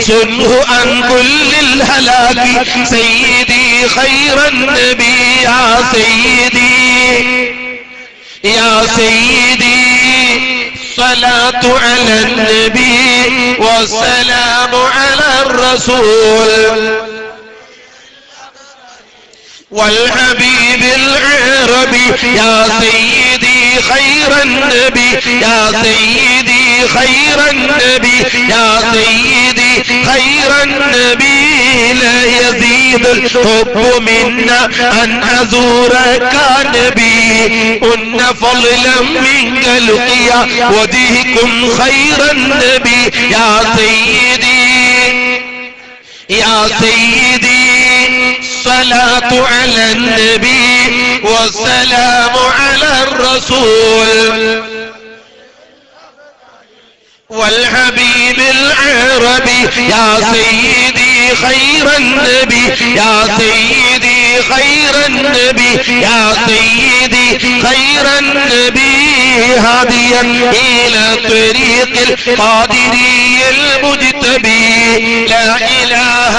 سنه عن كل الهلاك سيدي خير النبي يا سيدي يا سيدي الصلاة على النبي والسلام على الرسول والحبيب العربي يا سيدي خير النبي يا سيدي خير النبي يا سيدي خير النبي لا يزيد الحب منا أن أزورك نبي أن فضلا منك لقيا وجهكم خير النبي يا سيدي يا سيدي الصلاة على النبي والسلام على الرسول والحبيب العربي يا سيدي خير النبي يا سيدي خير النبي يا سيدي خير النبي هاديا إلى طريق القادري المجتبي لا إله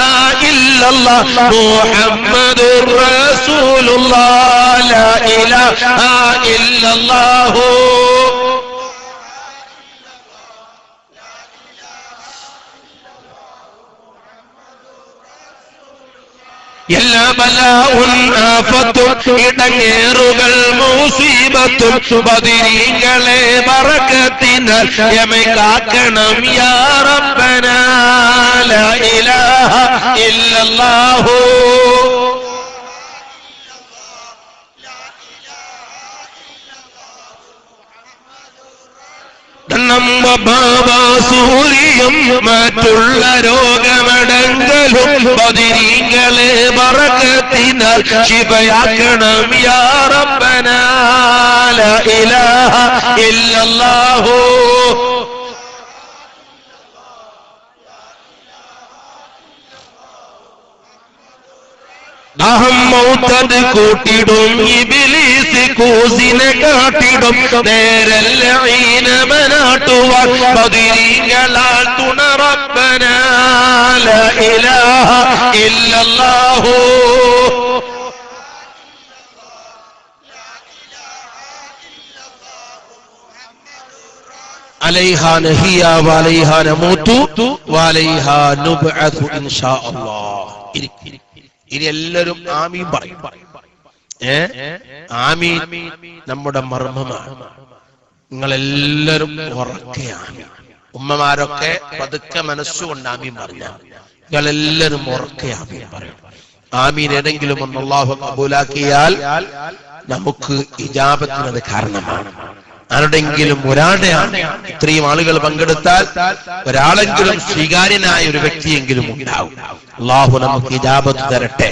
إلا الله محمد رسول الله لا إله إلا الله എല്ലാ ബലാഉൻ ആഫത്തും ഇടങ്ങേറുകൾ മുസീബത്തും ബദരീങ്ങളെ ബറകത്തിനാൽ യമെ കാക്കണം യാ റബ്ബനാ ലാ ഇലാഹ ഇല്ലല്ലാഹു സൂര്യം മറ്റുള്ള രോഗമടങ്കലും ബദരീങ്ങളെ ബറകത്തിനാൽ ശിഫയാക്കണം യാ റബ്ബനാ ലാ ഇലാഹ ഇല്ലല്ലാഹു ദാഹം മൗതദ് കൂട്ടിടും ഇബ്ലീസ് കൂസിനെ കാട്ടിടും നേരല്ല ഈനമനാട്ടുവാൻ ബദരീങ്ങളാൽ തുണ റബ്ബനാ ലാ ഇലാഹ ഇല്ലല്ലാഹു അലൈഹാ നഹിയ വഅലൈഹാ നമൂതു വഅലൈഹാ നുബ്അതു ഇൻഷാ അല്ലാഹ്. ഇനി എല്ലാവരും ആമീൻ പറയും. ആമീൻ നമ്മുടെ മർമ്മമാണ്. നിങ്ങളെല്ലാവരും ഉറക്കെ ആമീൻ. ഉമ്മമാരൊക്കെ പതുക്കെ മനസ്സുകൊണ്ട് ആമീൻ പറഞ്ഞ നിങ്ങളെല്ലാവരും ഉറക്കെ ആമീൻ പറയും. ആമീൻ ഏതെങ്കിലും ഒന്ന് അല്ലാഹു കബൂലാക്കിയാൽ നമുക്ക് ഇജാബത്തിനത് കാരണമാണ്. ആരുടെങ്കിലും ഒരാളുടെയാണ്. ഇത്രയും ആളുകൾ പങ്കെടുത്താൽ ഒരാളെങ്കിലും സ്വീകാര്യനായ ഒരു വ്യക്തിയെങ്കിലും ഉണ്ടാവും. അല്ലാഹു നമുക്ക് ഇജാബത്ത് തരട്ടെ.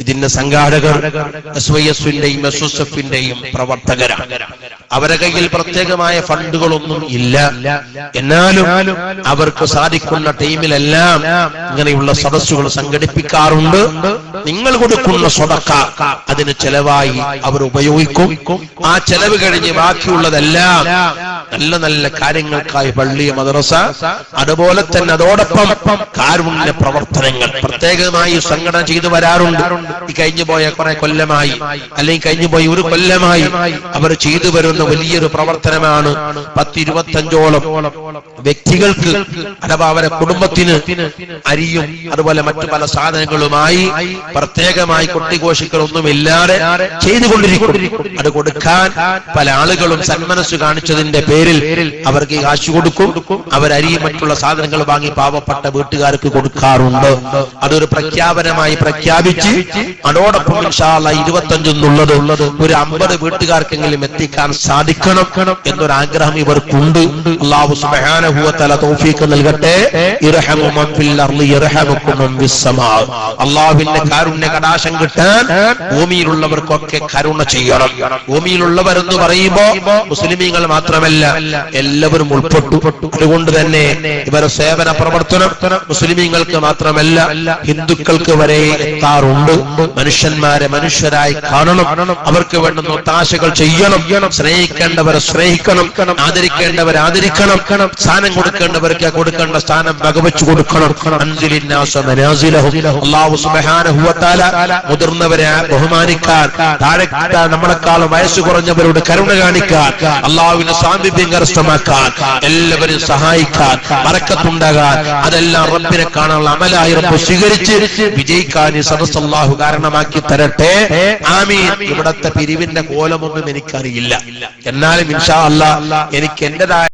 ഇതിന്റെ സംഘാടകർ SYS-ന്റെയും SSF-ന്റെയും പ്രവർത്തകരാണ്. അവരുടെ കയ്യിൽ പ്രത്യേകമായ ഫണ്ടുകളൊന്നും ഇല്ല. എന്നാലും അവർക്ക് സാധിക്കുന്ന ടൈമിലെല്ലാം ഇങ്ങനെയുള്ള സദസ്സുകൾ സംഘടിപ്പിക്കാറുണ്ട്. നിങ്ങൾ കൊടുക്കുന്ന സ്വതക്ക അതിന് ചെലവായി അവർ ഉപയോഗിക്കും. ആ ചെലവ് കഴിഞ്ഞ് ബാക്കിയുള്ളതെല്ലാം നല്ല നല്ല കാര്യങ്ങൾക്കായി പള്ളി, മദ്രസ, അതുപോലെ തന്നെ അതോടൊപ്പം കാരുണ്യ പ്രവർത്തനങ്ങൾ പ്രത്യേകമായി സംഘടന ചെയ്തു വരാറുണ്ട്. ഈ കഴിഞ്ഞു പോയ കുറെ കൊല്ലമായി, അല്ലെങ്കിൽ കഴിഞ്ഞു പോയി ഒരു കൊല്ലമായി അവർ ചെയ്തു വരുന്ന വലിയൊരു പ്രവർത്തനമാണ് 10-25ഓളം വ്യക്തികൾക്ക് അഥവാ അവരെ കുടുംബത്തിന് അരിയും അതുപോലെ മറ്റു പല സാധനങ്ങളുമായി പ്രത്യേകമായി കൊട്ടിഘോഷിക്കലൊന്നുമില്ലാതെ ചെയ്തുകൊണ്ടിരിക്കും. അത് കൊടുക്കാൻ പല ആളുകളും സന്മനസ് കാണിച്ചതിന്റെ പേരിൽ അവർക്ക് കാശ് കൊടുക്കും. അവരരിയും മറ്റുള്ള സാധനങ്ങൾ വാങ്ങി പാവപ്പെട്ട വീട്ടുകാർക്ക് കൊടുക്കാറുണ്ട്. അതൊരു പ്രഖ്യാപനമായി പ്രഖ്യാപിച്ച് അതോടൊപ്പം ഇൻഷാ അല്ലാഹ് 25 എന്നുള്ളത് ഒരു 50 വീട്ടുകാർക്കെങ്കിലും എത്തിക്കാൻ സാധിക്കണം എന്നൊരാഗ്രഹം ഇവർക്കുണ്ട്. അല്ലാഹു സുബ്ഹാനഹു വ തആല തൗഫീഖ് നൽകട്ടെ. ഇർഹമു മൻ ഫിൽ അർളി യർഹമുകും മൻ ഫിസ് സമാ. അല്ലാഹുവിന്റെ കാരുണ്യ കടാശം കിട്ടാൻ ഭൂമിയിലുള്ളവർക്കൊക്കെ കരുണ ചെയ്യണം. ഭൂമിയിലുള്ളവരെന്ന് പറയുമ്പോൾ മുസ്ലിമീങ്ങൾ മാത്രമല്ല, എല്ലാവരും ഉൾപ്പെട്ടു. അതുകൊണ്ട് തന്നെ ഇവരുടെ സേവന പ്രവർത്തനം മുസ്ലിമീങ്ങൾക്ക് മാത്രമല്ല ഹിന്ദുക്കൾക്ക് വരെ എത്താറുണ്ട്. മനുഷ്യന്മാരെ മനുഷ്യരായി കാണണം, അവർക്ക് വേണ്ടുന്ന ഒത്താശകൾ ചെയ്യണം, സ്നേഹിക്കേണ്ടവരെ സ്നേഹിക്കണം, ആദരിക്കേണ്ടവരെ ആദരിക്കണം, സ്ഥാനം കൊടുക്കേണ്ടവർക്ക് കൊടുക്കേണ്ട സ്ഥാനം വകവെച്ചു കൊടുക്കണം. അല്ലാഹു സുബ്ഹാനഹു വ തആല മുതിർന്നവരെ ബഹുമാനിക്കാൻ, താഴെ നമ്മളെക്കാളും വയസ്സ് കുറഞ്ഞവരോട് കരുണ കാണിക്കാൻ, അല്ലാഹുവിന്റെ സാമീപ്യം കരസ്ഥമാക്കാൻ, എല്ലാവരും സഹായിക്കാൻ, ബറക്കത്തുണ്ടാകാൻ, അതെല്ലാം റബ്ബിനെ കാണാനുള്ള അമലായി റബ്ബ് സ്വീകരിച്ച് വിജയിക്കാൻ ഈ സദസ്സ് അല്ലാഹു കാരണമാക്കി തരട്ടെ. ആമീൻ. ഇവിടത്തെ പിരിവിന്റെ കോലമൊന്നും എനിക്കറിയില്ല, എന്നാലും ഇൻഷാ അല്ലാഹ് എനിക്ക് എന്റേതായ